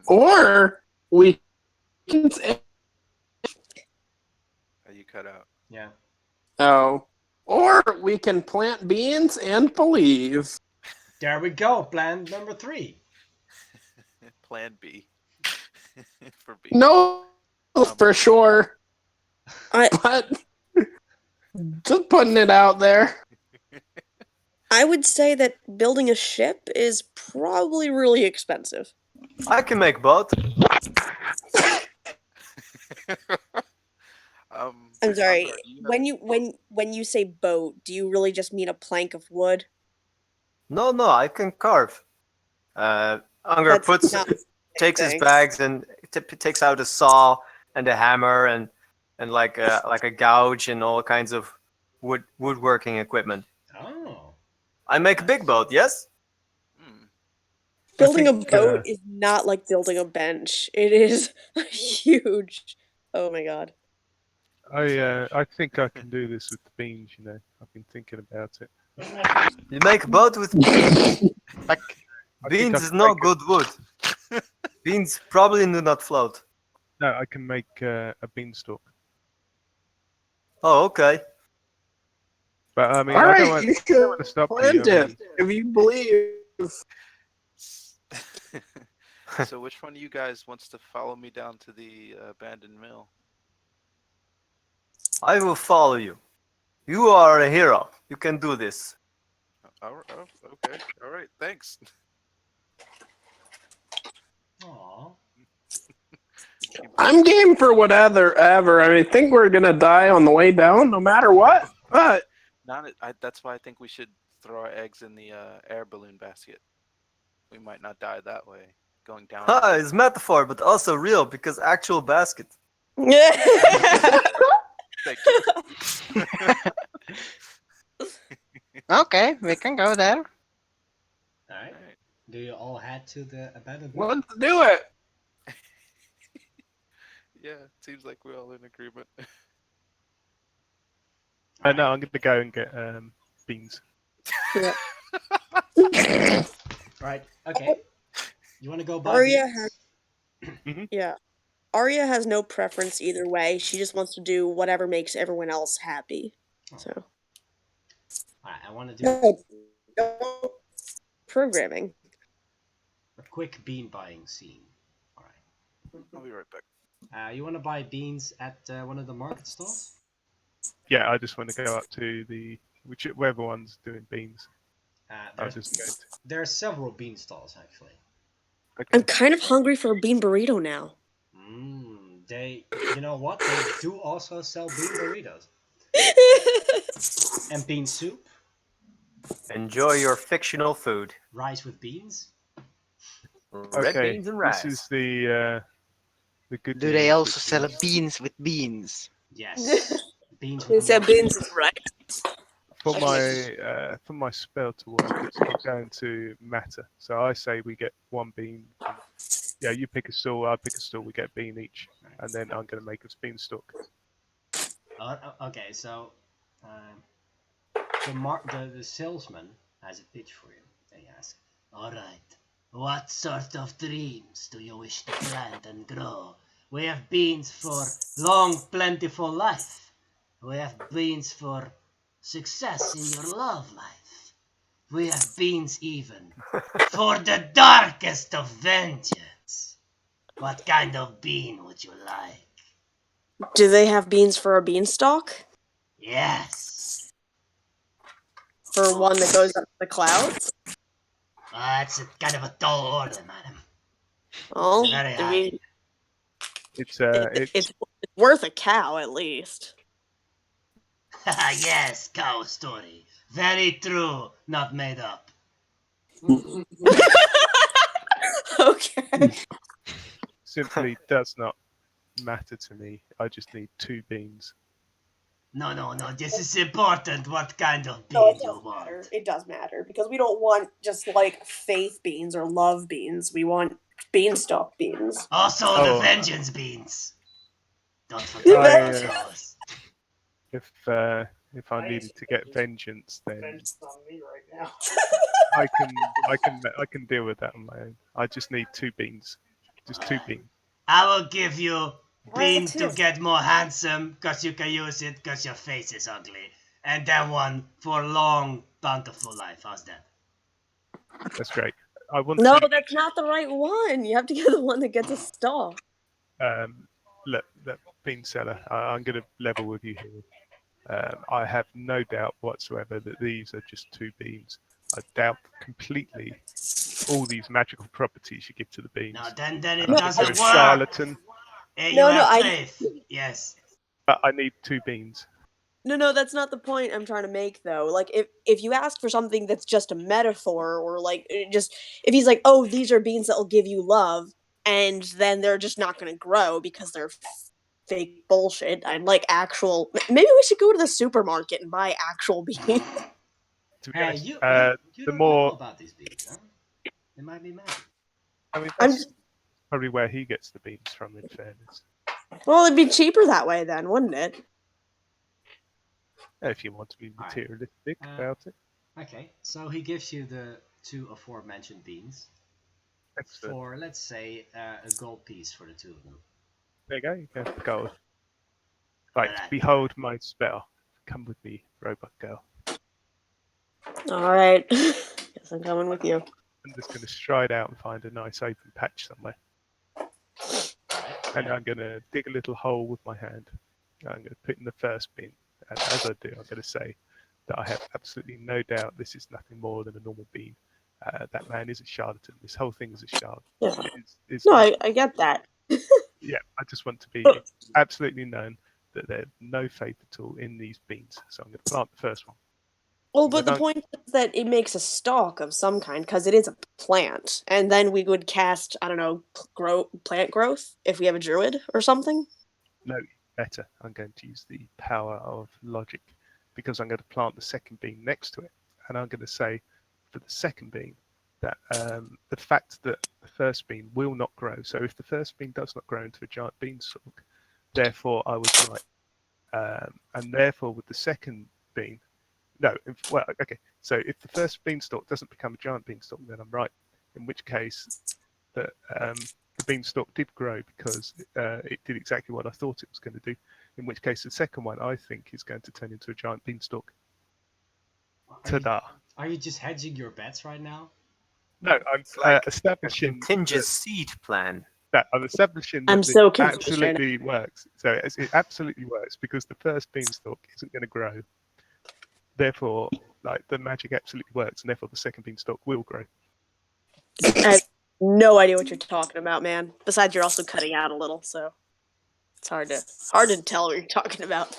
Or we can. You cut out. Yeah. Oh. Or we can plant beans and believe. There we go. Plan number 3. Plan B. For B. No, for sure. I But just putting it out there. I would say that building a ship is probably really expensive. I can make both. I'm sorry. Unger, do you have- When you say boat, do you really just mean a plank of wood? No, I can carve. Unger That's not the same takes his thing. bags and takes out a saw and a hammer and like a gouge and all kinds of woodworking equipment. Oh. I make a big boat, yes? Building a think, boat is not like building a bench. It is huge. Oh my god. I think I can do this with the beans. You know, I've been thinking about it. You make a boat with beans. I think Beans I is can not make good wood. Beans probably do not float. No, I can make a beanstalk. Oh, okay. But I mean, All I right, don't want you to should stop you. plant I it mean, if you believe. So which one of you guys wants to follow me down to the abandoned mill? I will follow you. You are a hero. You can do this. Okay. All right. Thanks. Aw. I'm game for whatever. I think we're gonna die on the way down, no matter what. But That's why I think we should throw our eggs in the air balloon basket. We might not die that way. Going down. Ha, it's metaphor, but also real because actual basket. Thank you. Okay, we can go there. Alright. Do you all head to the abandoned mill? let's do it. Yeah, seems like we're all in agreement. no, I'm going to go and get beans. Right. Okay. You want to go buy Arya beans? has Mhm. Yeah. Arya has no preference either way. She just wants to do whatever makes everyone else happy. So Alright, I want to do programming. a quick bean buying scene. Alright. I'll be right back. You want to buy beans at one of the market stalls? Yeah, I just want to go up to whichever one's doing beans. I'll There's, just go. there are several bean stalls actually. I'm Okay. kind of hungry for a bean burrito now. You know what? They do also sell bean burritos and bean soup, Enjoy your fictional food. rice with beans. Red Okay, beans and rice. this is the good. Do news, they also which sell is beans with beans? Yes, beans They with said milk. beans is right. for my spell to work? It's not going to matter. So I say we get one bean. Yeah, you pick a stall, I pick a stall. We get a bean each, and then I'm going to make a beanstalk. Okay, so the salesman has a pitch for you. They ask, "All right, what sort of dreams do you wish to plant and grow? We have beans for long, plentiful life. We have beans for success in your love life. We have beans even for the darkest of vengeance. What kind of bean would you like?" Do they have beans for a beanstalk? Yes. For one that goes up the clouds? It's a kind of a tall order, madam. Oh, Very I mean, It's it's worth a cow at least. Yes, cow story. Very true, not made up. Okay. simply does not matter to me. I just need 2 beans. No, this is important. What kind of No, it bean you does want? matter. It does matter because we don't want just like faith beans or love beans. We want beanstalk beans. Also the Oh, vengeance beans. Don't I, forget about those. if I needed to get vengeance, then on me right now. I can deal with that on my own. I just need 2 beans, just 2 beans. I will give you Why is it bean to two? get more handsome, cause you can use it, cause your face is ugly. And then one for long, bountiful life. How's that? That's great. I want No, to that's not the right one. You have to get the one that gets a stalk. look, bean seller. I'm going to level with you here. I have no doubt whatsoever that these are just 2 beans. I doubt completely all these magical properties you give to the beans. No, then it And I think you're doesn't a work. charlatan. You have I faith. Yes. But I need 2 beans. no, that's not the point I'm trying to make though. Like if you ask for something that's just a metaphor or like just if he's like, "Oh, these are beans that will give you love," and then they're just not going to grow because they're fake bullshit. I'd like actual maybe we should go to the supermarket and buy actual beans. To be Hey, honest, you the don't know more about these beans, huh? They might be magic. I mean, I'm that's probably where he gets the beans from. In fairness, well, it'd be cheaper that way then, wouldn't it? if you want to be All right. materialistic about it. Okay, so he gives you the 2 aforementioned beans Excellent. for, let's say, a gold piece for the 2 of them. There you go. You get the gold. Right. Alright. Behold my spell. Come with me, robot girl. All right. Guess I'm coming with you. I'm just going to stride out and find a nice open patch somewhere. And I'm going to dig a little hole with my hand. I'm going to put in the first bin. And as I do, I'm going to say that I have absolutely no doubt this is nothing more than a normal bean. That man is a charlatan. This whole thing is a charlatan. Yeah. It's No, not- I get that. yeah, I just want to be absolutely known that there's no faith at all in these beans. So I'm going to plant the first one. Well, And but the when point is that it makes a stalk of some kind because it is a plant, and then we would cast I don't know plant growth if we have a druid or something. No, better. I'm going to use the power of logic because I'm going to plant the second bean next to it. And I'm going to say for the second bean that the fact that the first bean will not grow. So if the first bean does not grow into a giant beanstalk, therefore I was right. And therefore with the second bean, no, well, okay. So if the first beanstalk doesn't become a giant beanstalk, then I'm right. In which case, the beanstalk did grow because it did exactly what I thought it was going to do. In which case, the second one I think is going to turn into a giant beanstalk. Ta-da! Are you just hedging your bets right now? No, I'm like establishing contingent seed plan. that. I'm establishing I'm that so it confused right absolutely works. So it absolutely works because the first beanstalk isn't going to grow. Therefore, like the magic absolutely works, and therefore the second beanstalk will grow. I have no idea what you're talking about, man. Besides, you're also cutting out a little, so it's hard to tell what you're talking about.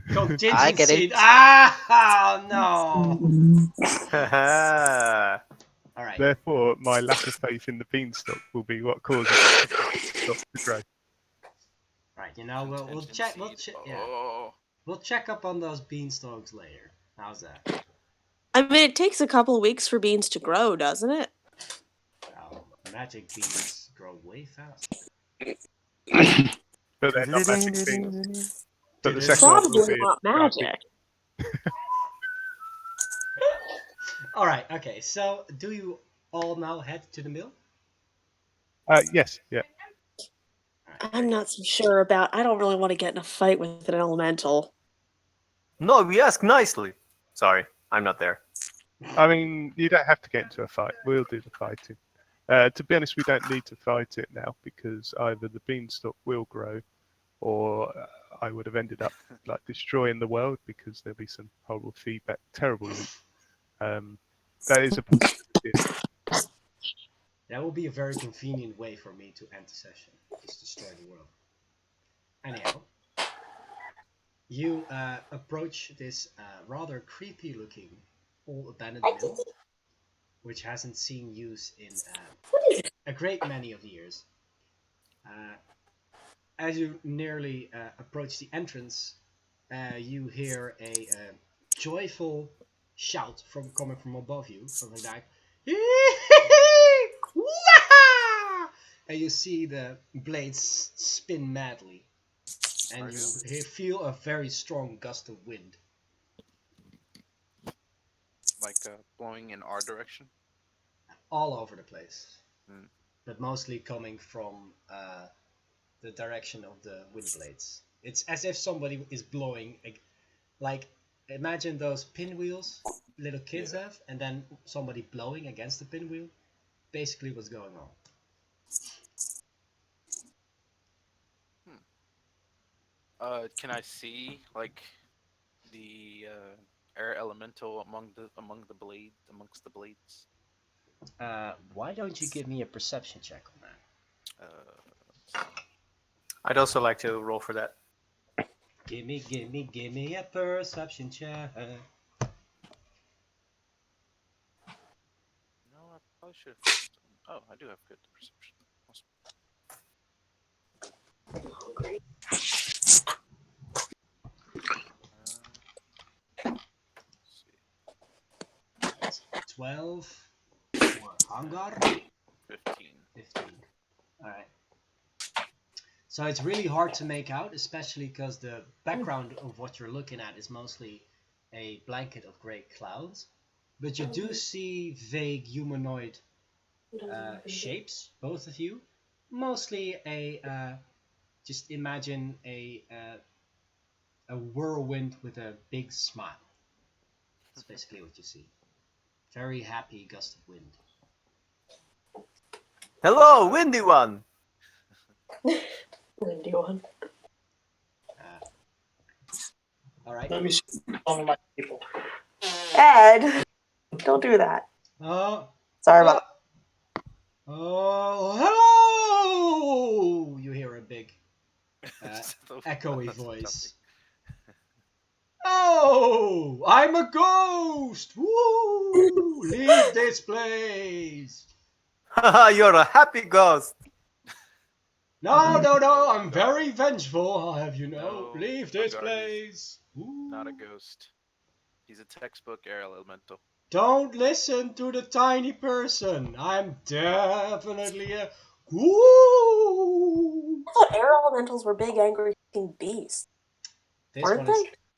Contingency. I get it. Ah, oh, no. All right. Therefore, my lack of faith in the beanstalk will be what causes the beanstalk to grow. Right. You know, we'll check. We'll check up on those beanstalks later. How's that? I mean, it takes a couple weeks for beans to grow, doesn't it? Well, magic beans grow way fast. But they're not magic beans. But the It is second one will Probably be not a giant bean. magic. All right. Okay. So, do you all now head to the mill? Yes, yeah. I'm not so sure about. I don't really want to get in a fight with an elemental. No, we ask nicely. Sorry, I'm not there. I mean, you don't have to get into a fight. We'll do the fighting. To be honest, we don't need to fight it now because either the beanstalk will grow, or I would have ended up like destroying the world because there'll be some horrible feedback, terrible loot. That is a possibility. That will be a very convenient way for me to end the session. Just destroy the world. Anyhow, you approach this rather creepy-looking old abandoned mill, which hasn't seen use in a great many of years. As you nearly approach the entrance, you hear a joyful shout coming from above you, something like, And you see the blades spin madly, and you feel a very strong gust of wind. Like blowing in our direction. All over the place, Hmm. but mostly coming from the direction of the wind blades. It's as if somebody is blowing, like imagine those pinwheels little kids Yeah. have, and then somebody blowing against the pinwheel. Basically, what's going on. Can I see like the air elemental amongst the blades? Why don't you give me a perception check on that? Let's see. I'd also like to roll for that. Give me a perception check. No, I probably should have. Oh, I do have good perception. Awesome. Let's see. 12 for Hangar. 15. 15. Alright. So it's really hard to make out, especially because the background of what you're looking at is mostly a blanket of gray clouds. But you do see vague humanoid shapes, both of you. Mostly just imagine a whirlwind with a big smile. That's basically what you see. Very happy gust of wind. Hello, windy one. Windy one. All right. Let me see all of my people. Ed, don't do that. Sorry about Oh, hello! You hear a big echoey voice. Oh, I'm a ghost! Woo! Leave this place! Haha, you're a happy ghost. No, I'm very vengeful, I'll have you know. No, Leave this Hangar, place! Not a ghost. He's a textbook air elemental. Don't listen to the tiny person. I'm definitely a... Woo! I thought air elementals were big, angry beasts.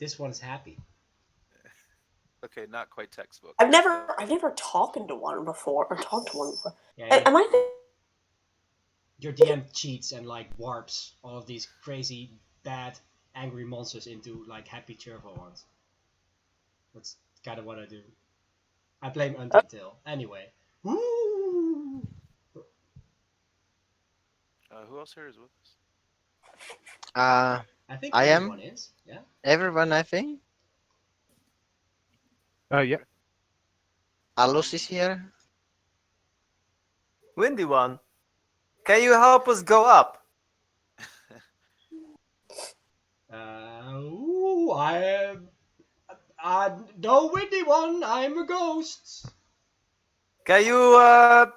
This one's happy. Okay, not quite textbook. I've never talked to one before. Yeah, Am I? Your DM cheats and like warps all of these crazy, bad, angry monsters into like happy, cheerful ones. That's kind of what I do. I blame Undertale. Anyway. Woo! Who else here is with us? I I am. everyone is. Yeah. Everyone, I think. Yeah. Alus is here. Windy one. Can you help us go up? I am. No windy one. I'm a ghost. Can you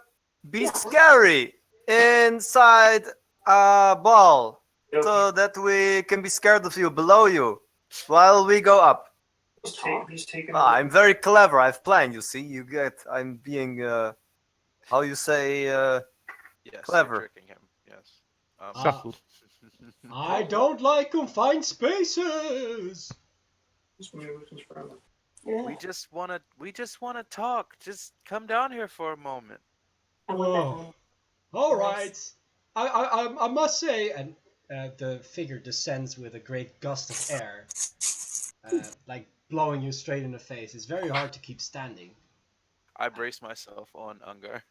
be scary inside a ball so that we can be scared of you below you while we go up? He's taking I'm very clever. I've planned. You see, I'm being how you say Yes, clever. You're tricking him. Yes. Subtle. I don't like confined spaces. We just wanna talk. Just come down here for a moment. Oh, all right. I must say, and the figure descends with a great gust of air, like blowing you straight in the face. It's very hard to keep standing. I brace myself on Ungar.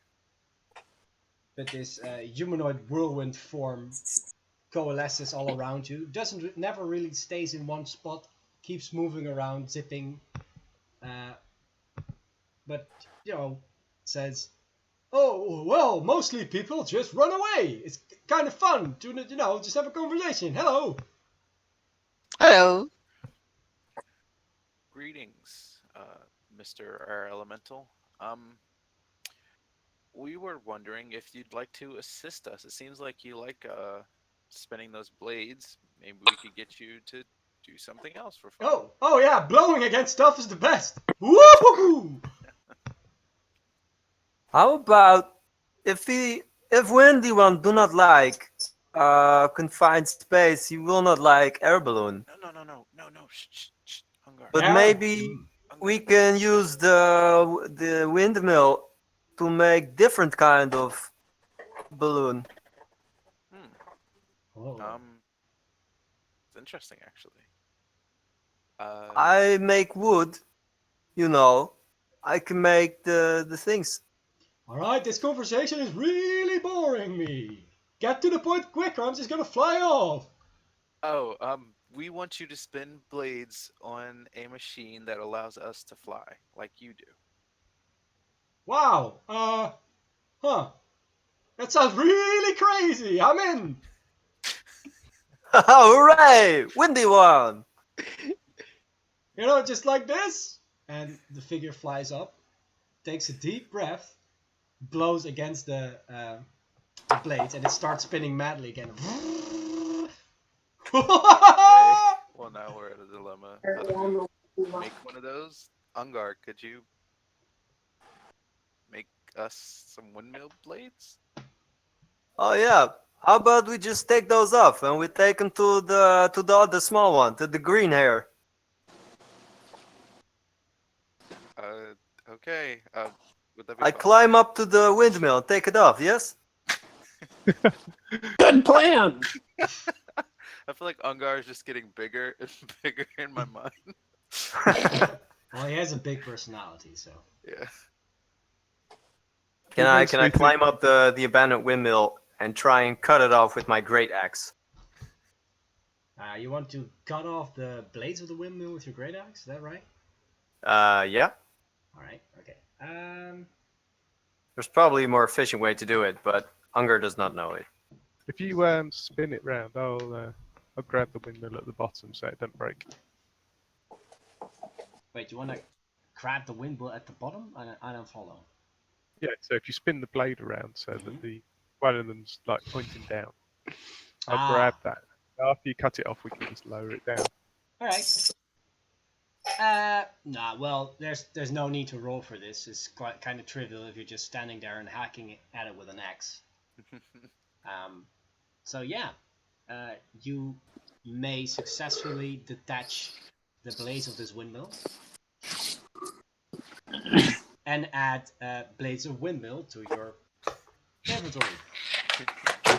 But this humanoid whirlwind form coalesces all around you. Never really stays in one spot. Keeps moving around, zipping. But says, "Oh well, mostly people just run away. It's kind of fun to just have a conversation. Hello." Hello. Greetings, Mr. Air Elemental. We were wondering if you'd like to assist us. It seems like you like spinning those blades. Maybe we could get you to do something else for fun. Oh yeah, blowing against stuff is the best. Woohoo! How about if Windy One do not like confined space, he will not like air balloon. No. Shh. Hungar. But Yeah. maybe we can use the windmill to make different kind of balloon. Oh. It's interesting actually. I make wood, you know. I can make the things. All right, this conversation is really boring me. Get to the point quicker. I'm just gonna fly off. Oh, we want you to spin blades on a machine that allows us to fly, like you do. Wow. Huh. That sounds really crazy. I'm in. Hooray! Windy One! You know, just like this. And the figure flies up, takes a deep breath, blows against the blades, and it starts spinning madly again. Okay. Well, now we're at a dilemma. How do we make one of those? Ungar, could you make us some windmill blades? Oh yeah. How about we just take those off and we take them to the other small one, to the green hair. Okay. Would that be I fun? climb up to the windmill and take it off, yes? Good plan. I feel like Ungar is just getting bigger and bigger in my mind. Well, he has a big personality, so. Yeah. Can I mostly climb up the abandoned windmill and try and cut it off with my great axe? You want to cut off the blades of the windmill with your great axe? Is that right? Yeah. All right. Okay. There's probably a more efficient way to do it, but Unger does not know it. If you spin it round, I'll grab the windmill at the bottom so it don't break. Wait, you want to grab the windmill at the bottom? I don't follow. Yeah, so if you spin the blade around so that the one of them's like pointing down, I'll grab that. After you cut it off, we can just lower it down. All right. Nah. Well, there's no need to roll for this. It's quite kind of trivial if you're just standing there and hacking at it with an axe. So yeah, you may successfully detach the blades of this windmill and add blades of windmill to your inventory.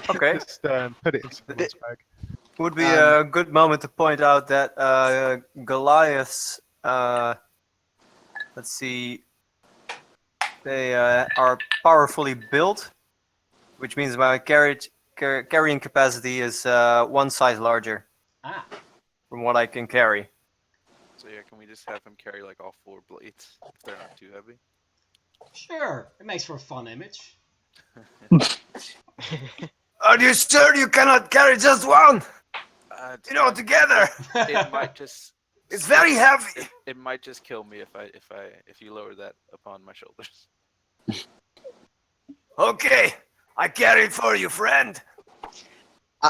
Okay. Just put it in someone's bag. Would be a good moment to point out that Goliaths, let's see, they are powerfully built, which means my carrying capacity is one size larger from what I can carry. So yeah, can we just have him carry like all 4 blades if they're not too heavy? Sure, it makes for a fun image. Are you sure you cannot carry just one? Together. It might just. It's very heavy. It might just kill me if you lower that upon my shoulders. Okay, I carry it for you, friend.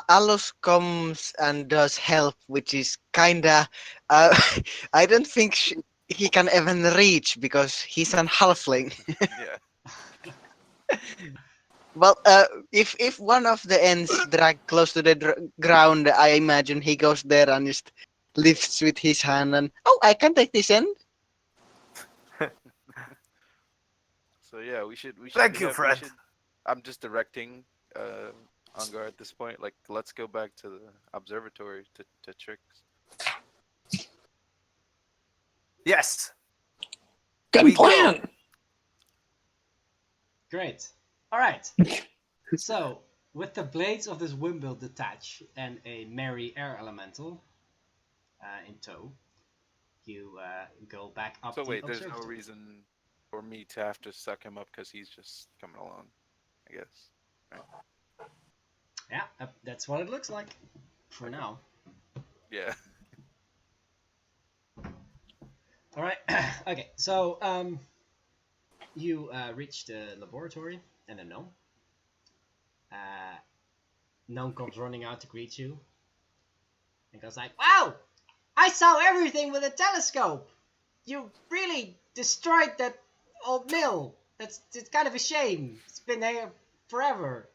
Alus comes and does help, which is kinda. I don't think he can even reach because he's an halfling. Yeah. Well, if one of the ends drag close to the ground, I imagine he goes there and just lifts with his hand and I can take this end. So yeah, we should. Thank you, friend. I'm just directing Ungar at this point. Like, let's go back to the observatory to Tricks. Yes. Good plan. Go. Great. All right. So, with the blades of this windmill detached and a merry air elemental in tow, you go back up. So the wait, there's no observatory. reason for me to have to suck him up because he's just coming along, I guess. Right? Yeah, that's what it looks like for now. Yeah. All right. Okay. So you reach the laboratory and a gnome. Gnome comes running out to greet you and goes like, "Wow! I saw everything with a telescope. You really destroyed that old mill. It's kind of a shame. It's been there forever.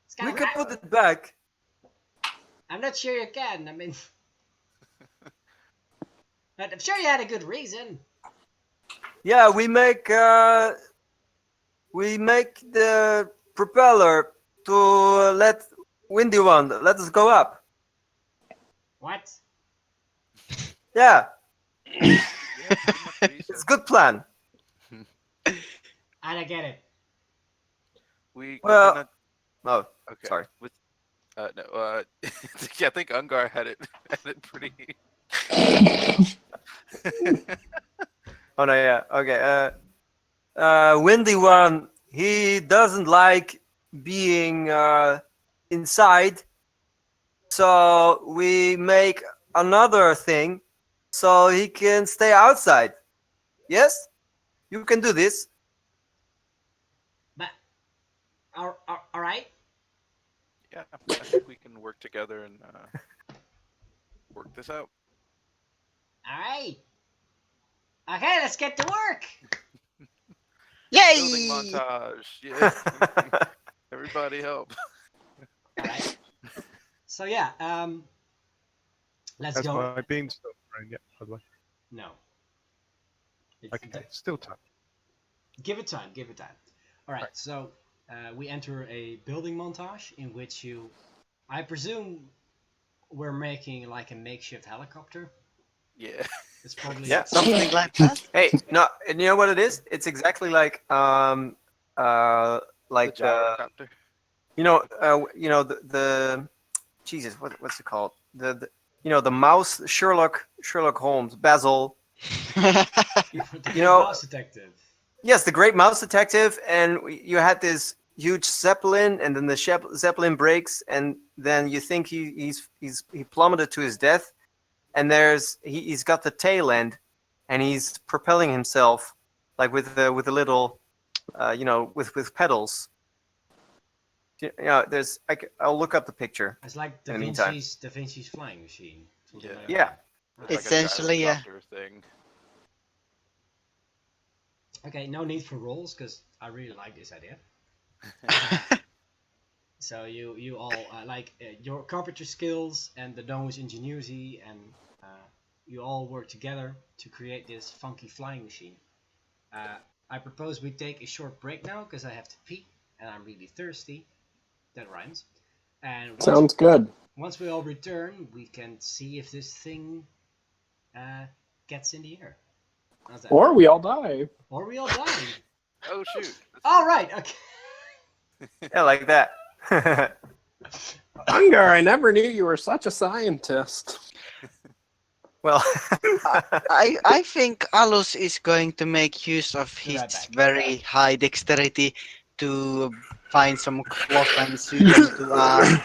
It's kind We of could put it back. I'm not sure you can. I mean, but I'm sure you had a good reason. Yeah, we make the propeller to let Windy One let us go up. What? Yeah, Yeah, pretty much what he it's a said. good plan. I don't get it. We're Well, gonna oh, okay. sorry. With no, yeah, I think Ungar had it pretty. Oh no, yeah, okay. Windy One, he doesn't like being inside, so we make another thing so he can stay outside. Yes, you can do this. But all right. Yeah, I think we can work together and work this out. All right. Okay, let's get to work. Building Yay! montage. Yeah. Everybody help. All right. So yeah, let's That's go. my beanstalk thrown yet, by the way. No. Okay, still time. Give it time. Give it time. All right. Right. So we enter a building montage in which I presume, we're making like a makeshift helicopter. Yeah. It's probably Yeah. Something like that. Hey, no, and you know what it is? It's exactly like The gyrocopter. the Jesus, what's it called? The mouse Sherlock Holmes, Basil. the mouse detective. Yes, the great mouse detective, and you had this huge zeppelin, and then the zeppelin breaks, and then you think he plummeted to his death, and he's got the tail end, and he's propelling himself like with a little, with pedals. There's I'll look up the picture. It's like Da In the meantime. Vinci's flying machine. Something Yeah. like Yeah. that. It's Essentially, yeah. like a gyrocopter thing. Okay, no need for rolls because I really like this idea. So you all your carpenter skills and the Dome's ingenuity, and you all work together to create this funky flying machine. I propose we take a short break now because I have to pee and I'm really thirsty. That rhymes. And Sounds good. once we all return, we can see if this thing gets in the air. How's that? Or we all die. Or we all die. Oh shoot. All right. Okay. Yeah, like that. Ungar, I never knew you were such a scientist. Well, I think Alus is going to make use of Be his right back. very high dexterity to find some cloth and sew them to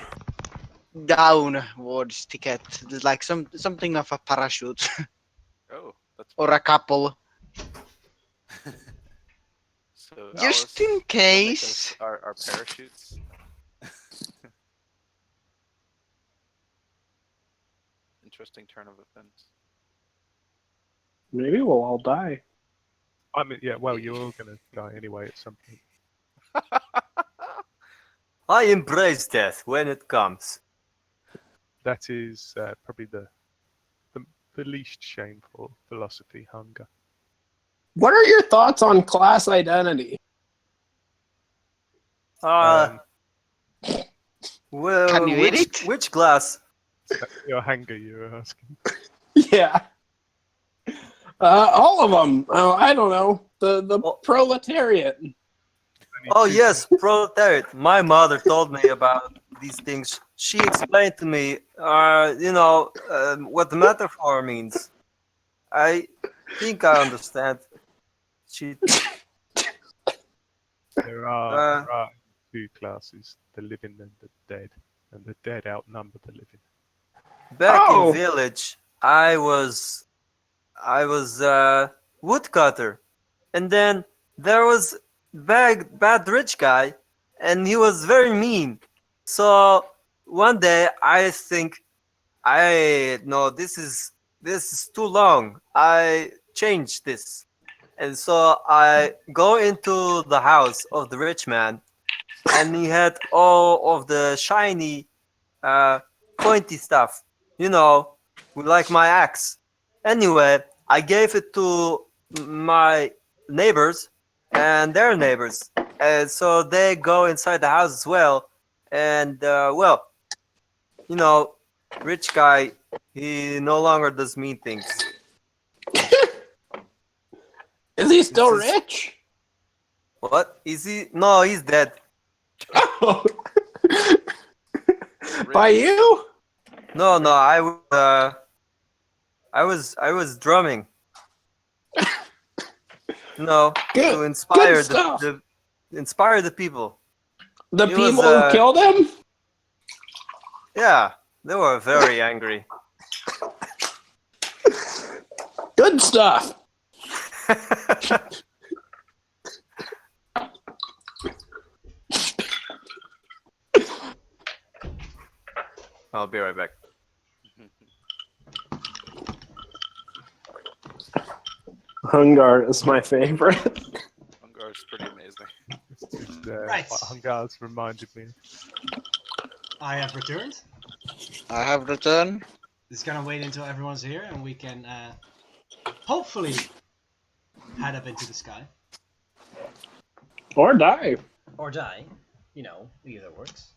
downwards ticket, like something of a parachute Oh, that's or a couple, so just Alice in will make case. us our parachutes. Interesting turn of events. Maybe we'll all die. I mean, yeah, well, you're all going to die anyway at some point. I embrace death when it comes. That is probably the least shameful philosophy, hunger. What are your thoughts on class identity? Well, Can you eat it? Which glass? Your hunger, you were asking. Yeah. All of them. Oh, I don't know. The proletariat. Oh yes, proletariat. My mother told me about these things. She explained to me, what the metaphor means. I think I understand. There are two classes: the living and the dead, and the dead outnumber the living. Back in village, I was woodcutter, and then there was bad rich guy, and he was very mean. So one day I think, this is too long. I changed this, And so I go into the house of the rich man, and he had all of the shiny, pointy stuff. You know, like my axe. Anyway, I gave it to my neighbors and their neighbors, and so they go inside the house as well. And well, you know, rich guy, he no longer does mean things. Is he still This is- rich? What is he? No, he's dead. By you? No, I was drumming. No, Good. to inspire stuff. inspire the people. The It was, people who killed him? Yeah, they were very angry. Good stuff. I'll be right back. Hungar is my favorite. Hungar's pretty amazing. Right. What Hungar's reminded me. I have returned. I have returned. Just gonna wait until everyone's here and we can hopefully head up into the sky. Or die. Or die. You know, either works.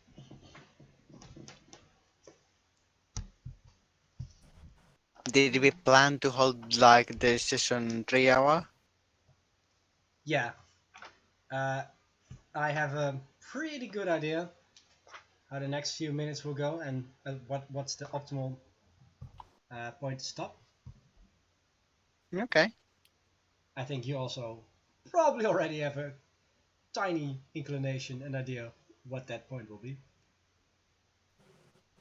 Did we plan to hold like the session 3 hour? Yeah. I have a pretty good idea how the next few minutes will go and what's the optimal point to stop. Okay. I think you also probably already have a tiny inclination and idea what that point will be.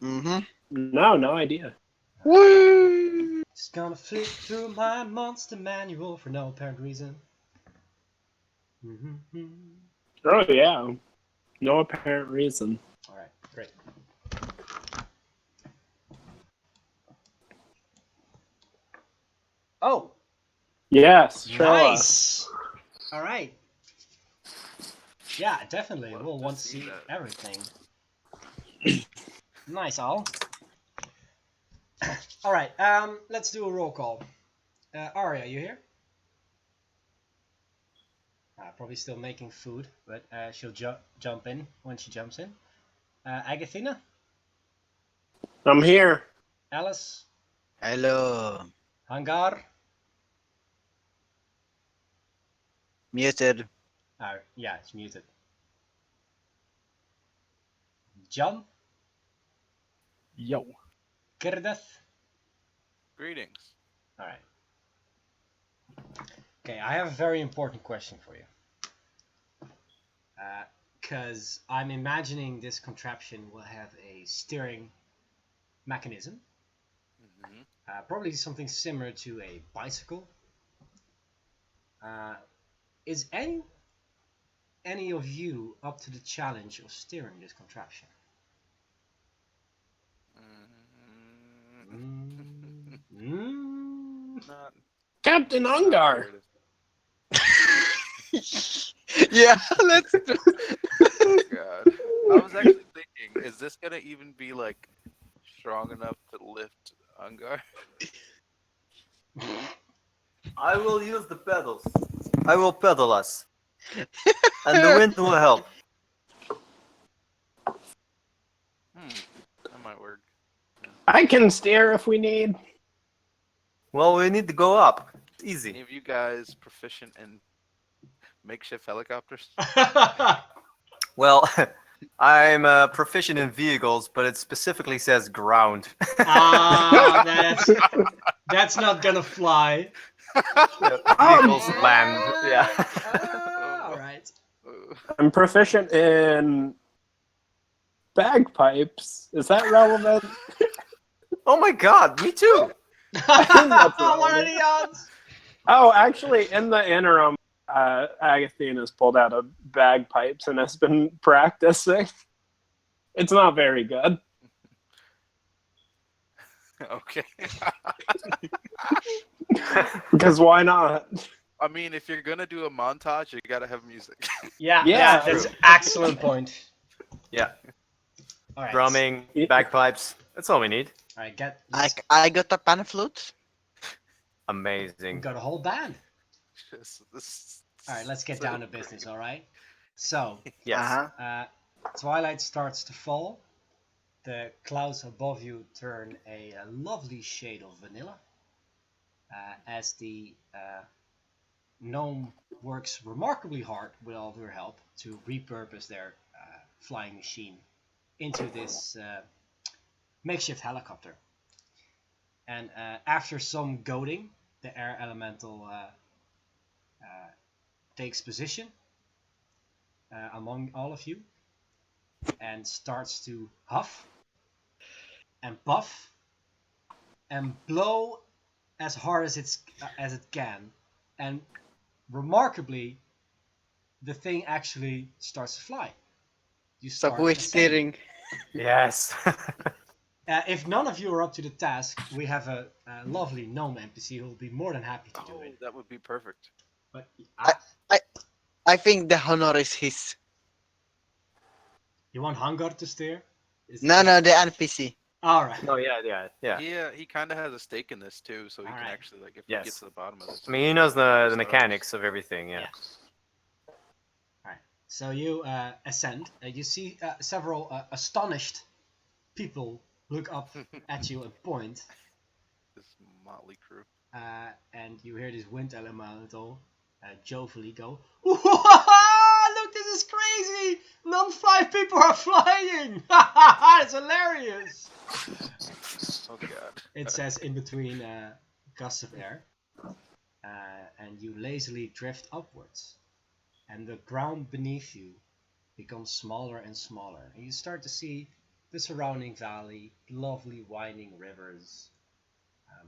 Mm-hmm. No idea. Woo! Just gonna flip through my monster manual for no apparent reason. Oh yeah. No apparent reason. Alright, great. Oh! Yes, show us. Nice! Alright. Yeah, definitely. Love We'll to want to see see that. everything. Nice, Al. Alright, let's do a roll call. Arya, you here? Probably still making food, but she'll jump in when she jumps in. Agathina? I'm here. Alice? Hello. Hangar? Muted. Yeah, it's muted. John? Yo. Kirdeth? Greetings. Alright. Okay, I have a very important question for you. Because I'm imagining this contraption will have a steering mechanism. Mm-hmm. Probably something similar to a bicycle. Is any of you up to the challenge of steering this contraption? Not Captain not Hungar. here to- Yeah, let's do. Oh god. I was actually thinking, is this gonna even be like strong enough to lift Hungar? I will use the pedals. I will pedal us, and the wind will help. That might work. I can steer if we need. Well, we need to go up. It's Any easy. of you guys proficient in makeshift helicopters? Well, I'm proficient in vehicles, but it specifically says ground. That's not gonna fly. Vehicles land. Yeah. Alright. I'm proficient in bagpipes. Is that relevant? Oh my god, me too. What are the odds? Oh, actually, in the interim, Agathina's pulled out a bagpipes and has been practicing. It's not very good. Okay. Because why not? I mean, if you're gonna do a montage, you gotta have music. Yeah, Yeah. that's an excellent point. Yeah. All right. Drumming, bagpipes. That's all we need. All right, get. I got a pan flute. We Amazing. got a whole band. This- All right, let's get so down to great. business. All right. So, Yes. Uh-huh. twilight starts to fall. The clouds above you turn a lovely shade of vanilla. As the gnome works remarkably hard with all of your help to repurpose their flying machine into this makeshift helicopter. And after some goading, the air elemental takes position among all of you and starts to huff and puff and blow as hard as it can. And remarkably, the thing actually starts to fly. You So start who is ascending. steering? Yes. If none of you are up to the task, we have a lovely gnome NPC who will be more than happy to do Oh, it. that would be perfect. But I think the honor is his. you want Hangar to steer? No, the NPC. All right. No, yeah. He kind of has a stake in this too, so he can Alright. actually like if he Yes. gets to the bottom of this. I mean, he knows the mechanics of everything. Yeah. So you ascend. You see several astonished people look up at you and point. This motley crew. And you hear this wind elemental jovially go, "Look, this is crazy! Non-fly people are flying! It's hilarious!" Oh god. It says in between gusts of air. And you lazily drift upwards. And the ground beneath you becomes smaller and smaller. And you start to see the surrounding valley, lovely winding rivers,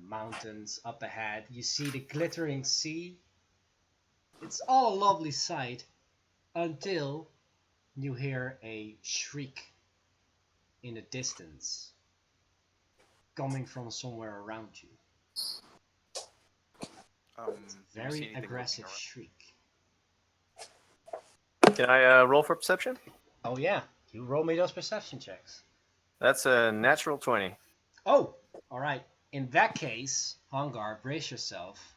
mountains up ahead. You see the glittering sea. It's all a lovely sight until you hear a shriek in the distance coming from somewhere around you. Do you see Very anything aggressive looking shriek. Can I roll for perception? Oh yeah, you roll me those perception checks. That's a natural 20. Oh, all right. In that case, Hangar, brace yourself,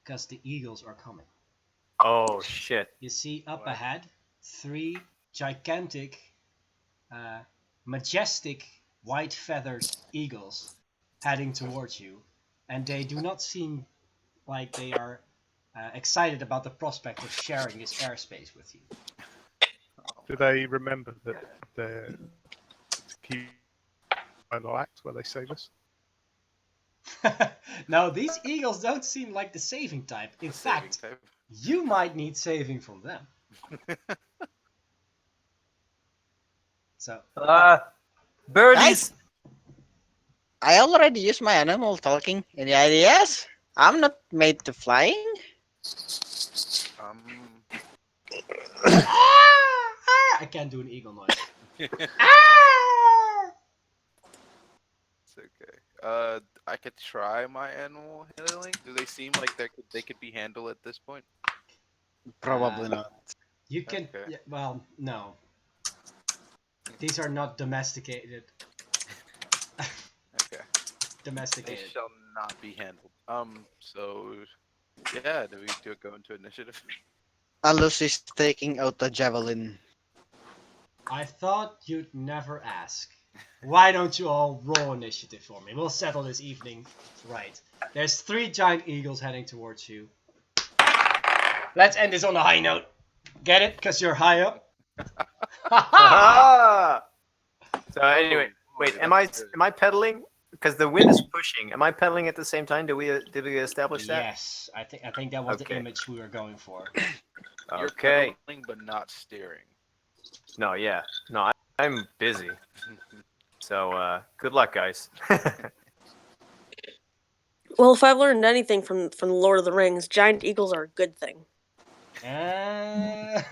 because the eagles are coming. Oh shit. You see up What? ahead 3 gigantic, majestic, white-feathered eagles heading towards you, and they do not seem like they are excited about the prospect of sharing this airspace with you. Do they remember that they're to keep final act where they save us? Now, these eagles don't seem like the saving type. In fact, type? you might need saving from them. So, Birdies. I already used my animal talking. Any ideas? I'm not made to flying. I can't do an eagle noise. It's okay. I could try my animal handling. Do they seem like they could be handled at this point? Probably not. You can. Okay. Yeah, well, no. These are not domesticated. Okay. They Domesticated. shall not be handled. So, yeah. Do we go into initiative? Alus is taking out a javelin. I thought you'd never ask. Why don't you all roll initiative for me? We'll settle this evening. Right. There's 3 giant eagles heading towards you. Let's end this on a high note. Get it? Because you're high up. Ah! So anyway, Oh, wait. boy, Am I that's good. pedaling? Because the wind is pushing. Am I pedaling at the same time? Did we establish that? Yes, I think that was the Okay. image we were going for. You're Okay. pedaling but not steering. No, yeah. No, I'm busy. So good luck, guys. Well, if I've learned anything from the Lord of the Rings, giant eagles are a good thing. I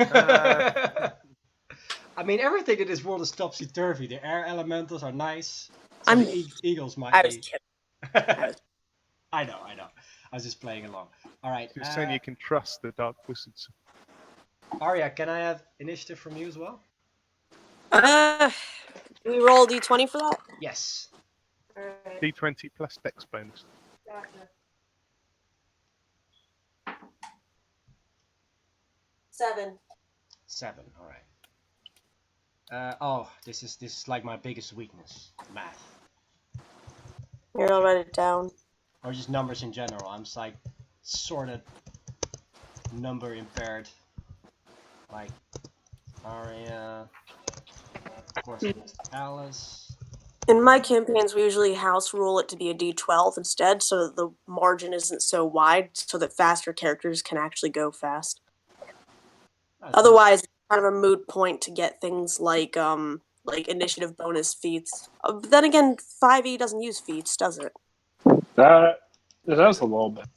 mean, everything in this world is topsy-turvy. The air elementals are nice. So I'm- the eagles might I was be. kidding. I know. I was just playing along. All right. Just saying you can trust the dark wizards. Arya, can I have initiative from you as well? Do we roll d20 for that? Yes. D20 plus dex bonus. Gotcha. 7. 7. All right. Oh, this is like my biggest weakness, math, Here, I'll write it down. or just numbers in general. I'm just like sort of number impaired. Like Arya, of course, Alice. In my campaigns, we usually house rule it to be a d12 instead, so that the margin isn't so wide, so that faster characters can actually go fast. Otherwise, it's kind of a moot point to get things like initiative bonus feats. But then again, 5e doesn't use feats, does it? That is a little bit.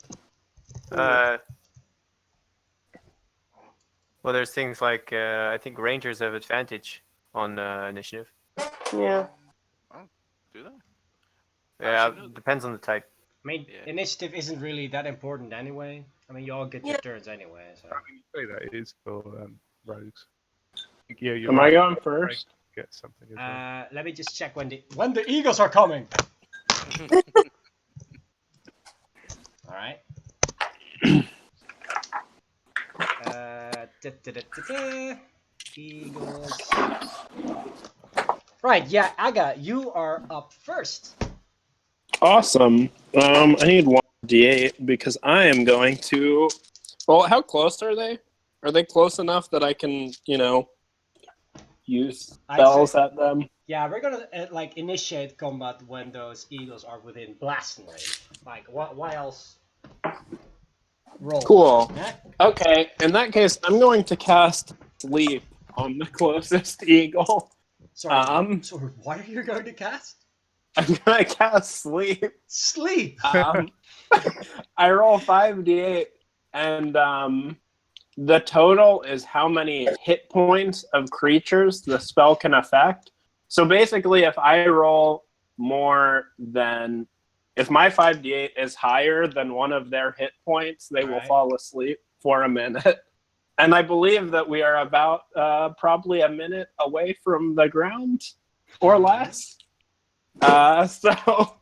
Well, there's things like I think rangers have advantage on initiative. Yeah. Oh, do they? Yeah, Actually, no. depends on the type. I mean, Yeah. initiative isn't really that important anyway. I mean, you all get your turns anyway. So. I mean, you say that it is for rogues. Yeah, you're Am right. I going first? Get something as well. Let me just check when the eagles are coming. All right. Eagles. Right, yeah, Aga, you are up first. Awesome. I need 1 d8 because I am going to. Well, how close are they? Are they close enough that I can, use spells at them? Yeah, we're gonna like initiate combat when those eagles are within blasting range. Like, why else? Roll. Cool. Eh? Okay, in that case, I'm going to cast Sleep on the closest eagle. Sorry, what are you going to cast? I'm going to cast Sleep. Sleep! I roll 5d8, and the total is how many hit points of creatures the spell can affect. So basically, if I roll more than... If my 5d8 is higher than one of their hit points, they will fall asleep for a minute. And I believe that we are about probably a minute away from the ground, or less. So,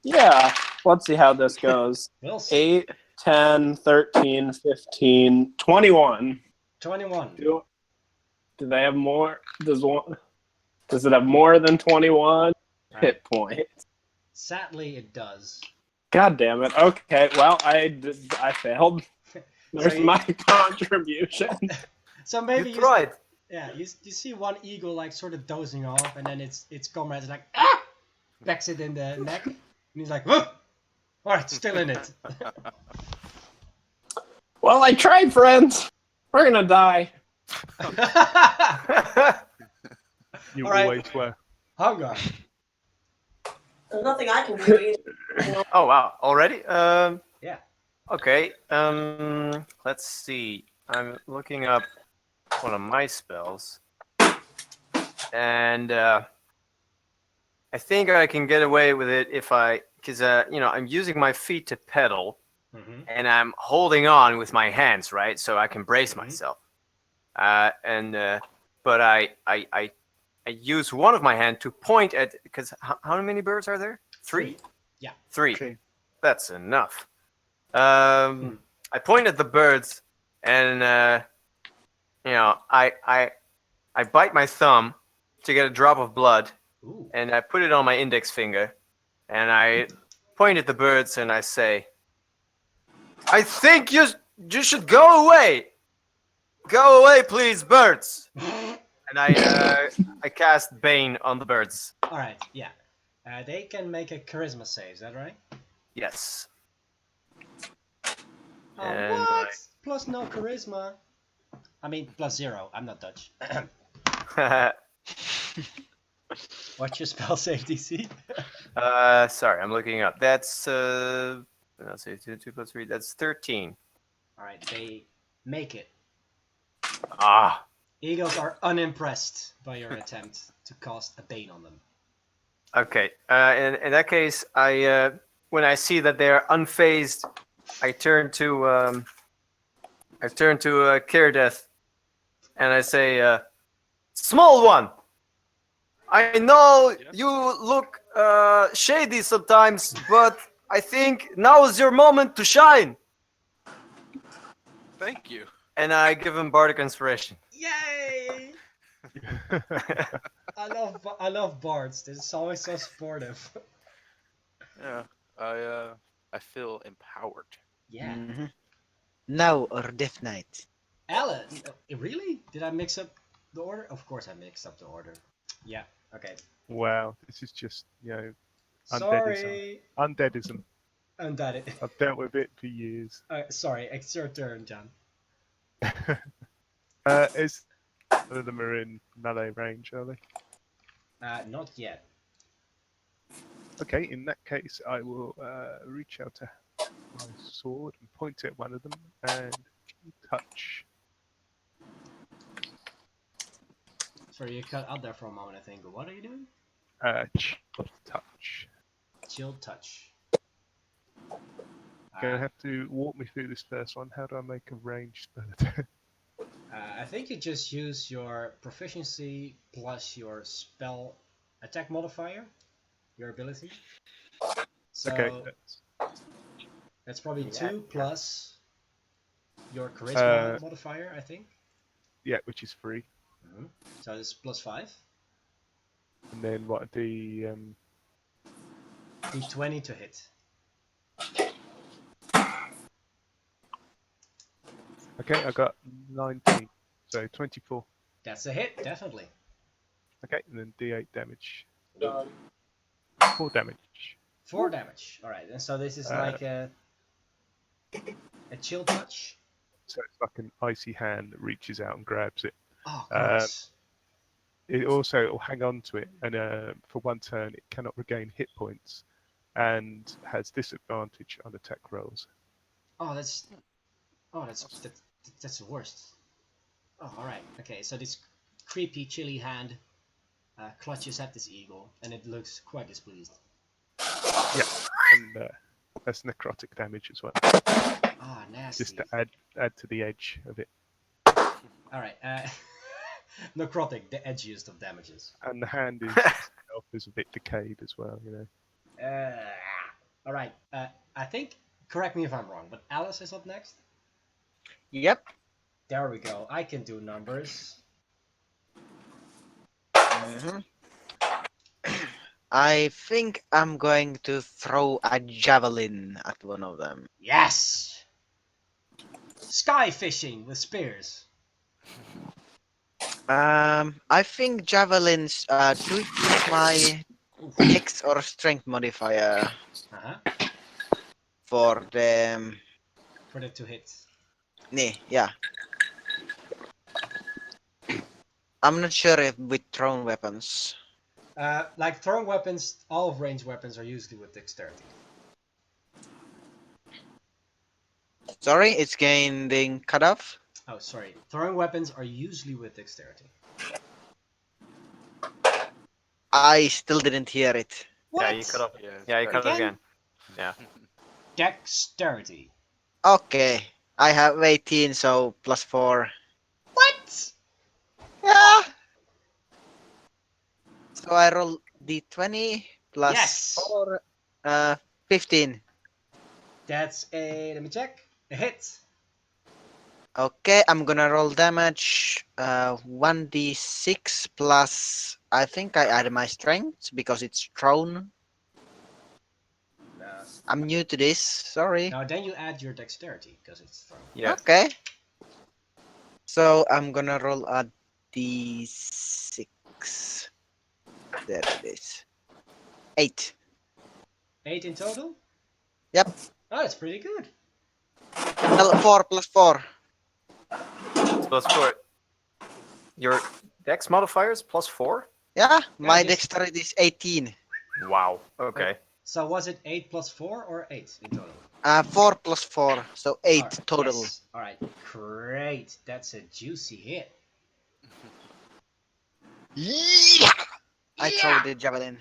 yeah, let's see how this goes. We'll see. 8, 10, 13, 15, 21. 21. Do they have more? Does it have more than 21 hit points? Sadly, it does. God damn it. Okay, well, I failed. There's my contribution. So maybe You tried. You see one eagle like sort of dozing off, and then its comrades like backs it in the neck, and he's like, "Whoa! All right, still in it." Well, I tried, friends. We're gonna die. You All right. always were. Hunger. There's nothing I can do either. Oh wow, already? Yeah. Okay. Let's see. I'm looking up one of my spells, and I think I can get away with it because I'm using my feet to pedal, and I'm holding on with my hands, right? So I can brace myself. But I use one of my hand to point at, because how many birds are there? 3? Yeah. 3. That's enough. I point at the birds, and I bite my thumb to get a drop of blood, and I put it on my index finger, and I point at the birds, and I say, "I think you should go away. Go away, please, birds." And I cast Bane on the birds. All right. Yeah. They can make a charisma save. Is that right? Yes. Oh, And what? Plus no charisma. I mean, plus 0. I'm not Dutch. What's your spell save DC? Sorry, I'm looking up. That's let's see, 2 plus 3. That's 13. All right, they make it. Ah. Eagles are unimpressed by your attempt to cast a bane on them. Okay. In that case, when I see that they're unfazed I turn to Kirdeth, and I say, "Small one, I know you look shady sometimes, but I think now is your moment to shine." Thank you. And I give him bardic inspiration. Yay! I love bards. This is always so supportive. Yeah, I feel empowered. Yeah. Mhm. Now or Death Knight. Alan, really? Did I mix up the order? Of course I mixed up the order. Yeah. Okay. Wow, this is just undeadism. Sorry. Undeadism. Undone it. I've dealt with it for years. Sorry. It's your turn, John. Is none of them are in melee range, are they? Not yet. Okay, in that case, I will reach out to my sword and point at one of them and touch. Sorry, you cut out there for a moment. I think. What are you doing? Chill touch. Chill touch. Gonna have to walk me through this first one. How do I make a range spell? I think you just use your proficiency plus your spell attack modifier, your ability. So Okay, that's probably 2 plus your Uh, charisma modifier, I think. yeah, which is free. So it's plus 5. And then what the D20 to hit. Okay, I got 19, so 24. That's a hit, definitely. Okay, and then D8 damage. 4 damage. 4 damage. All right, and so this is like a chill touch. So it's like an icy hand that reaches out and grabs it. Oh, gross. It also will hang on to it, and for one turn, it cannot regain hit points, and has disadvantage on attack rolls. That's the worst. Oh, all right. Okay, so this creepy, chilly hand clutches at this eagle, and it looks quite displeased. Yeah, and that's necrotic damage as well. Ah, nasty. Just to add to the edge of it. All right. Necrotic, the edgiest of damages. And the hand itself is a bit decayed as well, All right. I think. Correct me if I'm wrong, but Alice is up next. Yep. There we go. I can do numbers. I think I'm going to throw a javelin at one of them. Yes. Sky fishing with spears. I think javelins. Do it with my dex or strength modifier for them. For the 2 hits. Yeah. I'm not sure if with thrown weapons. Like throwing weapons, all of ranged weapons are usually with dexterity. Sorry, it's getting cut off. Oh, sorry. Throwing weapons are usually with dexterity. I still didn't hear it. What? Yeah, you cut off. Yeah, you cut it again. Yeah. Dexterity. Okay, I have 18, so plus 4. What? Yeah. So I roll d20 plus Yes. 4, 15. That's a. Let me check. A hit. Okay, I'm gonna roll damage. 1d6 plus. I think I add my strength because it's thrown. I'm new to this. Sorry. Now then you add your dexterity because it's thrown. Yeah. Okay. So I'm gonna roll a d6. There it is. 8. 8 in total? Yep. Oh, that's pretty good. Well, 4 plus 4. Plus 4. Your dex modifiers plus 4? Yeah, my just- dexterity is 18. Wow. Okay. So was it 8 plus 4 or 8 in total? 4 plus 4, so 8 Alright, total. Yes. All right, great. That's a juicy hit. Yeah! I throw the javelin.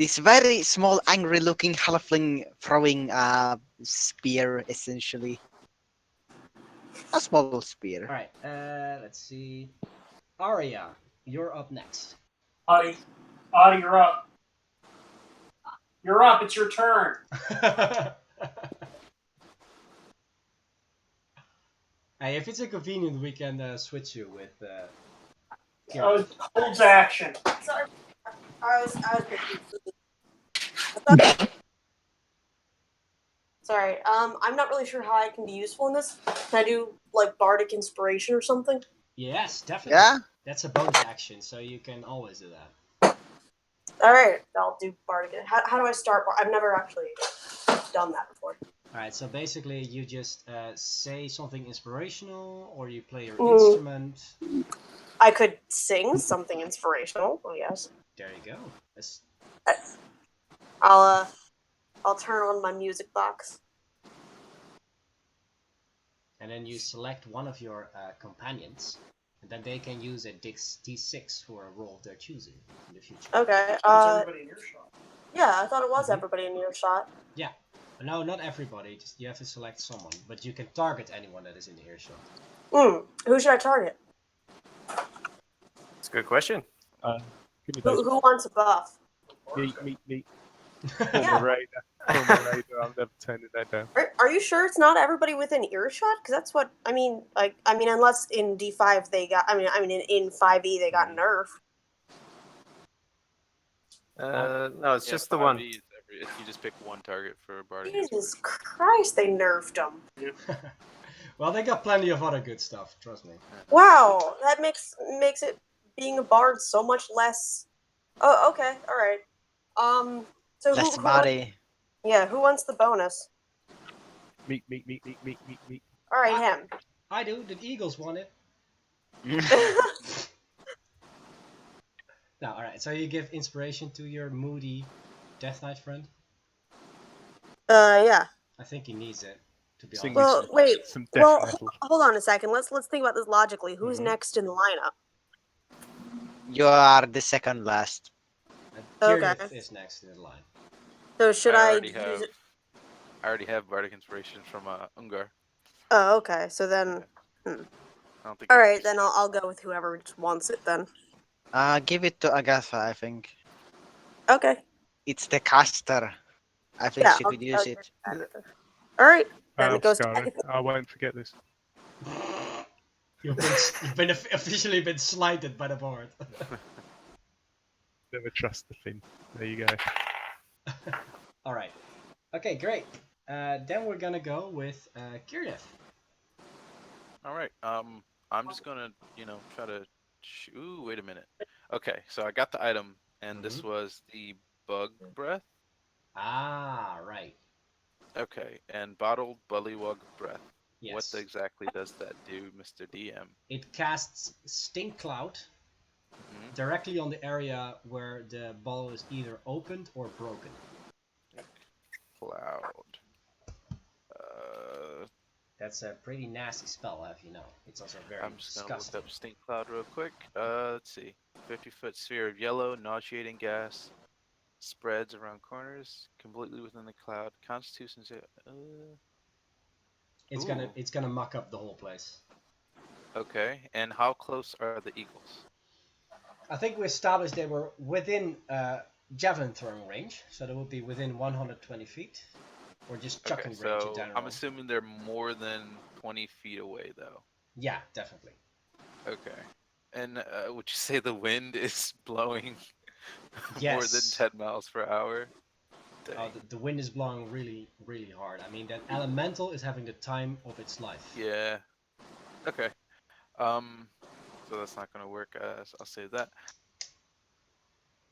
this very small, angry-looking halfling throwing a spear, essentially. A small spear. All right. Let's see. Arya, you're up next. Audie, you're up. You're up. It's your turn. Hey, if it's inconvenient, we can switch you with. Holds action. Sorry, I was making food. Sorry, I'm not really sure how I can be useful in this. Can I do like bardic inspiration or something? Yes, definitely. Yeah? That's a bonus action, so you can always do that. All right, I'll do bardic. How do I start? I've never actually done that before. All right, so basically you just say something inspirational, or you play your Mm. instrument. I could sing something inspirational. Oh yes. There you go. That's... I'll turn on my music box. And then you select one of your companions, and then they can use a D6 for a roll of their choosing in the future. Okay. Is everybody in earshot? Yeah, I thought it was everybody in earshot. Yeah. No, not everybody. Just you have to select someone, but you can target anyone that is in the earshot. Who should I target? It's a good question. Give me those. Who wants a buff? Meet. Yeah. Former raider. I'm never turning that down. Are you sure it's not everybody within earshot? Because that's what I mean. Unless in D5 they got. In 5e they got nerfed. No, it's just the one. If you just pick one target for bardic Jesus inspiration. Christ, they nerfed them. Well, they got plenty of other good stuff. Trust me. Wow, that makes it being a bard so much less. Oh, okay, all right. So Less who body. who wants the bonus? Meet. All right, him. I do. The Eagles won it. No, all right. So you give inspiration to your moody Death Knight friend. Yeah. I think he needs it. To be Sing honest. Well, wait. some death metal. Hold on a second. Let's think about this logically. Who's next in the lineup? You are the second last. Okay. Kirith is next in the line. So should I already use it? I already have bardic inspiration from Ungar. Oh, okay. So then. I don't think. All right, then I'll go with whoever just wants it then. Give it to Agatha, I think. Okay. It's the caster. I think she could use it. All right. Then it goes to Scarlet. Agatha. I won't forget this. You've been officially been slighted by the board. Never trust the Finn. There you go. All right. Okay, great. Then we're gonna go with Kirith. All right. I'm just gonna, try to. Ooh, wait a minute. Okay, so I got the item, and this was the bug breath. Ah, right. Okay, and bottled bullywug breath. Yes. What exactly does that do, Mr. DM? It casts stink cloud directly on the area where the ball is either opened or broken. Cloud. That's a pretty nasty spell, have you know. It's also very I'm just gonna disgusting. look up stink cloud real quick. Let's see. 50-foot sphere of yellow, nauseating gas, spreads around corners, completely within the cloud. Constitution. It's gonna muck up the whole place. Okay, and how close are the eagles? I think we established they were within javelin throwing range, so they would be within 120 feet, or just chucking range in general. I'm assuming they're more than 20 feet away, though. Yeah, definitely. Okay. And would you say the wind is blowing Yes. more than 10 miles per hour? Oh, the wind is blowing really, really hard. I mean, that elemental is having the time of its life. Yeah. Okay. So that's not gonna work. I'll say that.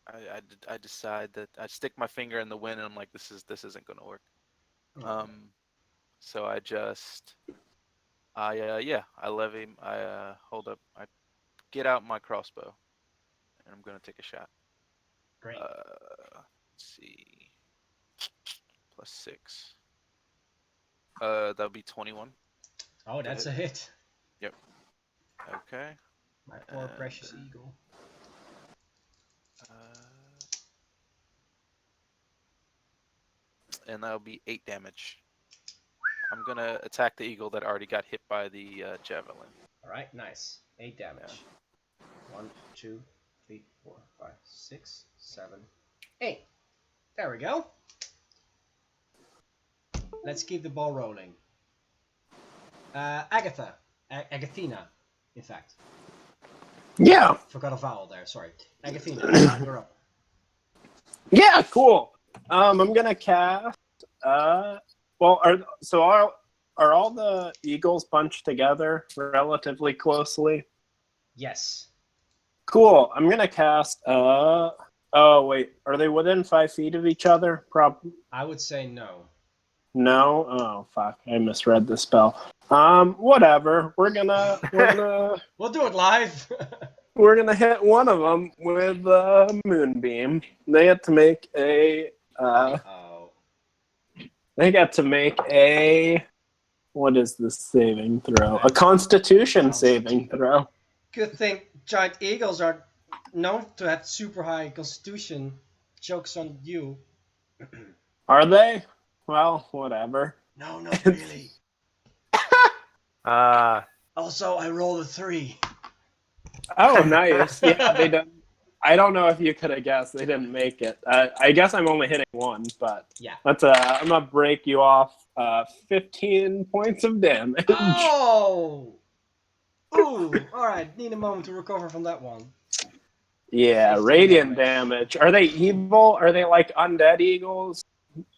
I decide that I stick my finger in the wind, and I'm like, this isn't gonna work. So I just I levy. I hold up. I get out my crossbow, and I'm gonna take a shot. Great. Let's see. +6. That'll be 21. Oh, that's a hit. Yep. Okay. My poor precious eagle. and that'll be 8 damage. I'm gonna attack the eagle that already got hit by the javelin. All right, nice. 8 damage. 1, 2, 3, 4, 5, 6, 7, 8. There we go. Let's keep the ball rolling. Agatha. Agathina, in fact. Yeah. Forgot a vowel there, sorry. Agathina, you're up. Yeah, cool. I'm gonna cast. Well, are all the eagles bunched together relatively closely? Yes. Cool. I'm gonna cast. Oh wait, are they within 5 feet of each other? I would say no. No. Oh fuck! I misread the spell. Whatever. We're gonna We'll do it live. we're gonna hit one of them with a moonbeam. They have to make a. They got to make a. What is this saving throw? A Constitution saving throw. Good thing giant eagles are known to have super high constitution. Joke's on you. Are they? Well, whatever. No, not really. Also, I rolled a 3. Oh, nice. Yeah, they don't. I don't know if you could have guessed. They didn't make it. I guess I'm only hitting 1, but yeah. That's I'm gonna break you off 15 points of damage. Oh! Ooh! Alright, need a moment to recover from that one. Yeah, radiant damage. Are they evil? Are they like undead eagles?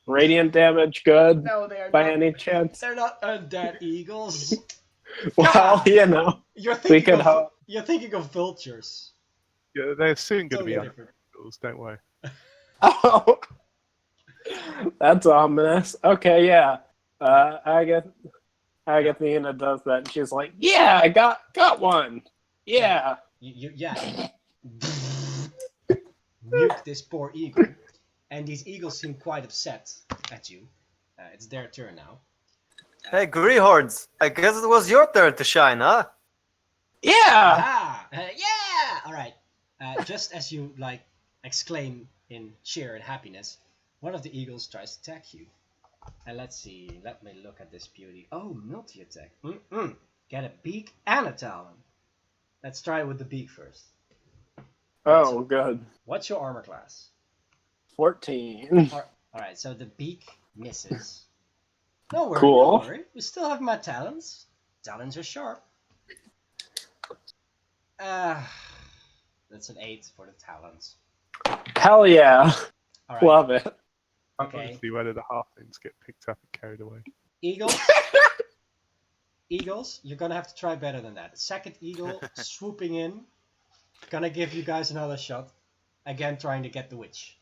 Radiant damage good? No, they are by not, any chance? They're not undead eagles. Well, you know. You're thinking of vultures. Yeah, they're soon going to be different. eagles, don't worry. Oh, that's ominous. Okay, yeah. Agathina does that. And she's like, "Yeah, I got one. Yeah." Yeah. Nuke this poor eagle, and these eagles seem quite upset at you. It's their turn now. Hey, Greyhorns, I guess it was your turn to shine, huh? Yeah. Yeah. All right. Just as you exclaim in cheer and happiness, one of the eagles tries to attack you. And let's see. Let me look at this beauty. Oh, multi-attack. Get a beak and a talon. Let's try with the beak first. Oh, good. What's your armor class? 14. All right. So the beak misses. No worry. Cool. No worry. We still have my talons. Talons are sharp. That's an 8 for the talons. Hell yeah. All right. Love it. Okay. See whether the halflings get picked up and carried away. Eagles, you're gonna have to try better than that. Second eagle swooping in, gonna give you guys another shot. Again, trying to get the witch.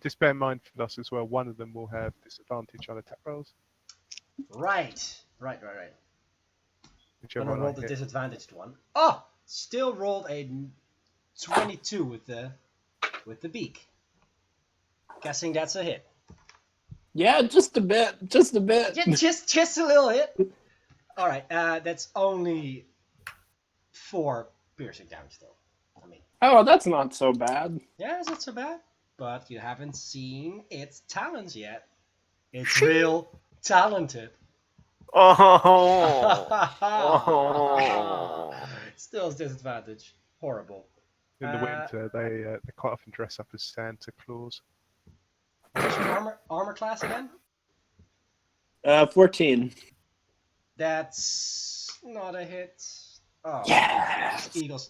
Just bear in mind for us as well, one of them will have disadvantage on attack rolls. Right. Whichever Gonna one roll I the hit. disadvantaged one. Oh, still rolled a 22 with the beak. Guessing that's a hit. Yeah, just a bit. Yeah, just a little hit. All right, that's only 4 piercing damage though. I mean. Oh, that's not so bad. Yeah, it's not so bad. But you haven't seen its talents yet. It's real talented. Still has disadvantage. Horrible. In the winter, they quite often dress up as Santa Claus. What's your armor class again? 14. That's not a hit. Oh, yes. Eagles.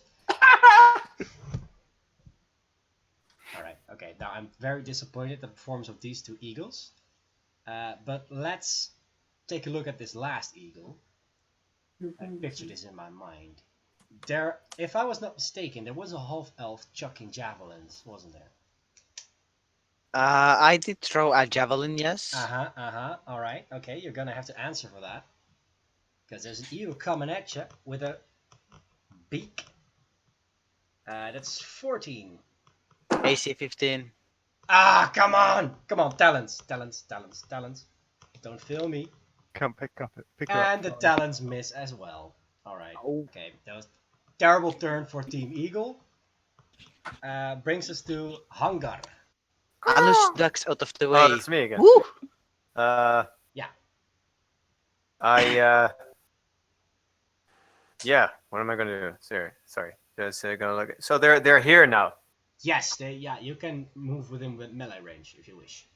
Alright, okay. Now I'm very disappointed at the performance of these 2 eagles. But let's take a look at this last eagle. I picture this in my mind. If I was not mistaken, there was a half-elf chucking javelins, wasn't there? I did throw a javelin, yes. Alright, okay, you're gonna have to answer for that. Because there's an eagle coming at you with a beak. That's 14. AC 15. Ah, come on! Come on, talents. Don't fail me. Can't pick up. And the talents miss as well. Alright, okay, that was a terrible turn for Team Eagle. Brings us to Hangar. Alus ducks out of the Oh, way. that's me again. Woo! Yeah. Yeah. What am I gonna do? Sorry. Just gonna look. So they're here now. Yes, you can move within melee range if you wish.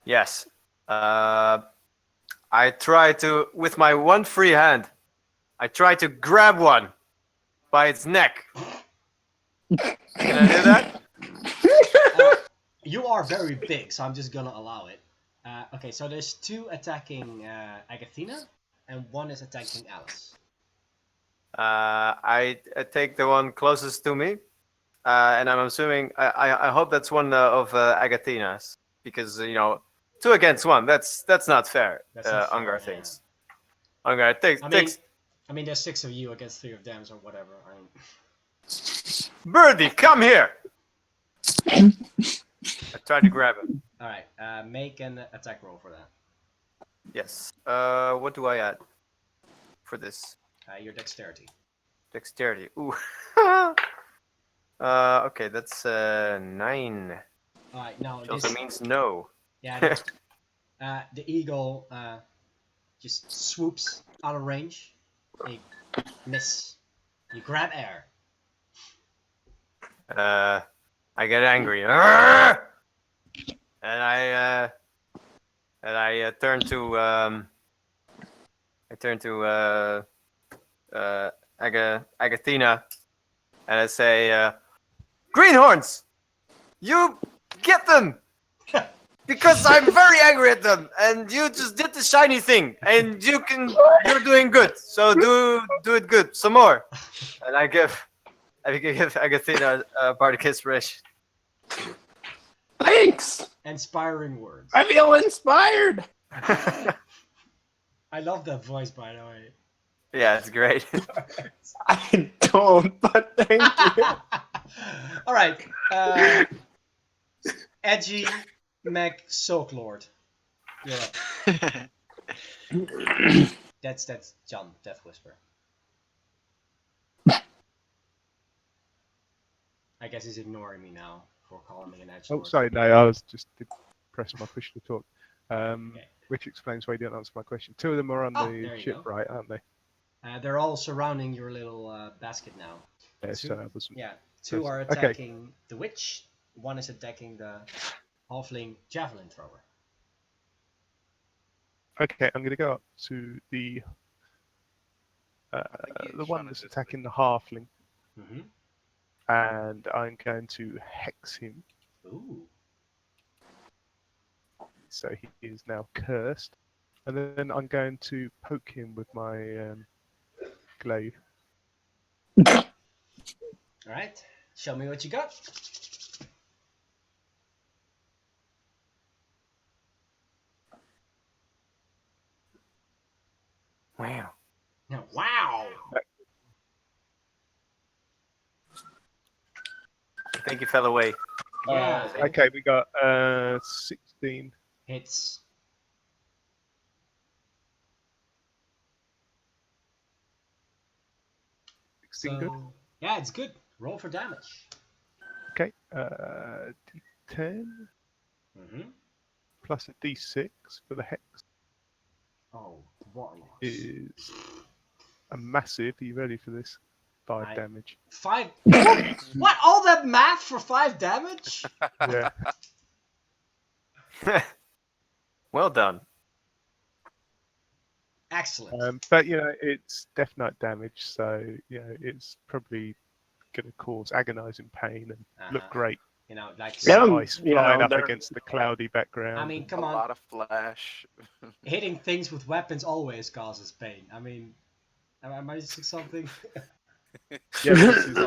Yes. I try to, with my one free hand, I try to grab one by its neck. Can I do that? You are very big, so I'm just gonna allow it. Okay, so there's 2 attacking Agathina, and 1 is attacking Alice. I take the one closest to me, and I'm assuming I hope that's one of Agathina's, because 2 against 1. That's not fair. That's not fair, Ungar yeah. thinks. Ungar takes. I mean, there's 6 of you against 3 of them, or whatever. Birdie, come here! I tried to grab it. All right, make an attack roll for that. Yes. What do I add for this? Your dexterity. Dexterity. Ooh. Okay, that's 9. All right, now Which also means no. Yeah. The eagle just swoops out of range. You miss. You grab air. I get angry. And I turn to Agathina, and I say, "Greenhorns, you get them, because I'm very angry at them, and you just did the shiny thing, and you're doing good. So do it good, some more." And I give Agathina a bardic inspiration. Thanks. Inspiring words. I feel inspired. I love that voice, by the way. Yeah, it's great. I don't, but thank you. All right. Edgy Mac Soaklord. You're up. That's John, Death Whisper. I guess he's ignoring me now for calling me an edge. Oh, sorry, no, I was just pressing my push to talk. Okay. Which explains why you didn't answer my question. 2 of them are on Oh, the there you ship, go. right, aren't they? They're all surrounding your little basket now. Yeah, 2, so I wasn't. yeah, 2 are Okay. attacking the witch. 1 is attacking the halfling javelin thrower. Okay, I'm going to go up to the one that's attacking the halfling, Mm-hmm. and I'm going to hex him. Ooh. So he is now cursed, and then I'm going to poke him with my glaive. All right. Show me what you got. Wow. No, wow. I think he fell away. Yeah. Okay, we got 16. Hits. Good. Yeah, it's good. Roll for damage. Okay, D10 Mm-hmm. plus a D6 for the hex Oh, warriors. is a massive. Are you ready for this? 5 damage. 5? What? All that math for 5 damage? Yeah. Well done. Excellent. But it's Death Knight damage, so it's probably going to cause agonizing pain and look great. Like ice flying up against the cloudy background. I mean, come on. A lot of flash. Hitting things with weapons always causes pain. I mean, am I missing something? Yeah, this is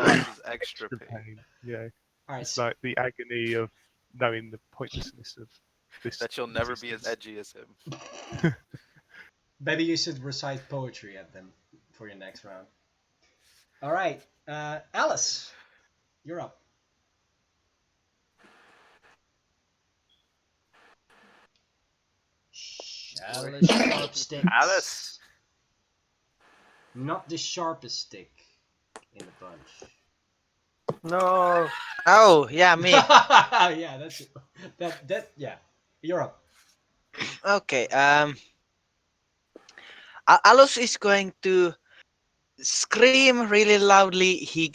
extra pain. Yeah. All right. It's like the agony of knowing the pointlessness of this. That you'll never be as edgy as him. Maybe you should recite poetry at them for your next round. All right, Alice, you're up. Alice sharp sticks. Alice. Not the sharpest stick in the bunch. No. Oh, yeah, me. Yeah, that's it. Yeah. You're up. Okay. Alus is going to scream really loudly. He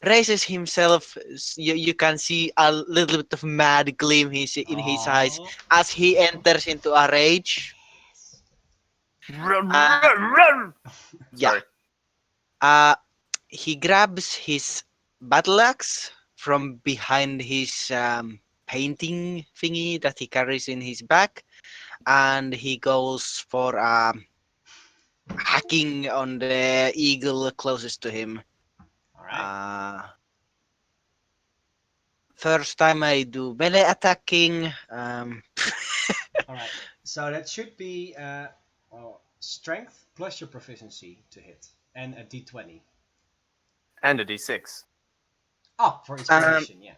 braces himself. You can see a little bit of mad gleam in his eyes Oh. as he enters into a rage. Run, Uh, run, run! yeah. Sorry. He grabs his battle axe from behind his painting thingy that he carries in his back, and he goes for hacking on the eagle closest to him. All right. First time I do melee attacking. All right. So that should be strength plus your proficiency to hit, and a d20. And a d6. Oh, for inspiration, yeah.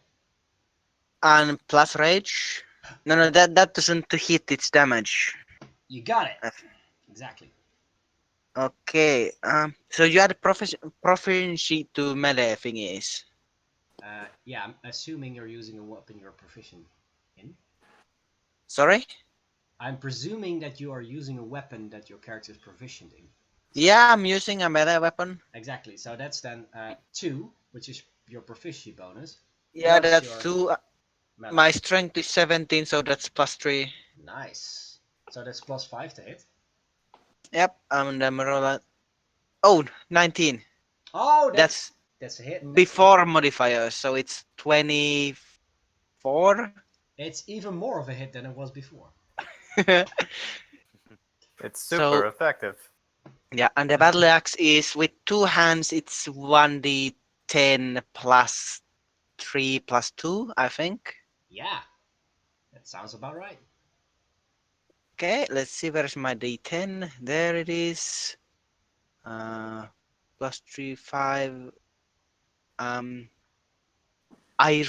And plus rage. No, that doesn't hit its damage. You got it. Exactly. Okay. So you add proficiency to melee thingies. Yeah, I'm assuming you're using a weapon you're proficient in. Sorry? I'm presuming that you are using a weapon that your character is proficient in. Yeah, I'm using a melee weapon. Exactly. So that's then 2, which is your proficiency bonus. Yeah, Plus that's your 2. melee. My strength is 17, so that's plus 3. Nice. So that's plus 5 to hit. Yep, and I'm rolling. Oh, 19. Oh, That's that's a hit. before modifiers, so it's 24. It's even more of a hit than it was before. It's So super effective. yeah, and the battle axe is with 2 hands. It's 1d10 plus 3 plus 2, I think. Yeah, that sounds about right. Okay, let's see. Where's my d10? There it is. Plus 3, 5. I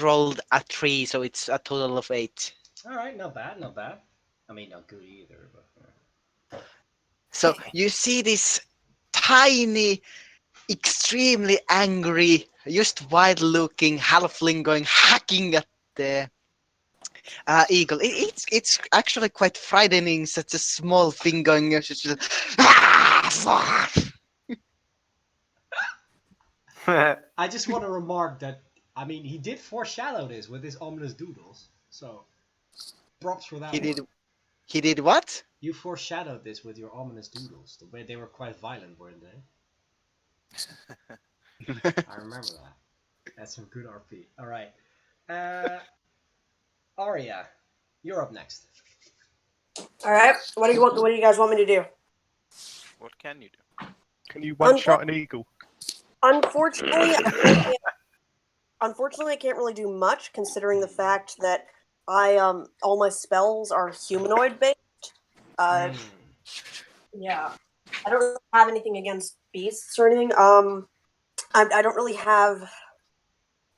rolled a 3, so it's a total of 8. All right, not bad, not bad. I mean, not good either, but. So you see this tiny, extremely angry, just wild-looking halfling going hacking at the eagle. It's actually quite frightening. Such a small thing going. I just want to remark that, I mean, he did foreshadow this with his ominous doodles, so props for that He one. did. He did what? You foreshadowed this with your ominous doodles. The way they were quite violent, weren't they? I remember that. That's some good RP. All right, Arya, you're up next. All right. What do you want? What do you guys want me to do? What can you do? Can you one-shot an eagle? Unfortunately, I can't really do much considering the fact that all my spells are humanoid based. Yeah, I don't really have anything against beasts or anything. I don't really have.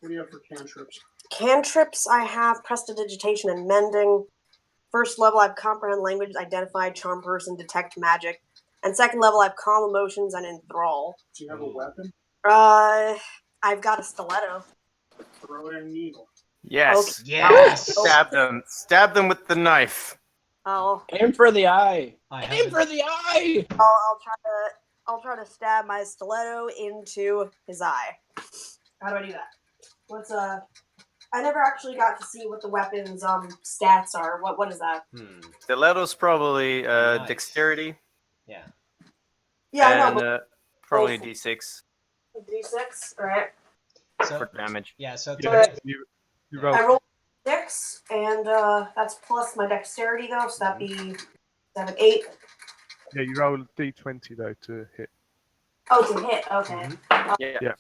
What do you have for cantrips? Cantrips, I have Prestidigitation and Mending. First level, I have Comprehend Language, Identify, Charm Person, Detect Magic. And second level, I have Calm Emotions and Enthrall. Do you have a weapon? I've got a stiletto. Throw it at an eagle. Yes. Okay. Yes. Stab them. Stab them with the knife. Aim for the eye. Aim for the eye. I'll try to stab my stiletto into his eye. How do I do that? I never actually got to see what the weapon's stats are. What is that? Stiletto's probably Nice. dexterity. Yeah. Yeah, and, I know. probably d6 D6, right? for damage. Yeah, so Yeah, you roll. I rolled 6, and that's plus my dexterity though, so that'd be 7, 8. Yeah, you roll d20 though to hit. Oh, to hit. Okay. Yeah.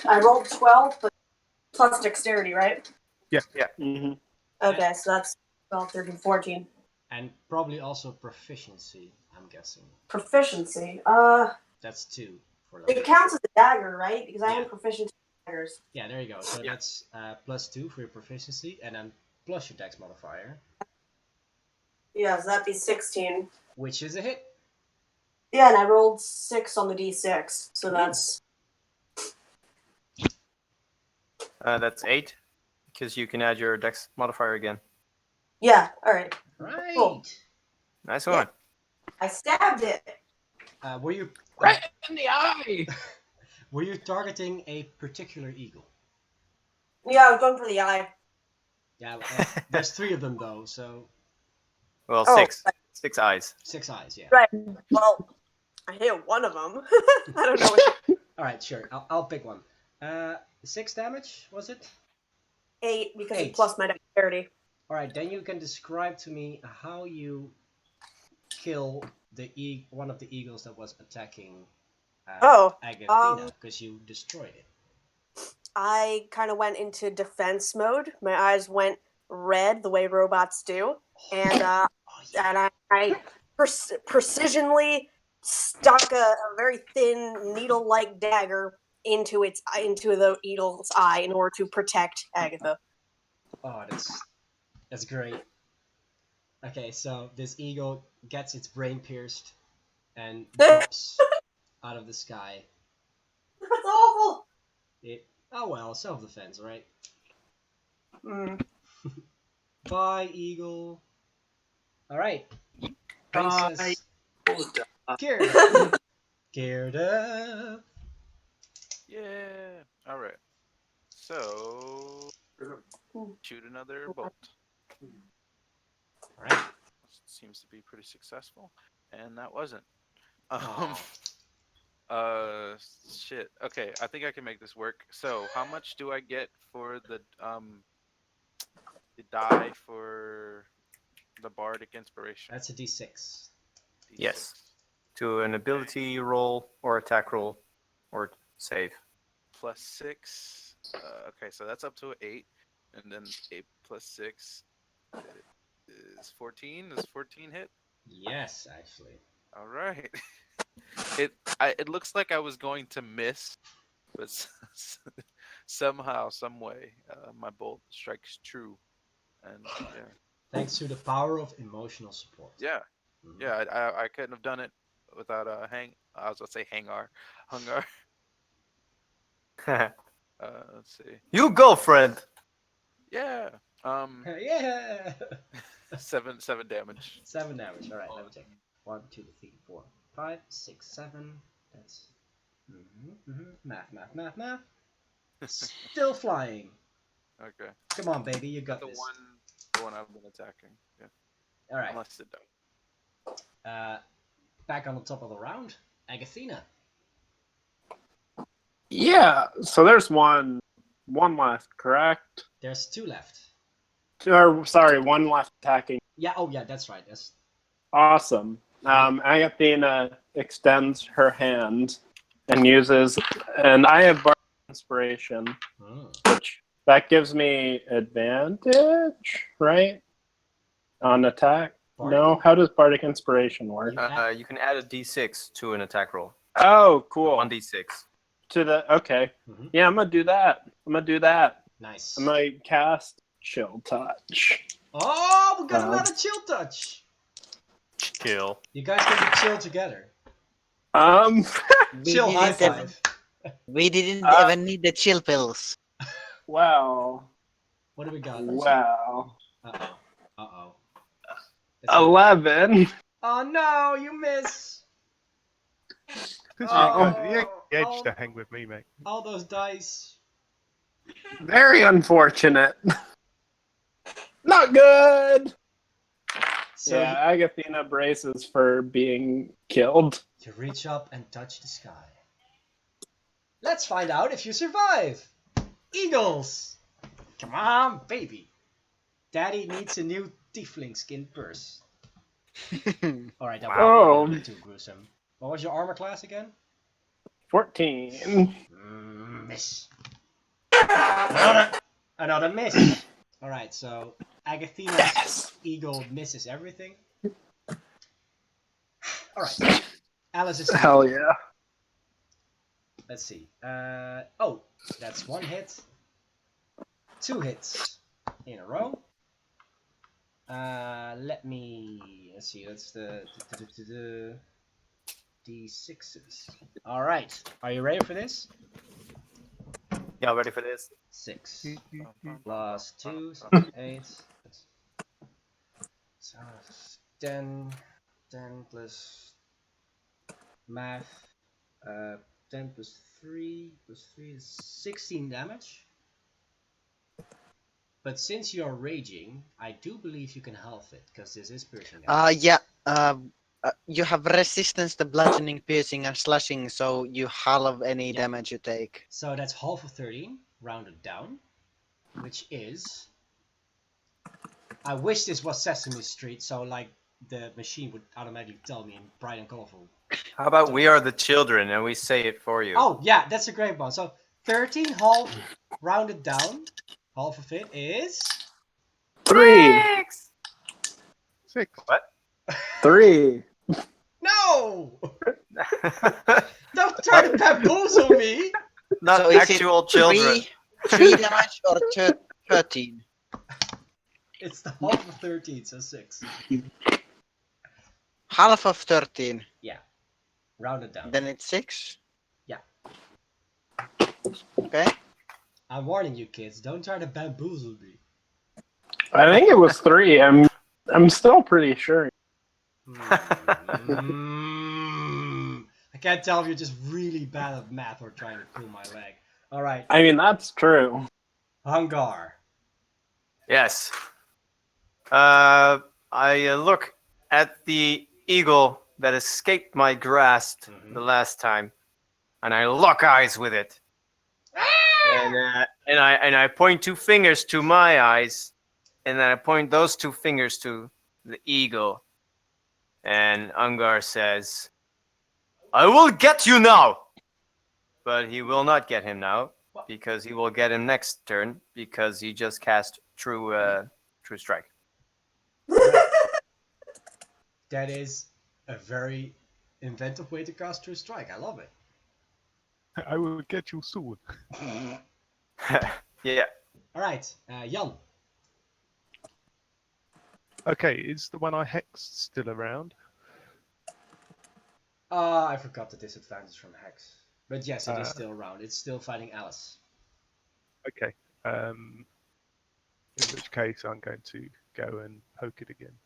I rolled 12, but plus dexterity, right? Yeah. Yeah. Mm-hmm. Okay, so that's 12, 13, 14. And probably also proficiency, I'm guessing. Proficiency. That's 2 for It counts as a dagger, right? Because I am proficient in daggers. Yeah, there you go. So that's plus 2 for your proficiency, and then plus your dex modifier. Yeah, so that'd be 16. Which is a hit. Yeah, and I rolled 6 on the d6, so that's... That's 8, because you can add your dex modifier again. Yeah, alright. Right. Cool. Nice Yeah. one. I stabbed it! Were you Right in the eye. were you targeting a particular eagle? Yeah, I was going for the eye. Yeah, there's 3 of them though, so Well, Oh, 6. right. 6 eyes. 6 eyes. Yeah. Right. Well, I hit one of them. I don't know which. All right, sure. I'll pick one. 6 damage was it? 8 because 8. it's plus my dexterity. All right, then you can describe to me how you kill one of the eagles that was attacking Agathina, because you destroyed it. I kind of went into defense mode. My eyes went red, the way robots do, and I precisionally stuck a very thin needle-like dagger into the eagle's eye in order to protect Agatha. Oh, that's great. Okay, so this eagle gets its brain pierced and drops out of the sky. That's awful. Oh well, self-defense, right? Mm. Bye, eagle. All right, Princess Gerda. Gerda. Yeah. All right. So shoot another bolt. All right. Seems to be pretty successful, and that wasn't. Shit. Okay, I think I can make this work. So, how much do I get for the die for the bardic inspiration? That's a d6. D6. Yes. To an ability roll or attack roll or save. Plus 6. Okay, so that's up to 8, and then 8 plus 6 is 14. Does 14 hit? Yes, actually. All right. It looks like I was going to miss, but somehow, some way, my bolt strikes true, and yeah. Thanks to the power of emotional support. Yeah, yeah. I couldn't have done it without I was gonna say hunger. Let's see. You go, friend. Yeah. Yeah. 7 damage. 7 damage. All right, let me check. 1, 2, 3, 4, 5, 6, 7. That's math. Still flying. Okay. Come on, baby, you got the this. one I've been attacking. Yeah. All right. Unless it don't. Back on the top of the round, Agathina. Yeah, so there's one left, correct? There's 2 left. Or sorry, one left attacking. Yeah. Oh, yeah. That's right. That's Awesome. Agathina extends her hand and uses, and I have bardic inspiration, which that gives me advantage, right? On attack. No, how does bardic inspiration work? You can add a d6 to an attack roll. Oh, cool. 1d6. Okay. Yeah, I'm gonna do that. Nice. I'm gonna cast Chill Touch. Oh, we got another chill touch. Chill. You guys can be chill together. We Chill high didn't five. We didn't even need the chill pills. Wow. What do we got? Wow. Uh-oh. 11. Oh no, you miss. You get the edge to hang with me, mate. All those dice. Very unfortunate. Not good. So yeah, Agathina braces for being killed. You reach up and touch the sky. Let's find out if you survive. Eagles! Come on, baby. Daddy needs a new tiefling skin purse. Alright, that was too gruesome. What was your armor class again? 14. Miss. Another miss. Alright, so Agathina's eagle misses everything. Alright. Alice's eagle. Hell yeah. Let's see. That's 1 hit. 2 hits in a row. Let's see. That's the D6s. All right. Are you ready for this? Yeah, ready for this? 6 plus 2, so 8. So 10. 10 plus math. 10 plus 3 is 16 damage. But since you're raging, I do believe you can halve it, because this is piercing damage. Yeah. You have resistance to bludgeoning, piercing, and slashing, so you halve any damage you take. So that's half of 13, rounded down, which is... I wish this was Sesame Street, so like the machine would automatically tell me in bright and colorful. How about we are the children and we say it for you? Oh, yeah, that's a great one. So 13 half rounded down, half of it is... 3. 6. What? 3. No! Don't try to bamboozle me! Not So is it actual children. 3 damage or 13? It's the half of 13, so 6. Half of 13. Yeah. Rounded down. Then it's 6? Yeah. Okay. I'm warning you kids, don't try to bamboozle me. I think it was 3. I'm still pretty sure. I can't tell if you're just really bad at math or trying to pull my leg. Alright. I mean, that's true. Hungar. Yes. I look at the eagle that escaped my grasp the last time, and I lock eyes with it. And I point 2 fingers to my eyes, and then I point those 2 fingers to the eagle. And Ungar says, "I will get you now!" But he will not get him now, because he will get him next turn, because he just cast True Strike. That is a very inventive way to cast True Strike. I love it. I will get you soon. Yeah. Alright, Jan. Okay, is the one I hexed still around? I forgot the disadvantage from Hex. But yes, it is still around. It's still fighting Alice. Okay. In which case, I'm going to go and poke it again.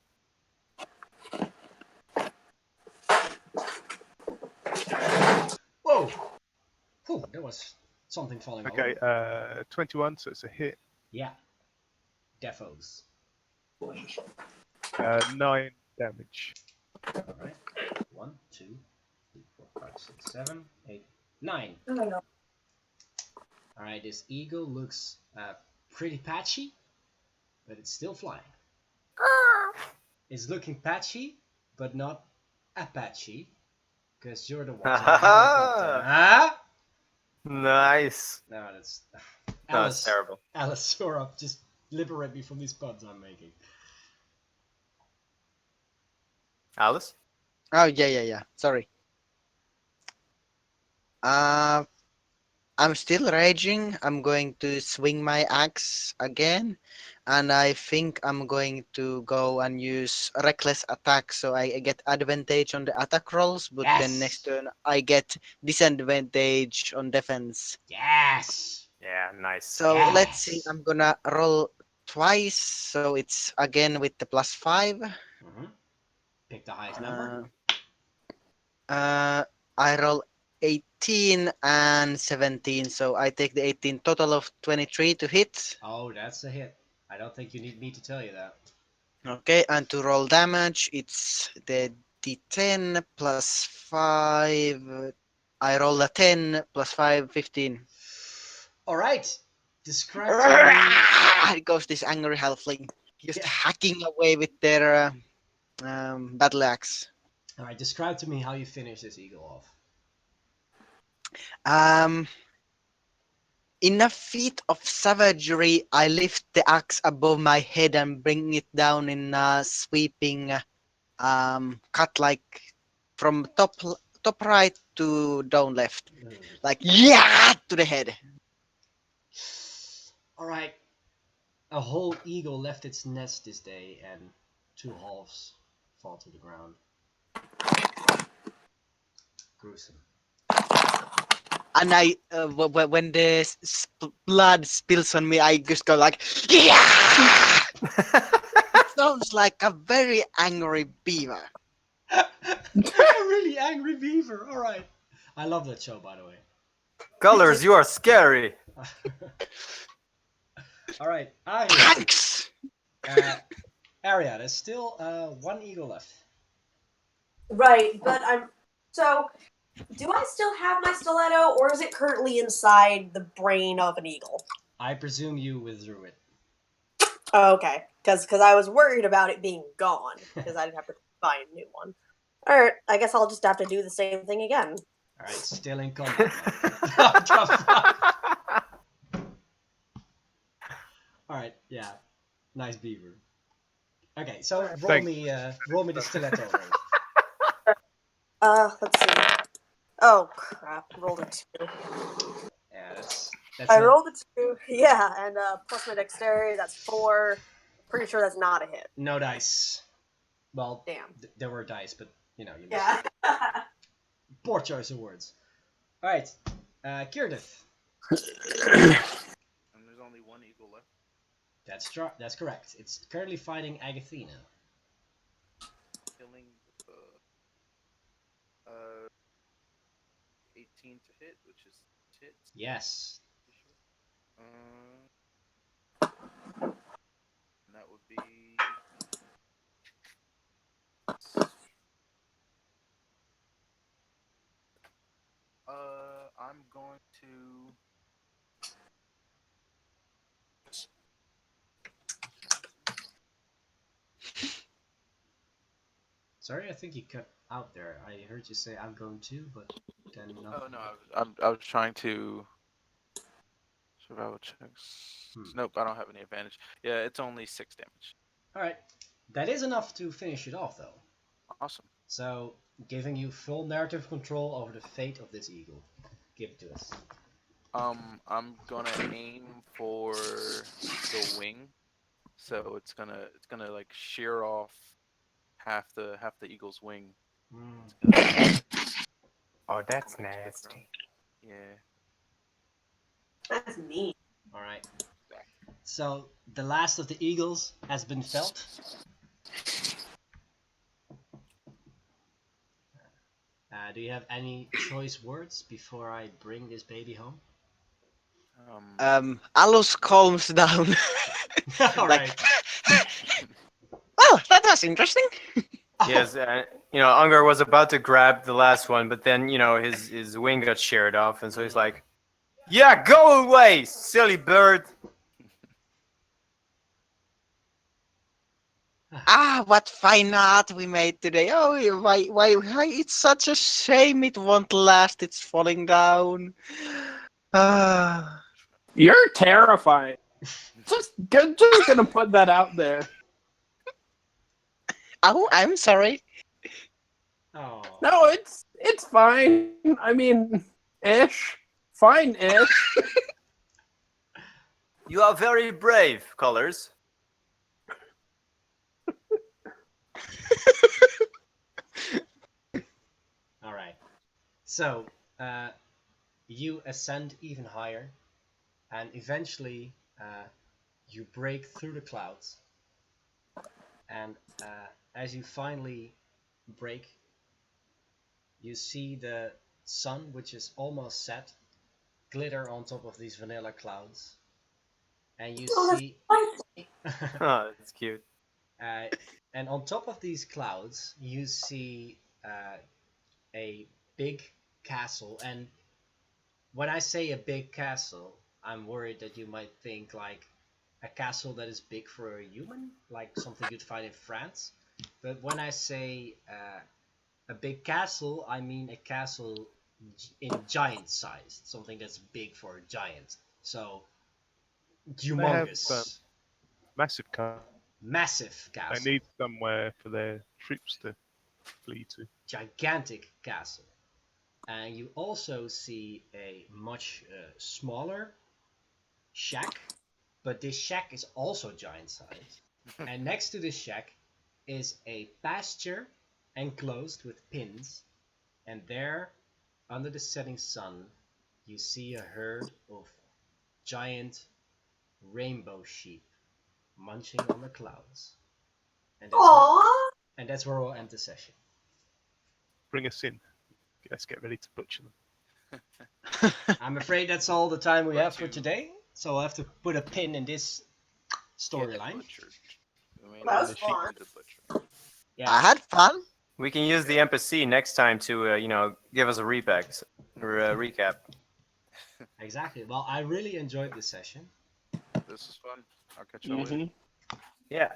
Whoa! Whew, there was something falling Okay, over. 21, so it's a hit. Yeah. Defos. 9 damage. Alright. 1, 2, 3, 4, 5, 6, 7, 8, 9. Alright, this eagle looks pretty patchy, but it's still flying. It's looking patchy, but not Apache, because you're the one. Huh? Nice. No, that's... No, that's terrible. Alice, Sora, just liberate me from these puns I'm making. Alice? Oh, yeah. Sorry. I'm still raging. I'm going to swing my axe again. And I think I'm going to go and use reckless attack, so I get advantage on the attack rolls, but then next turn I get disadvantage on defense. Yes! Yeah, nice. So let's see, I'm gonna roll twice, so it's again with the +5. Pick the highest number. I roll 18 and 17, so I take the 18, total of 23 to hit. Oh, that's a hit. I don't think you need me to tell you that. Okay, and to roll damage, it's the d10 plus 5. I roll a 10 plus 5, 15. Alright. Describe to me... It goes this angry halfling, just hacking away with their battle axe. Alright, describe to me how you finish this eagle off. In a feat of savagery, I lift the axe above my head and bring it down in a sweeping cut, like from top right to down left, like to the head. Alright. A whole eagle left its nest this day, and 2 halves fall to the ground. gruesome. And when the blood spills on me, I just go like, yeah! It sounds like a very angry beaver. A really angry beaver. All right. I love that show, by the way. Colors, you are scary. All right. Aria. Thanks! Aria, there's still one eagle left. Right, but so. Do I still have my stiletto, or is it currently inside the brain of an eagle? I presume you withdrew it. Oh, okay, because I was worried about it being gone, because I'd have to buy a new one. Alright, I guess I'll just have to do the same thing again. Alright, still in combat. Alright, yeah. Nice beaver. Okay, so roll me the stiletto roll. Let's see. Oh, crap. Rolled a 2. Yeah, that's I rolled a 2, yeah, and plus my dexterity, that's 4. Pretty sure that's not a hit. No dice. Well, damn. There were dice, but you know. Yeah. Poor choice of words. Alright, Kirdith. And there's only one eagle left. That's correct. It's currently fighting Agathena. Killing 18 to hit, which is hit. Yes. And that would be I'm going to Sorry, I think you cut out there. I heard you say I'm going to, but then no. Oh no, I was trying to survival checks. Nope, I don't have any advantage. Yeah, it's only 6 damage. Alright. That is enough to finish it off though. Awesome. So, giving you full narrative control over the fate of this eagle. Give it to us. I'm gonna aim for the wing, so it's gonna like shear off half the eagle's wing. Oh, that's nasty. Yeah. That's neat. Alright. So, the last of the eagles has been felled. Do you have any choice words before I bring this baby home? Alus calms down. Alright. Oh, that was interesting. Yes, Unger was about to grab the last one, but then, his wing got sheared off, and so he's like, yeah, go away, silly bird. What fine art we made today. Oh, why, it's such a shame it won't last. It's falling down. You're terrifying. Just gonna put that out there. Oh, I'm sorry. Oh. No, it's fine. I mean, ish. Fine-ish. You are very brave, Colors. Alright. So, you ascend even higher, and eventually you break through the clouds. And as you finally break, you see the sun, which is almost set, glitter on top of these vanilla clouds. And you see... Oh, that's cute. And on top of these clouds, you see a big castle. And when I say a big castle, I'm worried that you might think like a castle that is big for a human, like something you'd find in France. But when I say a big castle, I mean a castle in giant size, something that's big for a giant. So humongous. They have, massive castle. Massive castle. They need somewhere for their troops to flee to. Gigantic castle. And you also see a much smaller shack, but this shack is also giant size. And next to this shack is a pasture enclosed with pins, and there under the setting sun, you see a herd of giant rainbow sheep munching on the clouds. And that's where we'll end the session. Bring us in. Let's get ready to butcher them. I'm afraid that's all the time we have for today, so I'll have to put a pin in this storyline. That was fun. Yeah. I had fun. We can use the NPC next time to, give us a recap. Exactly. Well, I really enjoyed this session. This is fun. I'll catch you later. Yeah.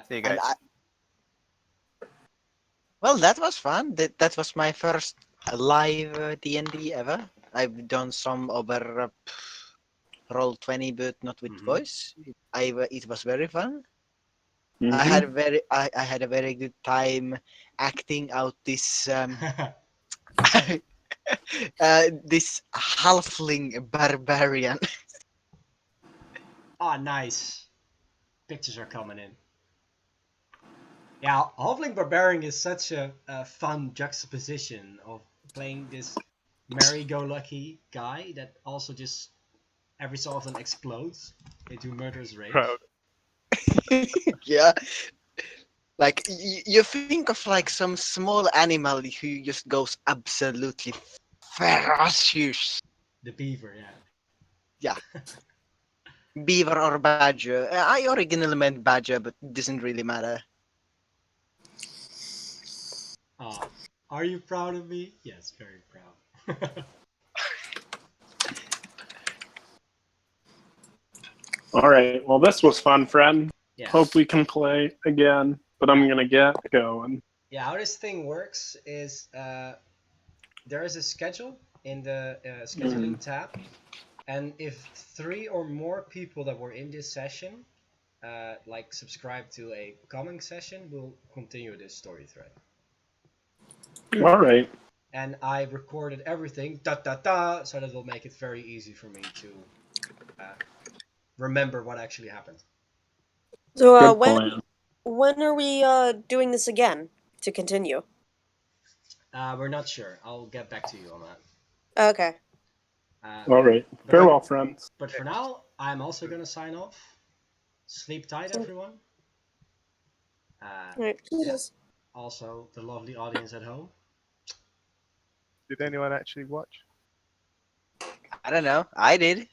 See you guys. Well, that was fun. That was my first live D&D ever. I've done some other Roll20, but not with voice. It was very fun. I had a very good time acting out this this halfling barbarian. Ah, nice. Pictures are coming in. Yeah, Halfling Barbarian is such a fun juxtaposition of playing this merry-go-lucky guy that also just every so often explodes into murderous rage. Proud. Yeah. Like, you think of like some small animal who just goes absolutely ferocious. The beaver, yeah. Yeah. Beaver or badger. I originally meant badger, but it doesn't really matter. Are you proud of me? Yes, very proud. All right. Well, this was fun, friend. Yeah. Hope we can play again, but I'm going to get going. Yeah, how this thing works is there is a schedule in the scheduling tab, and if 3 or more people that were in this session subscribe to a coming session, we'll continue this story thread. All right. And I recorded everything, so that will make it very easy for me to remember what actually happened. So when are we doing this again to continue? We're not sure. I'll get back to you on that. Okay. All right. Farewell, friends. But for now, I'm also going to sign off. Sleep tight, everyone. Right. Yeah. Also, the lovely audience at home. Did anyone actually watch? I don't know. I did.